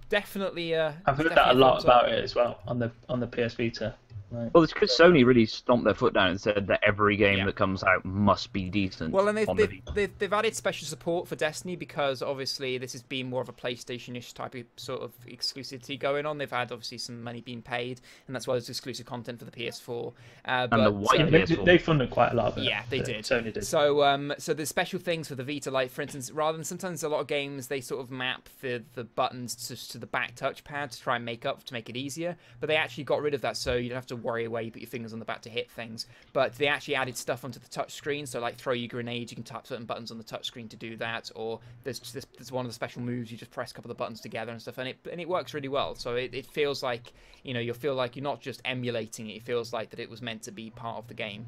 definitely. I've heard that a lot about it as well on the PS Vita. Right. Well, it's because Sony really stomped their foot down and said that every game Yeah. that comes out must be decent. Well, and on the Vita. they've added special support for Destiny because obviously this has been more of a PlayStation-ish type of sort of exclusivity going on. They've had obviously some money being paid, and that's why there's exclusive content for the PS4. And the white PS4. They funded quite a lot of it. Yeah, they did. Sony did. So, so there's special things for the Vita, like for instance, rather than sometimes a lot of games they sort of map the buttons to the back touchpad to try and make it easier, but they actually got rid of that, so you don't have to worry where you put your fingers on the back to hit things. But they actually added stuff onto the touch screen, so like throw your grenade, you can tap certain buttons on the touch screen to do that, or there's one of the special moves, you just press a couple of the buttons together and stuff, and it works really well. So it feels like, you know, you feel like you're not just emulating it, it feels like that it was meant to be part of the game.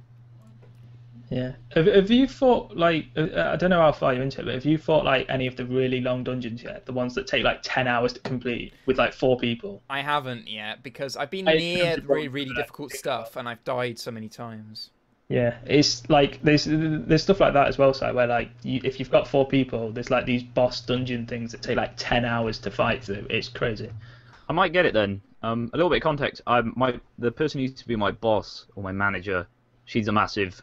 Yeah. Have you fought, like, I don't know how far you're into it, but have you fought, like, any of the really long dungeons yet? The ones that take, like, 10 hours to complete with, like, 4 people? I haven't yet, because I've been near really, really difficult stuff, and I've died so many times. Yeah, it's like, there's stuff like that as well, so where, like, if you've got 4 people, there's, like, these boss dungeon things that take, like, 10 hours to fight through. It's crazy. I might get it then. A little bit of context. The person who used to be my boss or my manager, she's a massive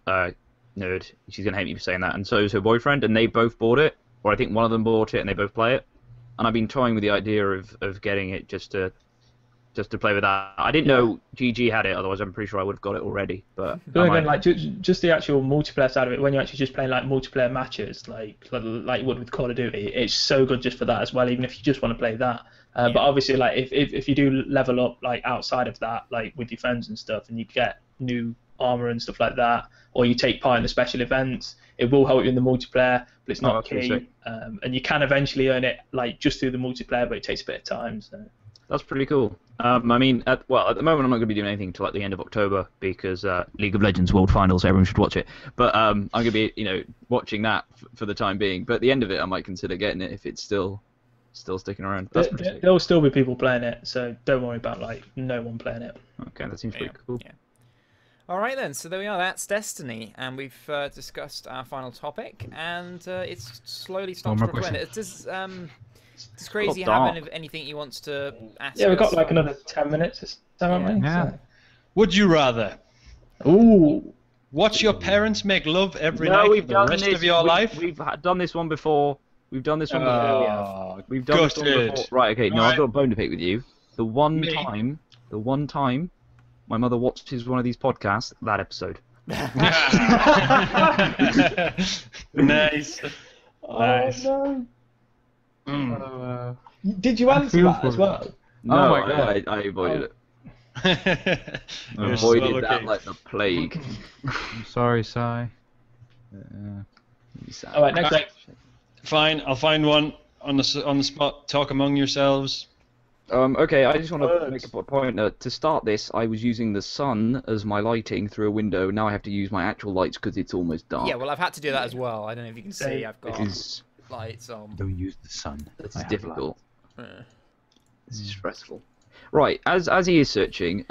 nerd. She's gonna hate me for saying that, and so is her boyfriend, and they both bought it, or I think one of them bought it, and they both play it. And I've been toying with the idea of getting it just to play with that. I didn't know GG had it, otherwise I'm pretty sure I would have got it already. But again, like just the actual multiplayer side of it, when you're actually just playing like multiplayer matches, like you would with Call of Duty, it's so good just for that as well. Even if you just want to play that. But obviously, like if you do level up like outside of that, like with your friends and stuff, and you get new armor and stuff like that, or you take part in the special events, it will help you in the multiplayer, but it's not key. And you can eventually earn it like just through the multiplayer, but it takes a bit of time. So. That's pretty cool. I mean, at the moment I'm not going to be doing anything until like the end of October because League of Legends World Finals, everyone should watch it. But I'm going to be, watching that for the time being. But at the end of it, I might consider getting it if it's still sticking around. There'll still be people playing it, so don't worry about like no one playing it. Okay, that seems pretty cool. Yeah. All right then, so there we are. That's Destiny, and we've discussed our final topic, and it's slowly starting to recommend. Does Crazy have anything he wants to ask? Yeah, we've got like another 10 minutes or so, haven't we? Yeah. Would you rather? Ooh. Watch your parents make love every night for the rest of your life? We've done this one before. We've done this one before. We've done this one before. Right, okay, no, I've got a bone to pick with you. The one time my mother watches one of these podcasts, that episode. Nice. Nice. No. Did you answer that as well? No, I avoided it. I avoided that like the plague. I'm sorry, Sai. Alright, next up. Fine, I'll find one on the spot. Talk among yourselves. Okay, I just want to make a point. To start this, I was using the sun as my lighting through a window. Now I have to use my actual lights because it's almost dark. Yeah, well, I've had to do that as well. I don't know if you can see. I've got lights on. Don't use the sun. That's difficult. This is stressful. Right, as he is searching,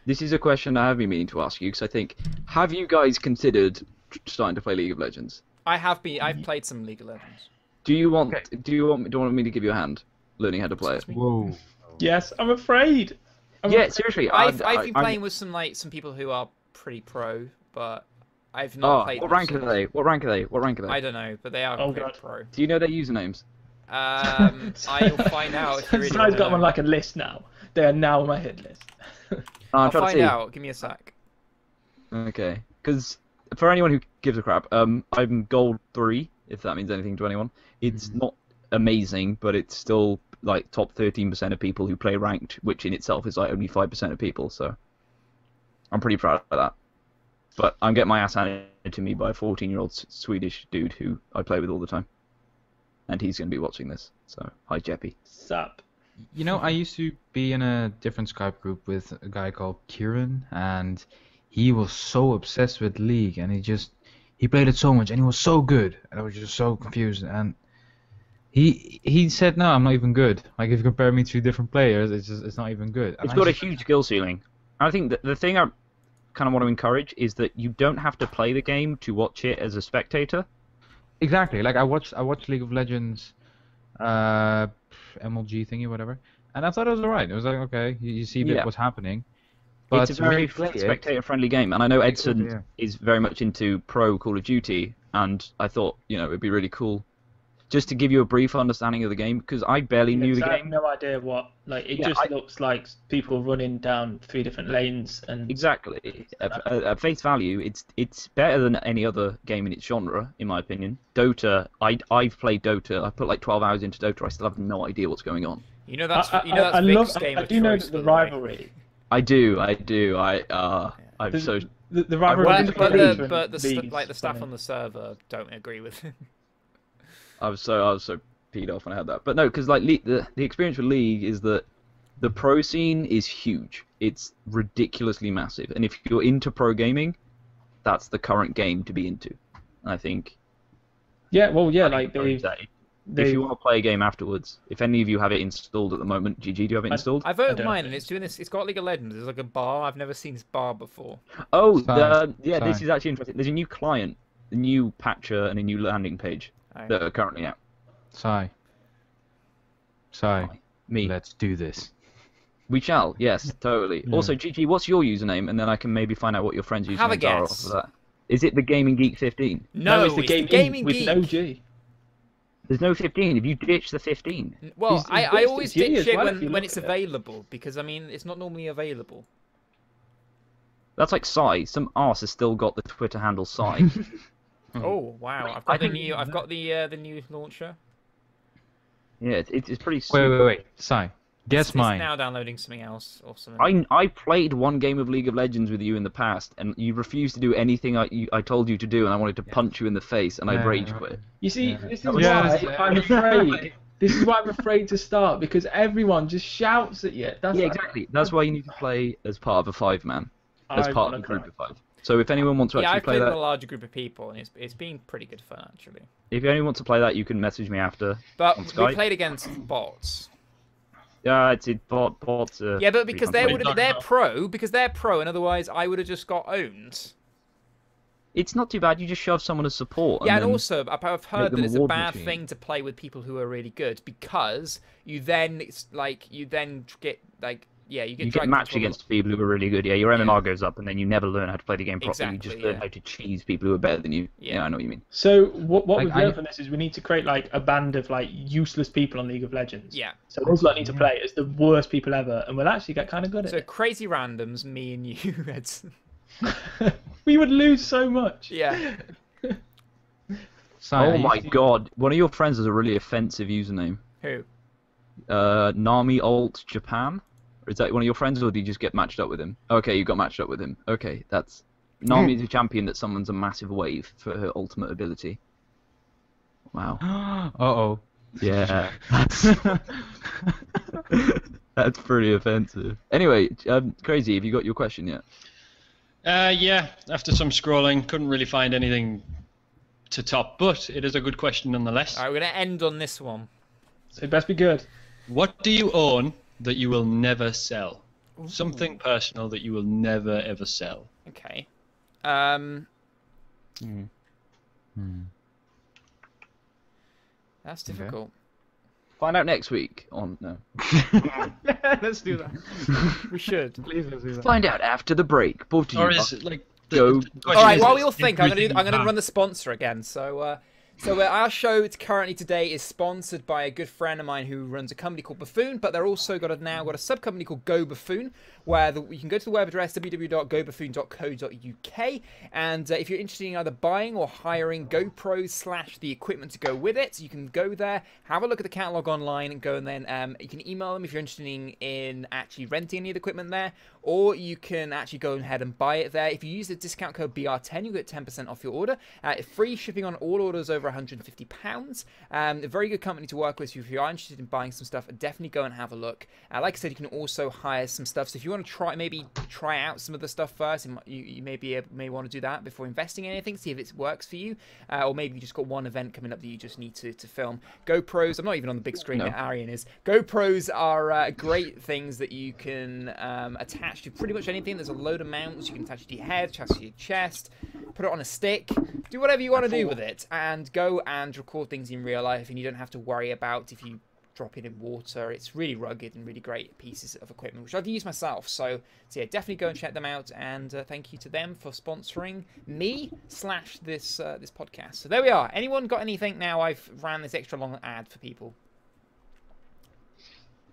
this is a question I have been meaning to ask you because I think, have you guys considered starting to play League of Legends? I have been. I've played some League of Legends. Do you want me to give you a hand learning how to play it? Whoa. Yes, I'm afraid. Seriously. I've been playing with some people who are pretty pro, but I've not played. What rank are they? What rank are they? I don't know, but they are pretty pro. Do you know their usernames? I'll find out if you really I've got them on like a list now. They are now on my hit list. I'll find out. Give me a sec. Okay, because for anyone who gives a crap, I'm gold 3, if that means anything to anyone. It's not amazing, but it's still like top 13% of people who play ranked, which in itself is like only 5% of people, so I'm pretty proud of that. But I'm getting my ass handed to me by a 14-year-old Swedish dude who I play with all the time. And he's going to be watching this, so hi Jeppy. Sup? You know, I used to be in a different Skype group with a guy called Kieran, and he was so obsessed with League, and he played it so much, and he was so good, and I was just so confused, and he said, no, I'm not even good. Like, if you compare me to different players, it's not even good. It's got a huge skill ceiling. I think that the thing I kind of want to encourage is that you don't have to play the game to watch it as a spectator. Exactly. Like, I watched League of Legends, MLG thingy, whatever, and I thought it was alright. It was like, okay, you see a bit what's happening, But It's a very we play it. spectator-friendly game, and I know Edson Yeah. is very much into pro Call of Duty, and I thought, it'd be really cool just to give you a brief understanding of the game, because I barely knew the I have game. no idea what. Like, it just looks like people running down 3 different lanes and. Exactly. At face value, it's better than any other game in its genre, in my opinion. Dota, I've played Dota. I put like 12 hours into Dota. I still have no idea what's going on. You know that's I Vic's game I of do know choice, that the by the way. rivalry. I do. I'm so. The rivalry. But the staff on the server don't agree with him. I was so peed off when I had that. But no, because like the experience with League is that the pro scene is huge. It's ridiculously massive, and if you're into pro gaming, that's the current game to be into. I think. Yeah, well, yeah, I think if you want to play a game afterwards, if any of you have it installed at the moment, GG, do you have it installed? I've opened mine, and it's doing this. It's got League of Legends. There's like a bar. I've never seen this bar before. Oh, Sorry. this is actually interesting. There's a new client, a new patcher, and a new landing page that are currently out. Sai, Me. let's do this. We shall, yes, totally. Yeah. Also, GG, what's your username? And then I can maybe find out what your friends' Have a usernames are off guess. of that. Is it the Gaming Geek 15? No, it's the Gaming Geek. with no G. There's no 15. Have you ditched the 15? Well, He's I ditched always the G ditch as it well, if you when look it's at it. available, because I mean it's not normally available. That's like Sai. Some arse has still got the Twitter handle Sai. Oh wow! I've got the new. I've got the new launcher. Yeah, it's pretty super. Wait. Sai, guess It's mine. now downloading something else or something. I played one game of League of Legends with you in the past, and you refused to do anything I told you to do, and I wanted to punch you in the face, and I Yeah, rage right. quit. You see, this is Yeah. why I'm afraid. This is why I'm afraid to start, because everyone just shouts at you. That's Yeah, exactly. That's why you need to play as part of a 5-man, as I part wanna of a group cry. of 5. So if anyone wants to Yeah, actually I've play played with that, a larger group of people, and it's been pretty good fun actually. if anyone wants to play that, you can message me after. But on we Skype. played against bots. Yeah, it's bots. Yeah, but because pretty they're fun. pro, and otherwise I would have just got owned. It's not too bad. You just shove someone as support. Yeah, and then also I've heard them that it's a award bad machine. thing to play with people who are really good, because you then get you get you dragged get matched into a against people who are really good. Yeah, your MMR goes up, and then you never learn how to play the game properly. You just Exactly, learn how to cheese people who are better than you. Yeah. Yeah, I know what you mean. So what we've I- learned from this is we need to create like a band of like useless people on League of Legends. Yeah. So those lot need to play as the worst people ever, and we'll actually get kind of good at So it. crazy randoms, me and you, Edson. We would lose so much. Yeah. Sai, Oh are you- my god, one of your friends has a really offensive username. Who? Nami Alt Japan. Or is that one of your friends, or did you just get matched up with him? Okay, you got matched up with him. Okay, that's Nami's a champion that summons a massive wave for her ultimate ability. Wow. Uh-oh. Yeah. That's pretty offensive. Anyway, Crazy, have you got your question yet? Yeah, after some scrolling, couldn't really find anything to top, but it is a good question nonetheless. All right, we're gonna end on this one. So it best be good. What do you own that you will never sell? Something personal that you will never ever sell. Okay. That's difficult. Find out next week on no. Let's do that. We should. Please, let's do that. Find out after the break. Brought to you Or by- is it like Go. All right. While we all think, I'm gonna run the sponsor again. So our show currently today is sponsored by a good friend of mine who runs a company called Buffoon, but they're also now got a sub company called Go Buffoon, where you can go to the web address www.gobuffoon.co.uk, and if you're interested in either buying or hiring GoPros / the equipment to go with it, you can go there, have a look at the catalog online, and go, and then you can email them if you're interested in actually renting any of the equipment there, or you can actually go ahead and buy it there. If you use the discount code BR10, you get 10% off your order. Free shipping on all orders over £150. A very good company to work with. So if you are interested in buying some stuff, definitely go and have a look. Like I said, you can also hire some stuff. So if you want to try out some of the stuff first, you may want to do that before investing in anything. See if it works for you, or maybe you just got one event coming up that you just need to film. GoPros. I'm not even on the big screen that Arian is. GoPros are great things that you can attach to pretty much anything. There's a load of mounts you can attach to your head, attach to your chest, put it on a stick, do whatever you want to do with it, and go and record things in real life, and you don't have to worry about if you drop it in water. It's really rugged and really great pieces of equipment, which I've used myself. So yeah, definitely go and check them out. And thank you to them for sponsoring me / this podcast. So there we are. Anyone got anything now? I've ran this extra long ad for people.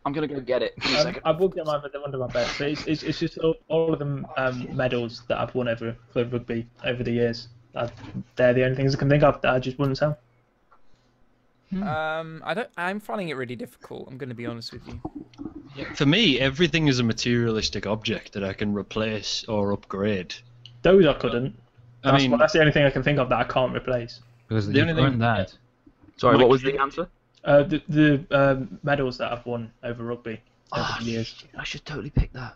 I'm gonna go get it. Give me a second. I will get mine under my belt. But it's just all of the medals that I've won for rugby over the years. They're the only things I can think of that I just wouldn't sell. I'm finding it really difficult. I'm going to be honest with you. For me, everything is a materialistic object that I can replace or upgrade. Those I couldn't. I mean, That's the only thing I can think of that I can't replace. Because the only thing that. Sorry, My what was kid- the answer? The medals that I've won over rugby over the years. I should totally pick that.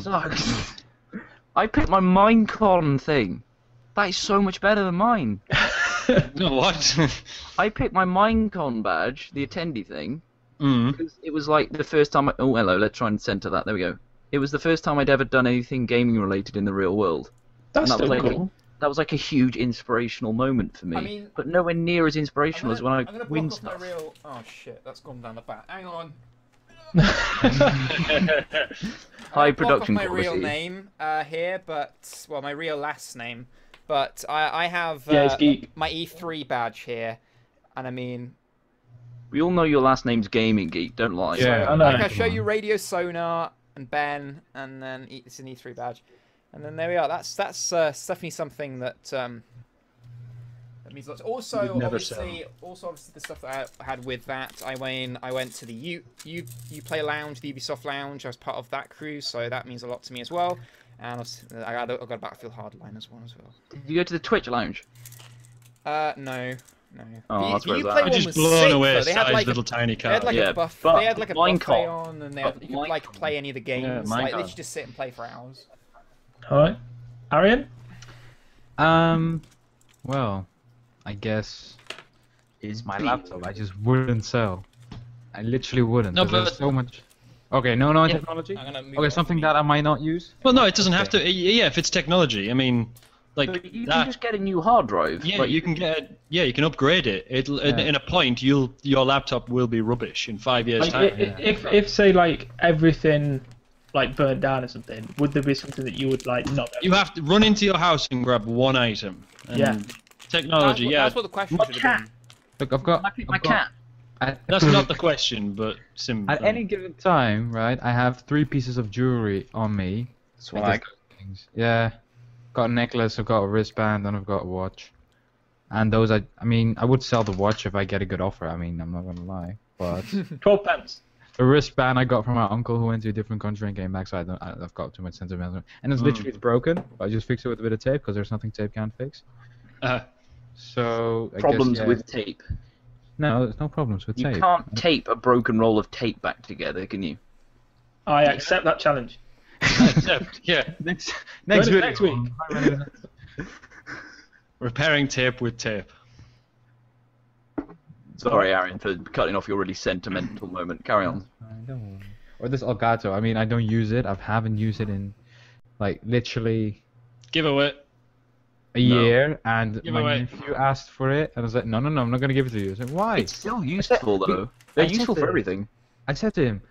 Sucks. I picked my Minecon thing. That is so much better than mine. No, what? I picked my Minecon badge, the attendee thing, Mm. because it was like the first time. Oh, hello. Let's try and center that. There we go. It was the first time I'd ever done anything gaming related in the real world. That's And that still was like cool. That was like a huge inspirational moment for me. I mean, but nowhere near as inspirational as when I I'm gonna win block off stuff. my real. Oh shit, that's gone down the back. Hang on. High Block production off my quality. real name here, but my real last name. But I have Yeah, it's Geek. my E3 badge here, and I mean, We all know your last name's Gaming Geek. Don't lie. Yeah, I know. like, I'll show you Radio Sonar and Ben, and then it's an E3 badge, and then there we are. That's definitely something that that means lots. Also, You'd never obviously the stuff that I had with that. I went to the Uplay Lounge, the Ubisoft Lounge. I was part of that crew, so that means a lot to me as well. And I got a Battlefield Hardline as well. Did you go to the Twitch lounge? No. Oh, that's where it's at. Uplay I'm one just was blown sick, away though. They had size like little tiny They had car. like Yeah, a buff. but They had like a Minecraft- buffet on, and you could like Minecraft- play any of the games. Like Minecraft. literally just sit and play for hours. All right, Arian. Well, I guess Is my Pete. laptop. I just wouldn't sell. I literally wouldn't. No, 'cause there's but- so much. Okay, no Yeah. technology. I'm gonna move Okay, off something of that I might not use. Well, no, it doesn't have to. Yeah, if it's technology, I mean, like But you that. can just get a new hard drive. Yeah, Like, you can get. Yeah, you can upgrade it. It'll Yeah. in a point, your laptop will be rubbish in 5 years' Like, time. if say like everything like burnt down or something, would there be something that you would like not? You have to run into your house and grab one item. And Yeah. Technology, yeah. That's what the question should have been. Look, I've got. I picked my I've got- cat. That's not the question, but At any given time, right? I have 3 pieces of jewelry on me. Swag. Things. Yeah, got a necklace. I've got a wristband, and I've got a watch. And those, I mean, I would sell the watch if I get a good offer. I mean, I'm not gonna lie, but 12 pence. the wristband I got from my uncle who went to a different country and came back, so I've got too much sentimental. And it's literally it's broken. I just fixed it with a bit of tape because there's nothing tape can't fix. So I Problems guess, yeah. with tape. No, there's no problems with You tape. can't tape a broken roll of tape back together, can you? I accept that challenge. Except, yeah, Next Join us video. next week. repairing tape with tape. Sorry, Aaron, for cutting off your really sentimental moment. Carry on. I don't. Or this Elgato. I mean, I don't use it. I haven't used it in, like, literally Give away. a year. And Give my away. nephew asked for it, and I was like, no, I'm not gonna give it to you. I said, why? It's still useful, though. They're I useful said for it. everything. I said to him,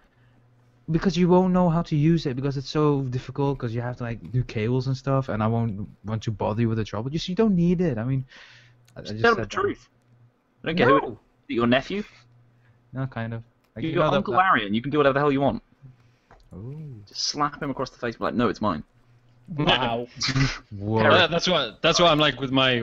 because you won't know how to use it because it's so difficult because you have to like do cables and stuff, and I won't want to bother you with the trouble. You don't need it. I mean, I Just just tell them said the that. truth. I don't care who it is. No. Your nephew? No, kind of. Like, You're you know that- Uncle Arian. You can do whatever the hell you want. Ooh. Just slap him across the face and be like, no, it's mine. Wow. Whoa. That's what I'm like with my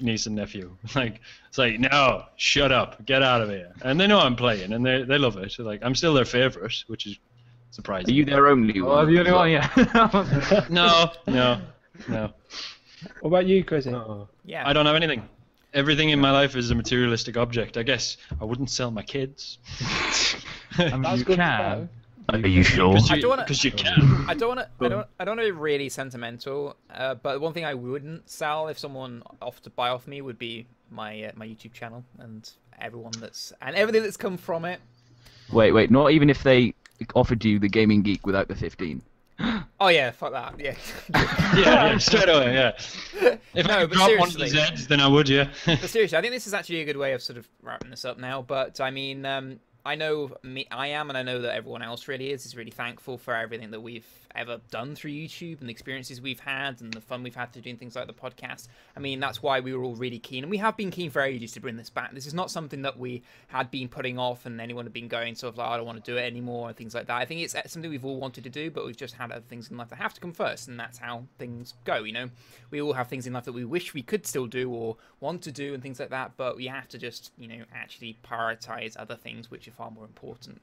niece and nephew. Like it's like no, shut up, get out of here. And they know I'm playing, and they love it. Like I'm still their favorite, which is Are surprising. you their only Oh, one? the only one, yeah. No. What about you, Chrissy? Yeah. I don't have anything. Everything in my life is a materialistic object. I guess I wouldn't sell my kids. I mean, That's you good to can. know. Are you sure? I don't wanna- Because you can. I don't want to be really sentimental, but one thing I wouldn't sell if someone offered to buy off me would be my my YouTube channel and everything that's come from it. Wait, not even if they offered you the Gaming Geek without the 15. Oh yeah, fuck that. Yeah. Yeah, straight away. Yeah. If No, I could but drop one of the seriously. Zs, then I would. Yeah. But seriously, I think this is actually a good way of sort of wrapping this up now. But I mean, I know I am, and I know that everyone else really is really thankful for everything that we've ever done through YouTube and the experiences we've had and the fun we've had through doing things like the podcast. I mean, that's why we were all really keen, and we have been keen for ages to bring this back. This is not something that we had been putting off and anyone had been going sort of like, I don't want to do it anymore and things like that. I think it's something we've all wanted to do, but we've just had other things in life that have to come first, and that's how things go, you know? We all have things in life that we wish we could still do or want to do and things like that, but we have to just, you know, actually prioritize other things which are far more important.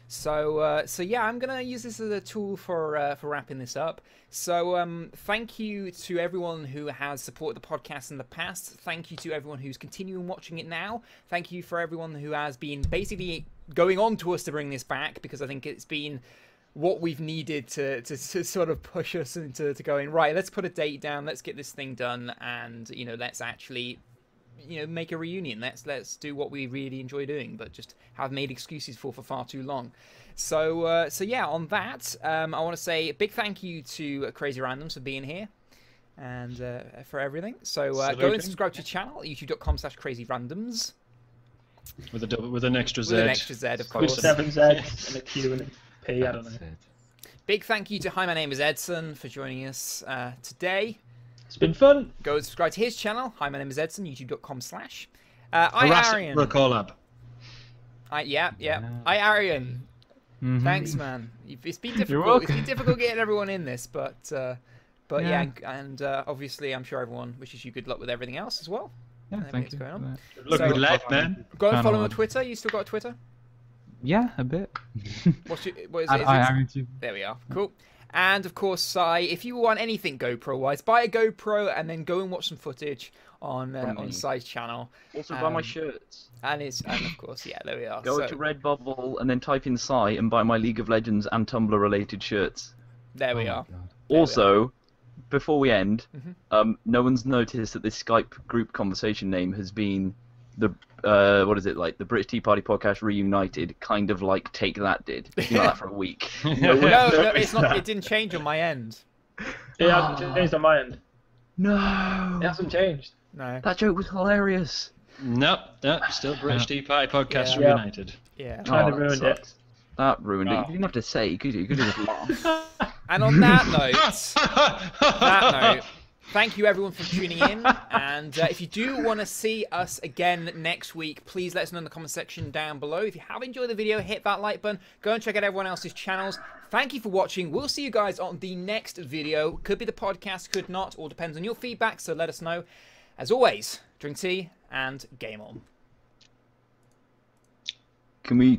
So yeah, I'm gonna use this as a tool for wrapping this up. So thank you to everyone who has supported the podcast in the past. Thank you to everyone who's continuing watching it now. Thank you for everyone who has been basically going on to us to bring this back, because I think it's been what we've needed to sort of push us into going, right, let's put a date down, let's get this thing done, and you know, let's actually, you know, make a reunion. Let's do what we really enjoy doing, but just have made excuses for far too long. So yeah, on that, I want to say a big thank you to Crazy Randoms for being here and for everything. So go and subscribe to the channel, youtube.com/crazyrandoms. With an extra Z. With an extra Z, of course. With 7 Zs and a Q and a P, I don't know. Big thank you to HiMyNameIsEdson for joining us today. It's been fun. Go and subscribe to his channel, HiMyNameIsEdson, youtube.com/. Harassing for a collab. Yeah. Arian. Thanks, man. It's been difficult. It's been difficult getting everyone in this, but yeah, and obviously, I'm sure everyone wishes you good luck with everything else as well. Yeah, thank you. Going on. Good luck with life, man. Go and follow him on Twitter. You still got a Twitter? Yeah, a bit. What is it? There we are. Cool. And of course, if you want anything GoPro-wise, buy a GoPro and then go and watch some footage on Sai's channel. Also buy my shirts. And of course, yeah, there we are. Go to Redbubble and then type in Sai and buy my League of Legends and Tumblr related shirts. There we are. Also, before we end, no one's noticed that this Skype group conversation name has been the what is it, like the British Tea Party podcast reunited, kind of like Take That did. It's been like that for a week. No, it's not. It didn't change on my end. It hasn't changed on my end. No, it hasn't changed. No, that joke was hilarious. Nope, still British Tea Party podcast reunited. Yeah, kind of ruined it. That ruined it. You didn't have to say, could you? You could have just laughed. And on that note, thank you everyone for tuning in. And if you do want to see us again next week, please let us know in the comment section down below. If you have enjoyed the video, hit that like button. Go and check out everyone else's channels. Thank you for watching. We'll see you guys on the next video. Could be the podcast, could not. All depends on your feedback, so let us know. As always, drink tea and game on. Can we